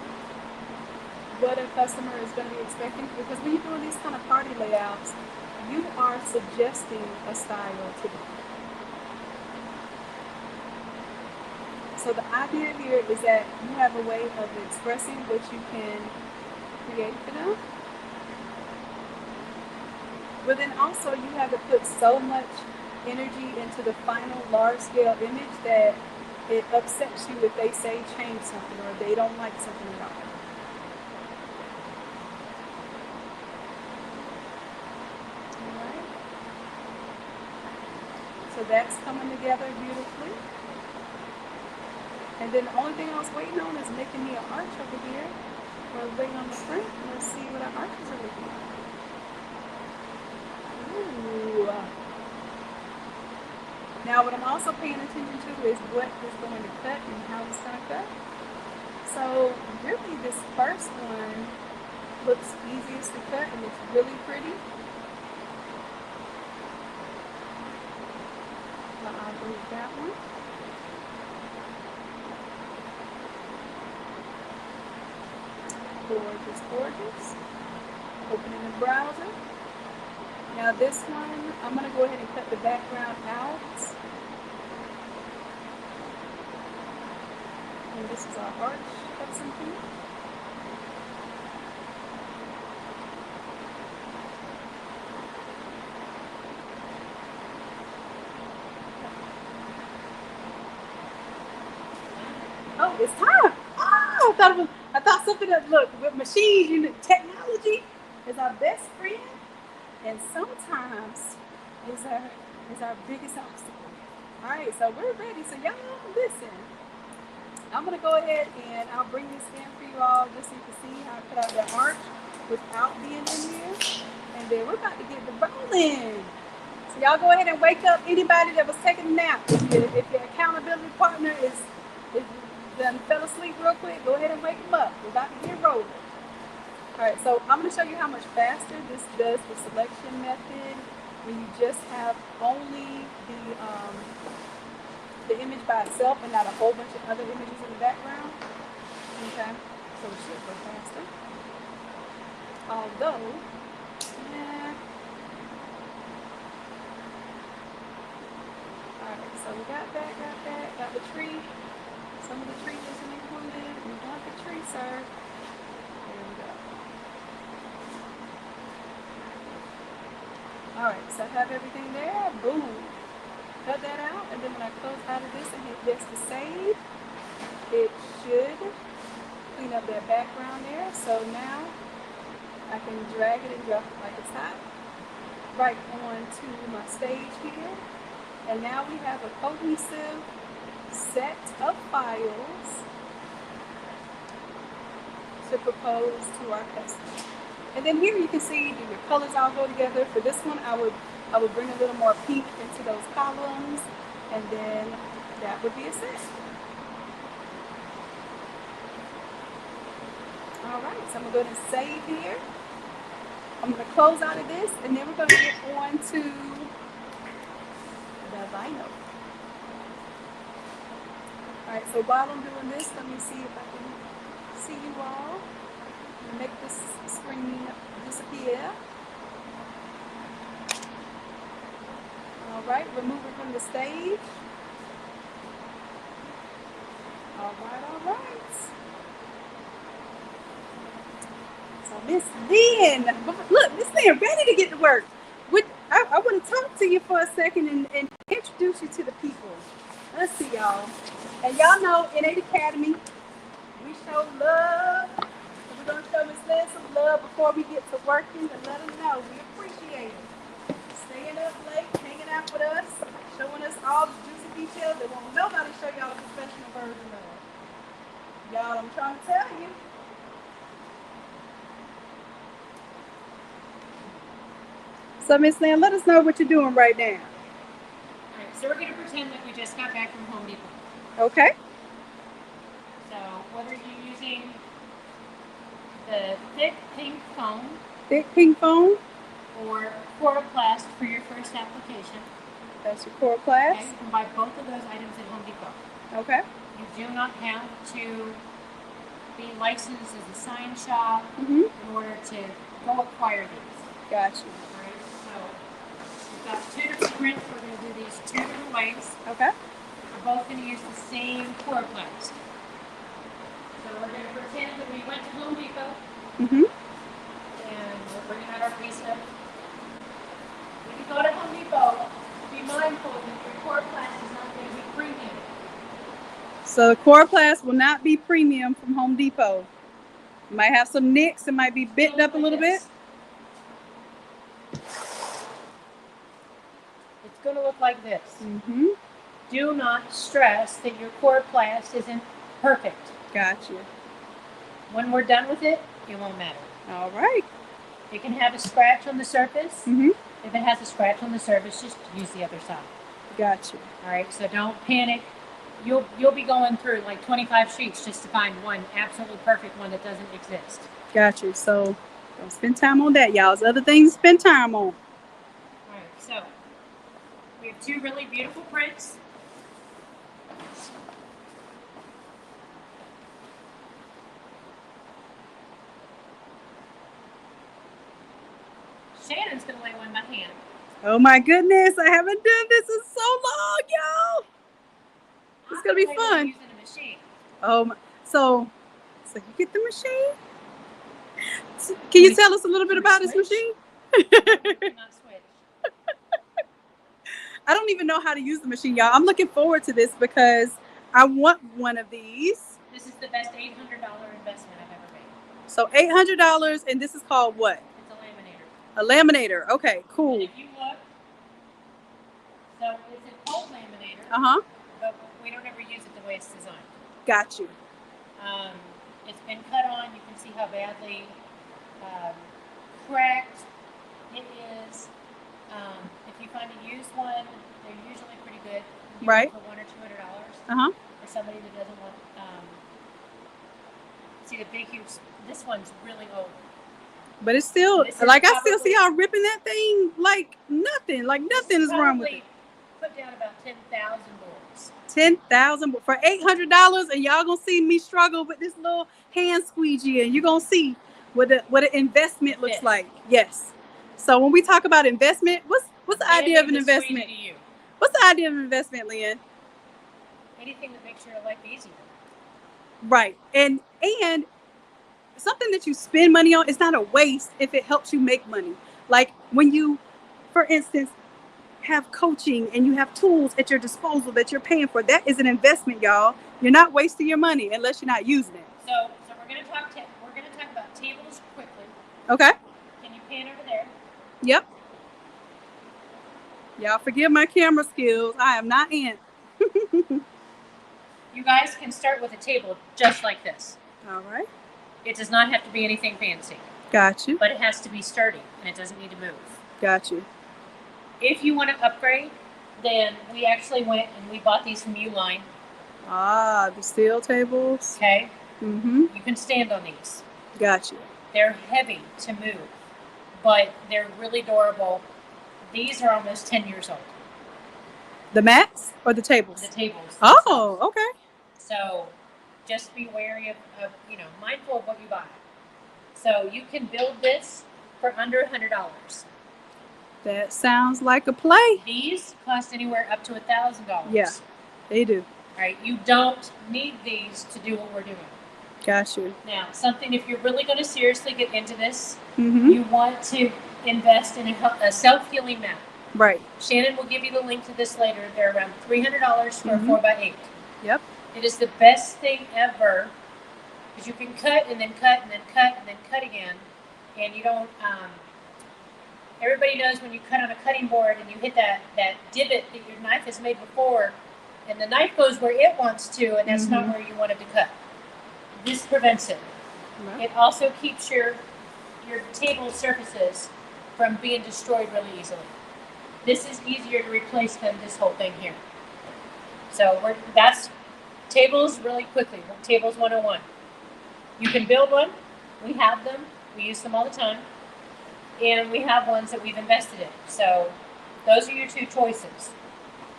[SPEAKER 1] what a customer is going to be expecting, because when you're doing these kind of party layouts, you are suggesting a style to them. So the idea here is that you have a way of expressing what you can create for them. But then also you have to put so much energy into the final large-scale image that it upsets you if they say change something or they don't like something at all. Alright. So that's coming together beautifully. And then the only thing I was waiting on is making me an arch over here. I was waiting on the print. Let's see what our arches are looking like. Ooh. Now what I'm also paying attention to is what is going to cut and how it's going to cut. So really this first one looks easiest to cut and it's really pretty. So I'll do that one. Gorgeous, gorgeous. Opening the browser. Now this one, I'm going to go ahead and cut the background out. And this is our arch of something. Oh, it's time. Oh, I thought something that looked with machines, you know, technology is our best friend. And sometimes is our biggest obstacle. All right, so we're ready. So y'all listen. I'm gonna go ahead and I'll bring this in for you all just so you can see how I put out that arch without being in here. And then we're about to get the rolling. So y'all go ahead and wake up anybody that was taking a nap. If your accountability partner is done fell asleep real quick, go ahead and wake them up. We're about to get rolling. Alright, so I'm going to show you how much faster this does the selection method when you just have only the image by itself and not a whole bunch of other images in the background. Okay, so it should go faster. Although, alright, so we got the tree. Some of the tree isn't included. We want the tree, sir. There we go. Alright, so I have everything there. Boom. Cut that out, and then when I close out of this and hit yes to save, it should clean up that background there. So now I can drag it and drop it like it's hot right onto my stage here. And now we have a cohesive set of files to propose to our customer. And then here you can see, do your colors all go together? For this one, I would I would bring a little more pink into those columns, and then that would be a set. All right, so I'm gonna go ahead and save here. I'm gonna close out of this, and then we're gonna get on to the vinyl. All right, so while I'm doing this, let me see if I can see you all. Make this screen disappear. All right, remove it from the stage. All right, all right. So Miss Lynn, look, Miss Lynn ready to get to work. I want to talk to you for a second and introduce you to the people. Let's see, y'all. And y'all know in 8 Academy, we show love. So we're going to show Miss Lynn some love before we get to working to let them know we appreciate it. Staying up late, hanging out with us, showing us all the juicy details that won't nobody show y'all the professional version of. Y'all, I'm trying to tell you. So Miss Lynn, let us know what you're doing right now.
[SPEAKER 2] All right, so we're going to pretend that we just got back from Home Depot.
[SPEAKER 1] Okay.
[SPEAKER 2] So whether you're using the thick pink foam
[SPEAKER 1] Thick pink foam.
[SPEAKER 2] or Coroplast for your first application,
[SPEAKER 1] That's your core class.
[SPEAKER 2] okay, you can buy both of those items at Home Depot.
[SPEAKER 1] Okay.
[SPEAKER 2] You do not have to be licensed as a sign shop
[SPEAKER 1] Mm-hmm.
[SPEAKER 2] in order to go acquire these.
[SPEAKER 1] Gotcha.
[SPEAKER 2] All right, so we've got 2 different prints. We're going to do these 2 different ways.
[SPEAKER 1] Okay.
[SPEAKER 2] We're both going to use the same Coroplast. So we're going to pretend that we went to Home Depot
[SPEAKER 1] Mm-hmm.
[SPEAKER 2] and we're bringing out our piece of. When you go to Home Depot, be mindful that your Coroplast is not going to be premium.
[SPEAKER 1] So the core class will not be premium from Home Depot. It might have some nicks. It might be bent up a little bit.
[SPEAKER 2] It's going to look like this.
[SPEAKER 1] Mm-hmm.
[SPEAKER 2] Do not stress that your Coroplast isn't perfect.
[SPEAKER 1] Gotcha.
[SPEAKER 2] When we're done with it, it won't matter.
[SPEAKER 1] All right.
[SPEAKER 2] It can have a scratch on the surface.
[SPEAKER 1] Mm-hmm.
[SPEAKER 2] If it has a scratch on the surface, just use the other side.
[SPEAKER 1] Gotcha.
[SPEAKER 2] All right, so don't panic. You'll be going through like 25 sheets just to find one absolutely perfect one that doesn't exist.
[SPEAKER 1] Gotcha. So don't spend time on that, y'all. There's other things to spend time on.
[SPEAKER 2] All right, so we have 2 really beautiful prints. Shannon's going to lay one by hand.
[SPEAKER 1] Oh my goodness, I haven't done this in so long, y'all. It's gonna be fun.
[SPEAKER 2] Using a machine.
[SPEAKER 1] So you get the machine? Can you tell us a little bit about this machine?
[SPEAKER 2] Not switch.
[SPEAKER 1] I don't even know how to use the machine, y'all. I'm looking forward to this because I want one of these.
[SPEAKER 2] This is the best $800 investment I've ever made.
[SPEAKER 1] So $800, and this is called what?
[SPEAKER 2] It's a laminator.
[SPEAKER 1] A laminator. Okay, cool.
[SPEAKER 2] And if you look, so it's a cold laminator,
[SPEAKER 1] Uh-huh.
[SPEAKER 2] but we don't ever use it the way it's designed.
[SPEAKER 1] Got you.
[SPEAKER 2] It's been cut on. You can see how badly cracked it is. If you find a used one, they're usually pretty good. You
[SPEAKER 1] Right.
[SPEAKER 2] For $100 or $200
[SPEAKER 1] Uh-huh.
[SPEAKER 2] for somebody that doesn't want. See the big huge. This one's really old.
[SPEAKER 1] But it's still,
[SPEAKER 2] This is
[SPEAKER 1] like, I still
[SPEAKER 2] probably-
[SPEAKER 1] see y'all ripping that thing like nothing. Like nothing is wrong with it.
[SPEAKER 2] Put down about 10,000 boards.
[SPEAKER 1] 10,000 for $800, and y'all gonna see me struggle with this little hand squeegee, and you're gonna see what an investment looks
[SPEAKER 2] Yes.
[SPEAKER 1] like. Yes. So when we talk about investment, what's the idea of an
[SPEAKER 2] Anything that's
[SPEAKER 1] investment?
[SPEAKER 2] sweetie to you.
[SPEAKER 1] What's the idea of an investment, Lynn?
[SPEAKER 2] Anything that makes your life easier.
[SPEAKER 1] Right. And something that you spend money on is not a waste if it helps you make money. Like when you, for instance, have coaching and you have tools at your disposal that you're paying for, that is an investment, y'all. You're not wasting your money unless you're not using it.
[SPEAKER 2] So we're going to talk about tables quickly.
[SPEAKER 1] Okay.
[SPEAKER 2] Can you pan over there?
[SPEAKER 1] Yep. Y'all forgive my camera skills. I am not Ant.
[SPEAKER 2] You guys can start with a table just like this.
[SPEAKER 1] All right.
[SPEAKER 2] It does not have to be anything fancy,
[SPEAKER 1] Got you.
[SPEAKER 2] but it has to be sturdy and it doesn't need to move.
[SPEAKER 1] Got you.
[SPEAKER 2] If you want to upgrade, then we actually went and we bought these from Uline.
[SPEAKER 1] Ah, the steel tables.
[SPEAKER 2] Okay.
[SPEAKER 1] Mm-hmm.
[SPEAKER 2] You can stand on these.
[SPEAKER 1] Gotcha.
[SPEAKER 2] They're heavy to move, but they're really durable. These are almost 10 years old.
[SPEAKER 1] The mats or the tables?
[SPEAKER 2] The tables.
[SPEAKER 1] Oh, okay.
[SPEAKER 2] So just be wary of, mindful of what you buy. So you can build this for under $100.
[SPEAKER 1] That sounds like a play.
[SPEAKER 2] These cost anywhere up to $1,000.
[SPEAKER 1] Yeah, they do.
[SPEAKER 2] All right, you don't need these to do what we're doing.
[SPEAKER 1] Got you.
[SPEAKER 2] Now, something, if you're really going to seriously get into this,
[SPEAKER 1] Mm-hmm.
[SPEAKER 2] you want to invest in a self-healing mat.
[SPEAKER 1] Right.
[SPEAKER 2] Shannon will give you the link to this later. They're around $300 for
[SPEAKER 1] Mhm.
[SPEAKER 2] a 4x8.
[SPEAKER 1] Yep.
[SPEAKER 2] It is the best thing ever because you can cut and then cut and then cut and then cut again, and you don't. Everybody knows when you cut on a cutting board and you hit that divot that your knife has made before, and the knife goes where it wants to, and that's not
[SPEAKER 1] Mhm.
[SPEAKER 2] where you want it to cut. This prevents it.
[SPEAKER 1] Right.
[SPEAKER 2] It also keeps your table surfaces from being destroyed really easily. This is easier to replace than this whole thing here. So that's tables really quickly. Tables 101. You can build one. We have them. We use them all the time. And we have ones that we've invested in. So those are your two choices.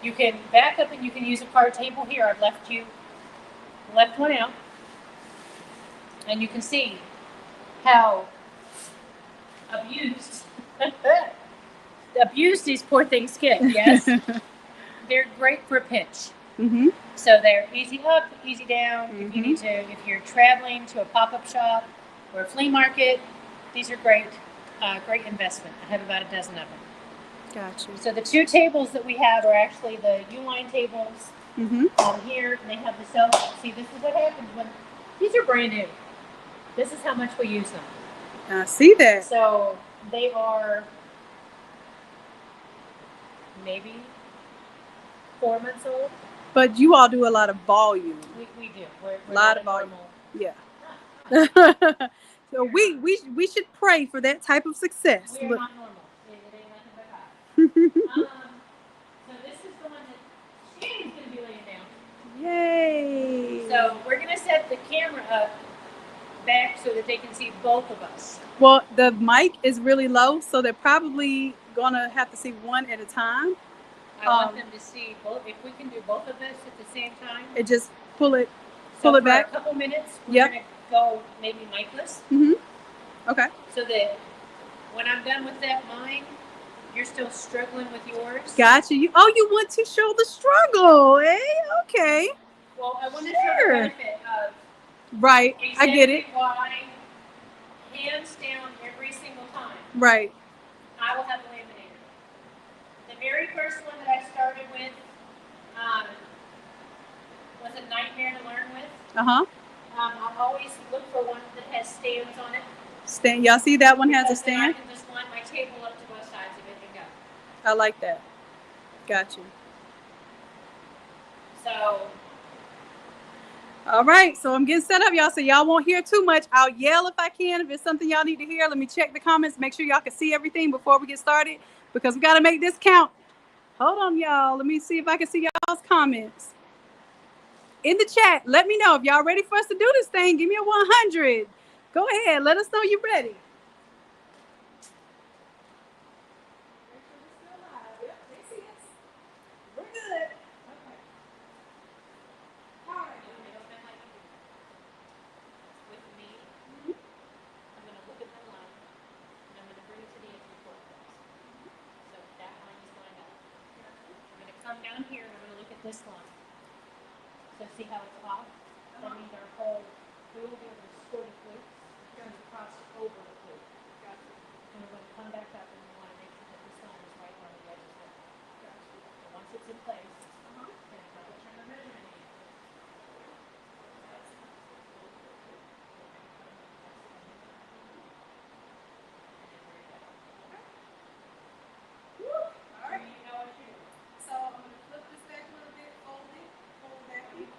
[SPEAKER 2] You can back up and you can use a card table here. I've left one out. And you can see how abused these poor things get. Yes. They're great for a pinch.
[SPEAKER 1] Mm-hmm.
[SPEAKER 2] So they're easy up, easy down.
[SPEAKER 1] Mm-hmm.
[SPEAKER 2] If you need to, if you're traveling to a pop-up shop or a flea market, these are great investment. I have about a dozen of them.
[SPEAKER 1] Gotcha.
[SPEAKER 2] So the two tables that we have are actually the Uline tables.
[SPEAKER 1] Mm-hmm.
[SPEAKER 2] Here, and they have the self. See, this is what happens when these are brand new. This is how much we use them.
[SPEAKER 1] I see that.
[SPEAKER 2] So they are maybe 4 months old.
[SPEAKER 1] But you all do a lot of volume.
[SPEAKER 2] We do. We're
[SPEAKER 1] a lot of volume. Yeah. So we should pray for that type of success.
[SPEAKER 2] We are not normal. It ain't nothing but God. So this is the one that Shannon's going to be laying down.
[SPEAKER 1] Yay.
[SPEAKER 2] So we're going to set the camera up back so that they can see both of us.
[SPEAKER 1] Well, the mic is really low, so they're probably going to have to see one at a time.
[SPEAKER 2] I want them to see both. If we can do both of us at the same time.
[SPEAKER 1] It just pull it
[SPEAKER 2] So
[SPEAKER 1] back.
[SPEAKER 2] For a couple minutes, we're going to go maybe mic-less.
[SPEAKER 1] Mm-hmm. Okay. So
[SPEAKER 2] that when I'm done with that mine, you're still struggling with yours.
[SPEAKER 1] Gotcha. You want to show the struggle, eh? Okay.
[SPEAKER 2] Well, I want to show the benefit of
[SPEAKER 1] right. I get it.
[SPEAKER 2] Why, hands down every single time.
[SPEAKER 1] Right.
[SPEAKER 2] I will have a laminator. The very first one that I started with was a nightmare to learn with.
[SPEAKER 1] Uh-huh.
[SPEAKER 2] I always look for one that has stands on it.
[SPEAKER 1] Stand. Y'all see that one has a stand?
[SPEAKER 2] I can just line my table up to both sides of it and go.
[SPEAKER 1] I like that. Got you.
[SPEAKER 2] So.
[SPEAKER 1] All right. So I'm getting set up, y'all. So y'all won't hear too much. I'll yell if I can. If it's something y'all need to hear, let me check the comments. Make sure y'all can see everything before we get started because we got to make this count. Hold on, y'all. Let me see if I can see y'all's comments. In the chat, let me know if y'all ready for us to do this thing. Give me a 100. Go ahead. Let us know you're ready. Yep, they see us. We're good. Okay. All right.
[SPEAKER 2] With me, I'm going to look at my line, and I'm going to bring it to the edge of the cortex. So that line is lined up. I'm going to come down here, and I'm going to look at this line. So see how it's off? That means our whole, we will be able to sort the flute and cross over the flute. And we're going to come back up, and we want to make sure that this line is right on the edge of it. So once it's in place, we're going to double turn the measurement needle.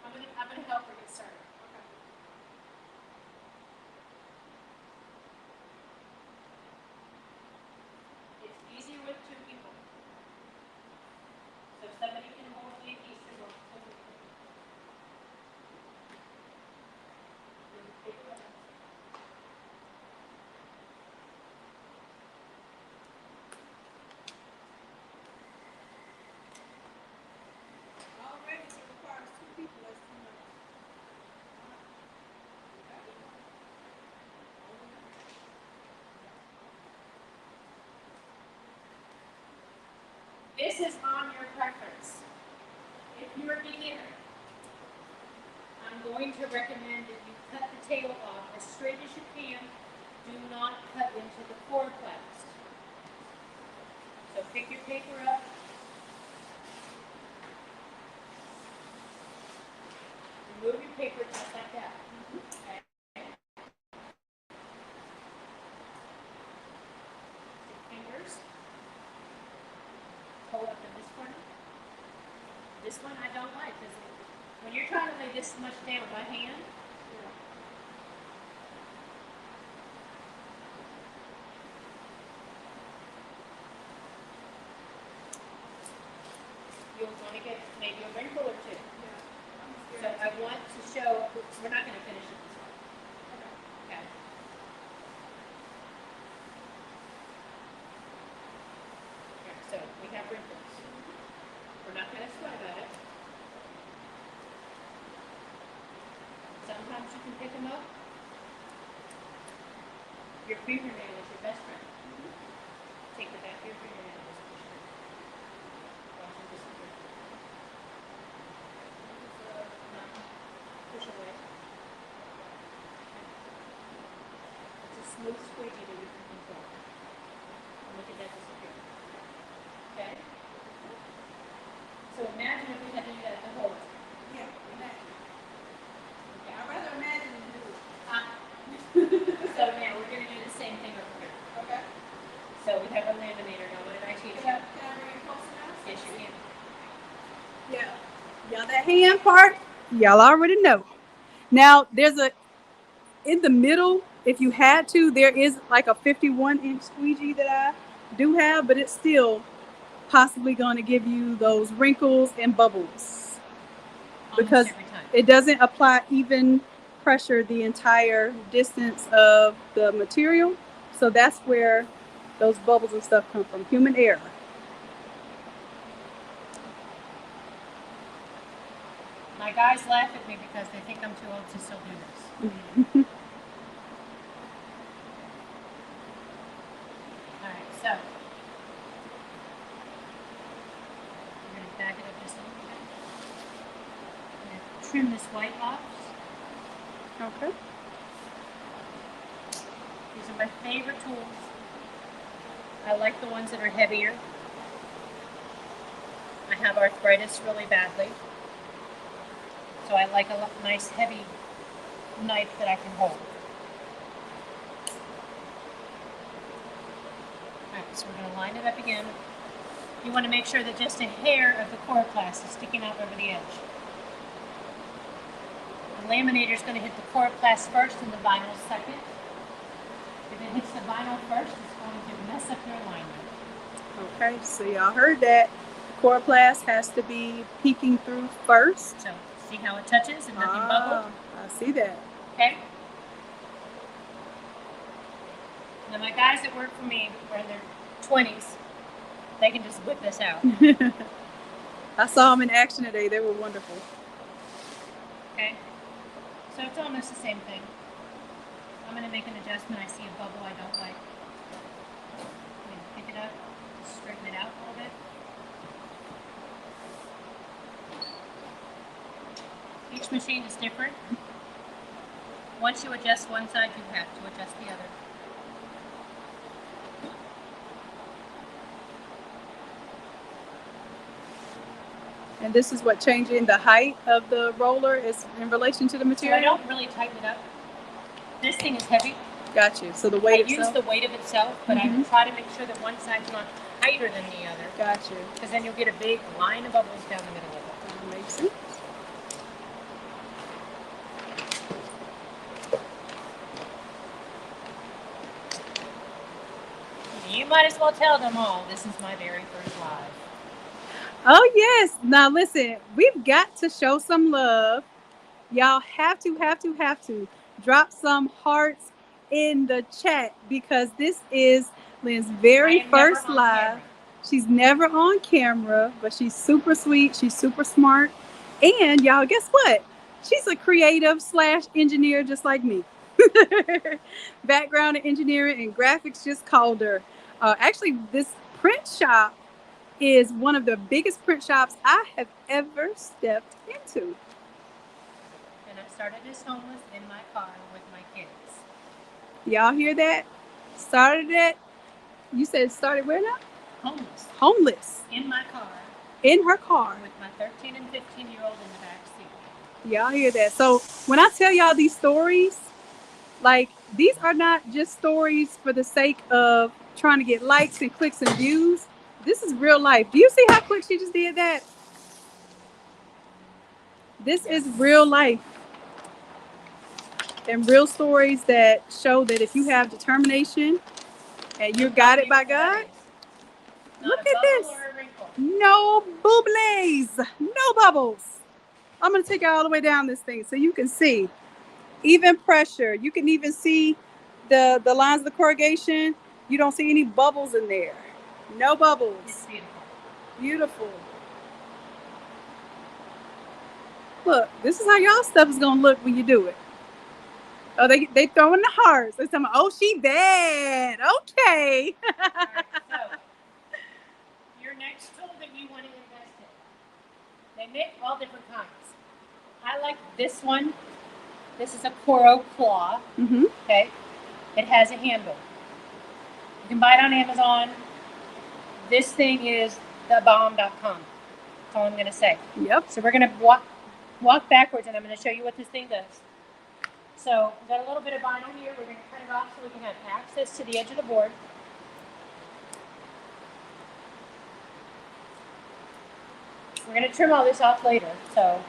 [SPEAKER 2] I'm going to help her get started. Okay. It's easier with two people. This is on your preference. If you're a beginner, I'm going to recommend that you cut the tail off as straight as you can. Do not cut into the chloroplast. So pick your paper up. Remove your paper just like that. Okay. Fingers. Hold up in this corner. This one I don't like because when you're trying to lay this much down by hand, you'll want to get maybe a wrinkle or two. So I want to show, we're not going to finish it this way. Okay. Okay, so we have wrinkles. We're not going to sweat about it. Sometimes you can pick them up. Your fingernail is your best friend. Take the back of your fingernail and just push it. Watch it disappear. Push away. It's a smooth squeegee that you can control. And look at that disappear. Okay? So imagine if we had to do that the whole time.
[SPEAKER 1] Yeah, imagine.
[SPEAKER 2] Okay.
[SPEAKER 1] I'd rather imagine than do it.
[SPEAKER 2] So now we're going to do the same thing over here.
[SPEAKER 1] Okay.
[SPEAKER 2] So we have a laminator now. What did I teach you?
[SPEAKER 1] Can I bring it closer now?
[SPEAKER 2] Yes, you can.
[SPEAKER 1] Yeah. Y'all, that hand part, y'all already know. Now, there's in the middle, if you had to, there is like a 51-inch squeegee that I do have, but it's still possibly going to give you those wrinkles and bubbles. Because
[SPEAKER 2] every time.
[SPEAKER 1] it doesn't apply even pressure the entire distance of the material. So that's where those bubbles and stuff come from, human error.
[SPEAKER 2] My guys laugh at me because they think I'm too old to still do this. Alright, so we're going to back it up just a little bit. I'm going to trim this white off.
[SPEAKER 1] Okay.
[SPEAKER 2] These are my favorite tools. I like the ones that are heavier. I have arthritis really badly. So I like a nice heavy knife that I can hold. Alright, so we're going to line it up again. You want to make sure that just a hair of the chloroplast is sticking out over the edge. The laminator is going to hit the chloroplast first and the vinyl second. If it hits the vinyl first, it's going to mess up your alignment.
[SPEAKER 1] Okay, so y'all heard that. Chloroplast has to be peeking through first.
[SPEAKER 2] So see how it touches and nothing bubbles?
[SPEAKER 1] I see that.
[SPEAKER 2] Okay. Now my guys that work for me are in their 20s. They can just whip this out.
[SPEAKER 1] I saw them in action today. They were wonderful.
[SPEAKER 2] Okay. So it's almost the same thing. I'm going to make an adjustment. I see a bubble I don't like. I'm going to pick it up, straighten it out a little bit. Each machine is different. Once you adjust one side, you have to adjust the other.
[SPEAKER 1] And this is what changing the height of the roller is in relation to the
[SPEAKER 2] So
[SPEAKER 1] material?
[SPEAKER 2] I don't really tighten it up. This thing is heavy.
[SPEAKER 1] Got you. So the weight
[SPEAKER 2] I use the weight of itself, but I try to make sure that one side's not tighter than the other.
[SPEAKER 1] Got you.
[SPEAKER 2] Because then you'll get a big line of bubbles down the middle of it.
[SPEAKER 1] That makes sense.
[SPEAKER 2] You might as well tell them all, this is my very first live.
[SPEAKER 1] Oh, yes. Now, listen, we've got to show some love. Y'all have to drop some hearts in the chat because this is Lynn's very first live.
[SPEAKER 2] Camera.
[SPEAKER 1] She's never on camera, but she's super sweet. She's super smart. And y'all, guess what? She's a creative / engineer just like me. Background in engineering and graphics just called her. Actually, this print shop is one of the biggest print shops I have ever stepped into.
[SPEAKER 2] And I started as homeless in my car with my kids.
[SPEAKER 1] Y'all hear that? Started it. You said started where now?
[SPEAKER 2] Homeless.
[SPEAKER 1] Homeless.
[SPEAKER 2] In my car.
[SPEAKER 1] In her car.
[SPEAKER 2] With my 13 and 15-year-old in the back seat.
[SPEAKER 1] Y'all hear that? So when I tell y'all these stories, like, these are not just stories for the sake of trying to get likes and clicks and views. This is real life. Do you see how quick she just did that? This is real life. And real stories that show that if you have determination and you're guided by God, look at this. No bubbles. No bubbles. I'm going to take you all the way down this thing so you can see. Even pressure. You can even see the lines of the corrugation. You don't see any bubbles in there. No bubbles.
[SPEAKER 2] It's beautiful.
[SPEAKER 1] Beautiful. Look, this is how y'all stuff is going to look when you do it. Oh, they throwing the hearts. They're saying, oh, she bad. Okay.
[SPEAKER 2] All right, so your next tool that you want to invest in. They make all different kinds. I like this one. This is a Coro claw.
[SPEAKER 1] Mm-hmm.
[SPEAKER 2] Okay. It has a handle. You can buy it on Amazon. This thing is thebomb.com. That's all I'm going to say.
[SPEAKER 1] Yep.
[SPEAKER 2] So we're going to walk backwards, and I'm going to show you what this thing does. So we've got a little bit of vinyl here. We're going to cut it off so we can have access to the edge of the board. We're going to trim all this off later. So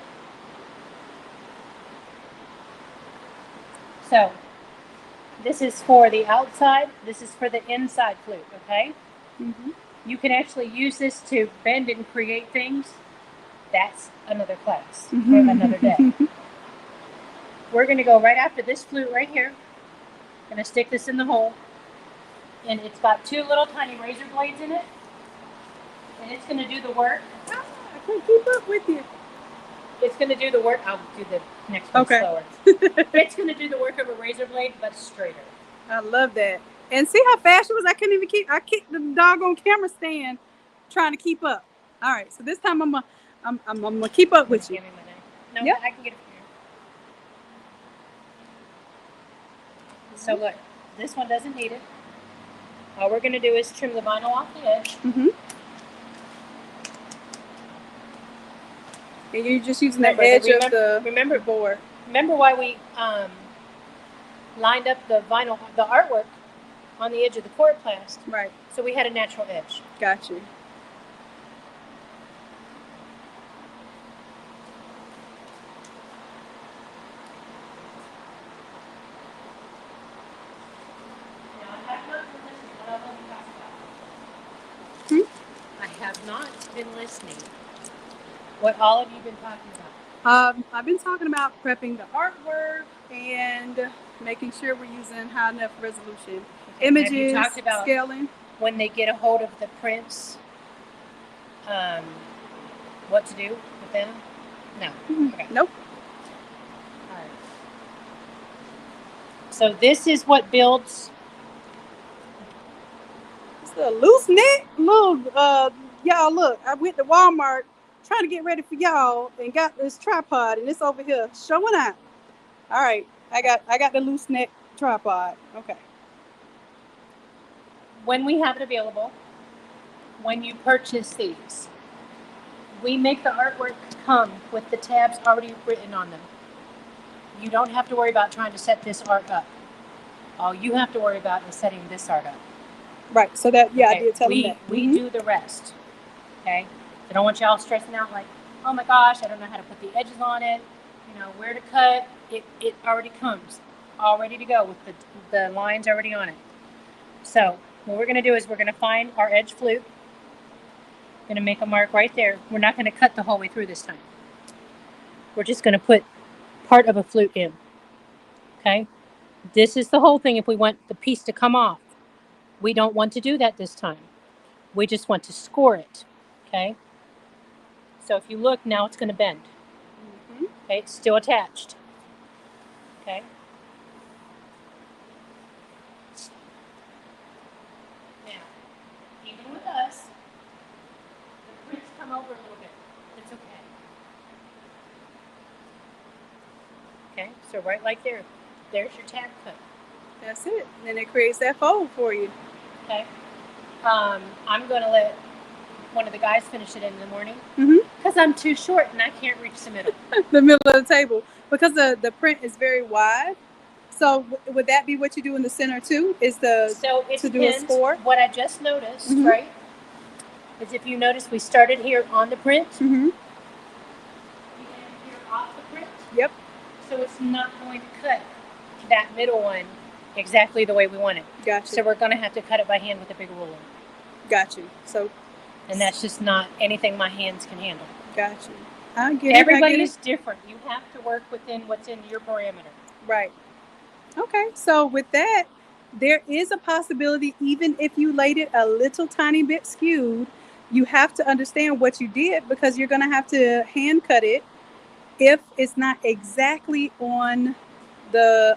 [SPEAKER 2] this is for the outside. This is for the inside flute, okay?
[SPEAKER 1] Mm-hmm.
[SPEAKER 2] You can actually use this to bend and create things. That's another class for another day. We're going to go right after this flute right here. Going to stick this in the hole. And it's got two little tiny razor blades in it. And it's going to do the work.
[SPEAKER 1] I can't keep up with you.
[SPEAKER 2] It's going to do the work. I'll do the next one slower. It's going to do the work of a razor blade, but straighter.
[SPEAKER 1] I love that. And see how fast she was? I couldn't even keep. I kicked the doggone camera stand trying to keep up. All right, so this time I'm gonna keep up with you.
[SPEAKER 2] Give me my knife. No,
[SPEAKER 1] yep.
[SPEAKER 2] I can get it from here. So look, this one doesn't need it. All we're going to do is trim the vinyl off the edge.
[SPEAKER 1] Mm-hmm. And you're just using the edge of the board.
[SPEAKER 2] Remember why we lined up the vinyl, the artwork on the edge of the coroplast?
[SPEAKER 1] Right.
[SPEAKER 2] So we had a natural edge.
[SPEAKER 1] Got you.
[SPEAKER 2] I have not been listening. What all of you been talking about?
[SPEAKER 1] I've been talking about prepping the artwork and making sure we're using high enough resolution images. Have you talked about scaling?
[SPEAKER 2] When they get a hold of the prints, what to do with them? No.
[SPEAKER 1] Mm-hmm. Okay. Nope.
[SPEAKER 2] All right. So this is what builds.
[SPEAKER 1] It's a loose knit. Y'all look. I went to Walmart trying to get ready for y'all and got this tripod, and it's over here showing out. All right, I got the loose knit tripod. Okay.
[SPEAKER 2] When we have it available, when you purchase these, we make the artwork come with the tabs already written on them. You don't have to worry about trying to set this art up. All you have to worry about is setting this art up.
[SPEAKER 1] Right. So that, yeah, okay. I did tell them that.
[SPEAKER 2] We do the rest. Okay. I don't want y'all stressing out like, oh my gosh, I don't know how to put the edges on it. You know where to cut. It already comes, all ready to go with the lines already on it. So what we're going to do is we're going to find our edge flute. Going to make a mark right there. We're not going to cut the whole way through this time. We're just going to put part of a flute in. Okay. This is the whole thing. If we want the piece to come off, we don't want to do that this time. We just want to score it. Okay. So if you look now, it's going to bend. Mm-hmm. Okay. It's still attached. Okay. Now, even with us, Okay, so right like there, there's your tab cut.
[SPEAKER 1] That's it. And then it creates that fold for you.
[SPEAKER 2] Okay. I'm going to let one of the guys finish it in the morning
[SPEAKER 1] Mm-hmm.
[SPEAKER 2] because I'm too short and I can't reach the middle.
[SPEAKER 1] The middle of the table. Because the print is very wide. So would that be what you do in the center too? Is the
[SPEAKER 2] So it
[SPEAKER 1] to do a
[SPEAKER 2] depends.
[SPEAKER 1] score?
[SPEAKER 2] What I just noticed,
[SPEAKER 1] Mhm.
[SPEAKER 2] right, is if you notice we started here on the print,
[SPEAKER 1] Mm-hmm.
[SPEAKER 2] we end here off the print.
[SPEAKER 1] Yep.
[SPEAKER 2] So it's not going to cut that middle one exactly the way we want it.
[SPEAKER 1] Gotcha.
[SPEAKER 2] So we're going to have to cut it by hand with a big ruler.
[SPEAKER 1] Got you. So.
[SPEAKER 2] And that's just not anything my hands can handle.
[SPEAKER 1] Got you. I get it.
[SPEAKER 2] Everybody is different. You have to work within what's in your parameter.
[SPEAKER 1] Right. Okay. So with that, there is a possibility, even if you laid it a little tiny bit skewed, you have to understand what you did because you're going to have to hand cut it if it's not exactly on the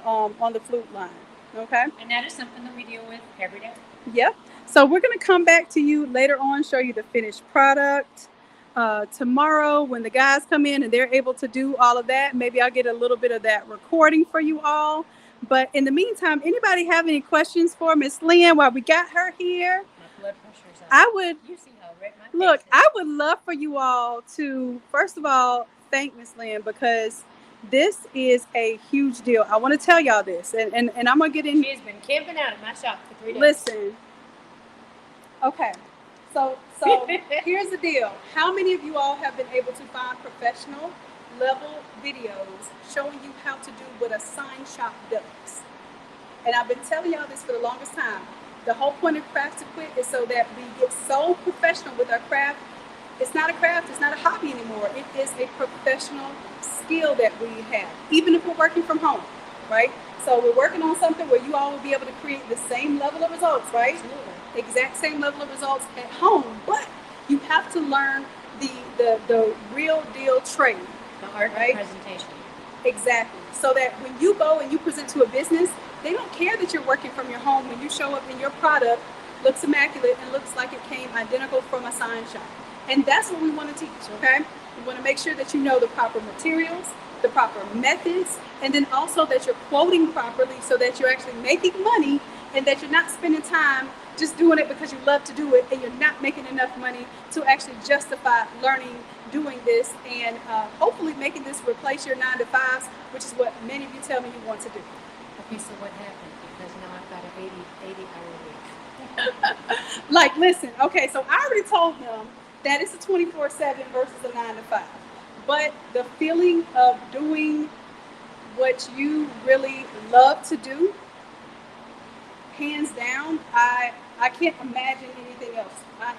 [SPEAKER 1] flute line. Okay.
[SPEAKER 2] And that is something that we deal with every day.
[SPEAKER 1] Yep. So we're going to come back to you later on, show you the finished product. Tomorrow, when the guys come in and they're able to do all of that, maybe I'll get a little bit of that recording for you all. But in the meantime, anybody have any questions for Miss Lynn while we got her here?
[SPEAKER 2] My blood pressure's up.
[SPEAKER 1] I would
[SPEAKER 2] You see how red my face
[SPEAKER 1] look.
[SPEAKER 2] is.
[SPEAKER 1] I would love for you all to first of all thank Miss Lynn because this is a huge deal. I want to tell y'all this, and I'm gonna get in.
[SPEAKER 2] She has been camping out at my shop for 3 days.
[SPEAKER 1] Listen. Okay. So here's the deal. How many of you all have been able to find professional level videos showing you how to do what a sign shop does? And I've been telling y'all this for the longest time. The whole point of Craft to Quit is so that we get so professional with our craft. It's not a craft, it's not a hobby anymore. It is a professional skill that we have, even if we're working from home, right? So we're working on something where you all will be able to create the same level of results, right?
[SPEAKER 2] Absolutely.
[SPEAKER 1] Exact same level of results at home, but you have to learn the real deal trade.
[SPEAKER 2] The art
[SPEAKER 1] right?
[SPEAKER 2] of presentation.
[SPEAKER 1] Exactly. So that when you go and you present to a business, they don't care that you're working from your home. When you show up and your product looks immaculate and looks like it came identical from a sign shop. And that's what we want to teach, okay? We want to make sure that you know the proper materials, the proper methods, and then also that you're quoting properly so that you're actually making money and that you're not spending time just doing it because you love to do it and you're not making enough money to actually justify learning doing this and hopefully making this replace your 9-to-5s, which is what many of you tell me you want to do.
[SPEAKER 2] Okay, so what happened? Because now I've got an 80-hour week.
[SPEAKER 1] Like, listen, okay, so I already told them that it's a 24/7 versus a 9-to-5. But the feeling of doing what you really love to do, hands down, I can't imagine anything else. I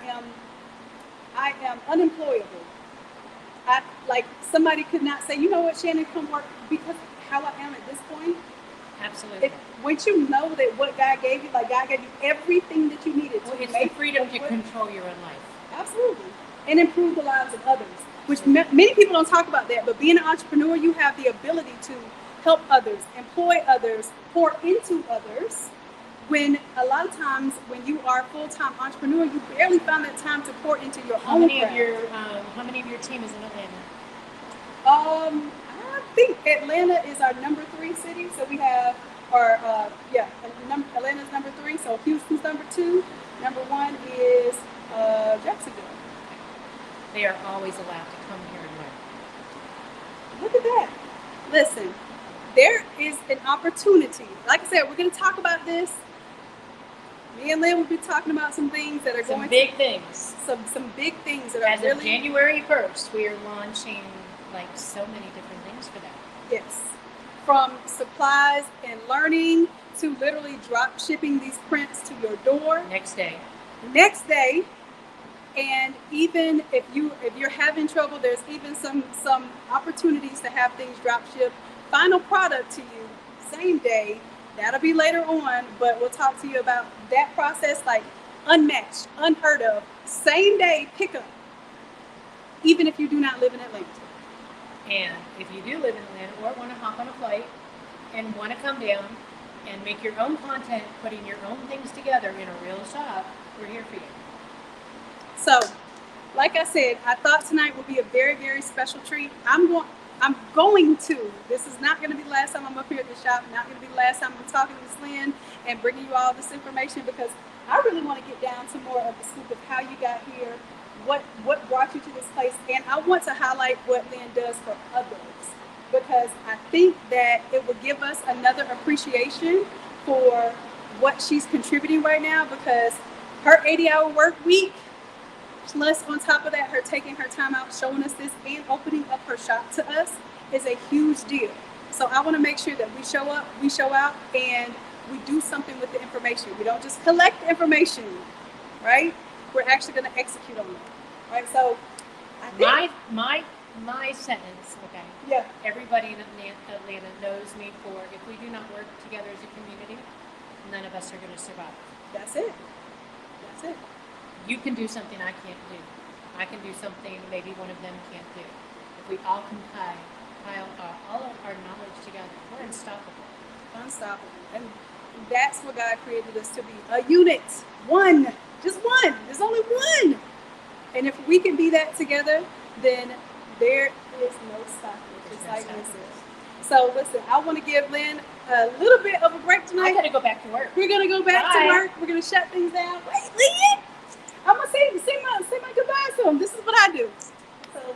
[SPEAKER 1] am unemployable. Like somebody could not say, you know what, Shannon, come work, because how I am at this point.
[SPEAKER 2] Absolutely.
[SPEAKER 1] Once you know that what God gave you, like God gave you everything that you needed to
[SPEAKER 2] it's
[SPEAKER 1] make
[SPEAKER 2] the freedom to control your own life.
[SPEAKER 1] Absolutely. And improve the lives of others, which many people don't talk about that. But being an entrepreneur, you have the ability to help others, employ others, pour into others. When a lot of times when you are a full-time entrepreneur, you barely find that time to pour into your
[SPEAKER 2] How
[SPEAKER 1] own
[SPEAKER 2] many
[SPEAKER 1] craft.
[SPEAKER 2] how many of your team is in Atlanta?
[SPEAKER 1] I think Atlanta is our number 3 city. So we have Atlanta's number 3. So Houston's number 2. Number 1 is Jacksonville.
[SPEAKER 2] They are always allowed to come here and learn.
[SPEAKER 1] Look at that. Listen, there is an opportunity. Like I said, we're going to talk about this. Me and Lynn will be talking about some things that are
[SPEAKER 2] some big things.
[SPEAKER 1] Some big things that are
[SPEAKER 2] As
[SPEAKER 1] really...
[SPEAKER 2] of January 1st, we are launching like so many different things for that.
[SPEAKER 1] Yes. From supplies and learning to literally drop shipping these prints to your door.
[SPEAKER 2] Next day.
[SPEAKER 1] And even if you're having trouble, there's even some opportunities to have things drop ship. Final product to you, same day. That'll be later on, but we'll talk to you about that process, like unmatched, unheard of, same day pickup, even if you do not live in Atlanta.
[SPEAKER 2] And if you do live in Atlanta or want to hop on a flight and want to come down and make your own content, putting your own things together in a real shop, we're here for you.
[SPEAKER 1] So, like I said, I thought tonight would be a very, very special treat. I'm going to. This is not going to be the last time I'm up here at the shop. Not going to be the last time I'm talking to Ms. Lynn and bringing you all this information, because I really want to get down to more of the scoop of how you got here, what brought you to this place, and I want to highlight what Lynn does for others, because I think that it will give us another appreciation for what she's contributing right now, because her 80-hour work week, plus on top of that, her taking her time out, showing us this, and opening up her shop to us is a huge deal. So I want to make sure that we show up, we show out, and we do something with the information. We don't just collect the information, right? We're actually going to execute on it, right? So I think
[SPEAKER 2] my sentence, okay.
[SPEAKER 1] Yeah.
[SPEAKER 2] Everybody in Atlanta knows me for, if we do not work together as a community, none of us are going to survive.
[SPEAKER 1] That's it. That's it.
[SPEAKER 2] You can do something I can't do. I can do something maybe one of them can't do. If we all compile all of our knowledge together, we're unstoppable.
[SPEAKER 1] Unstoppable. And that's what God created us to be. A unit. One. Just one. There's only one. And if we can be that together, then there is no stopping. Just like this is. So listen, I want to give Lynn a little bit of a break tonight.
[SPEAKER 2] I gotta go back to work.
[SPEAKER 1] We're gonna go back to work. We're gonna shut things down. Wait, Lynn! I'm gonna say my goodbyes to him. This is what I do. So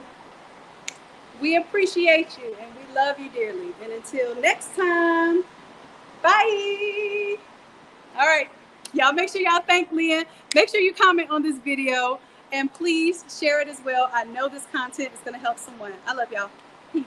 [SPEAKER 1] we appreciate you and we love you dearly. And until next time, bye. All right, y'all. Make sure y'all thank Lynn. Make sure you comment on this video and please share it as well. I know this content is gonna help someone. I love y'all. Peace.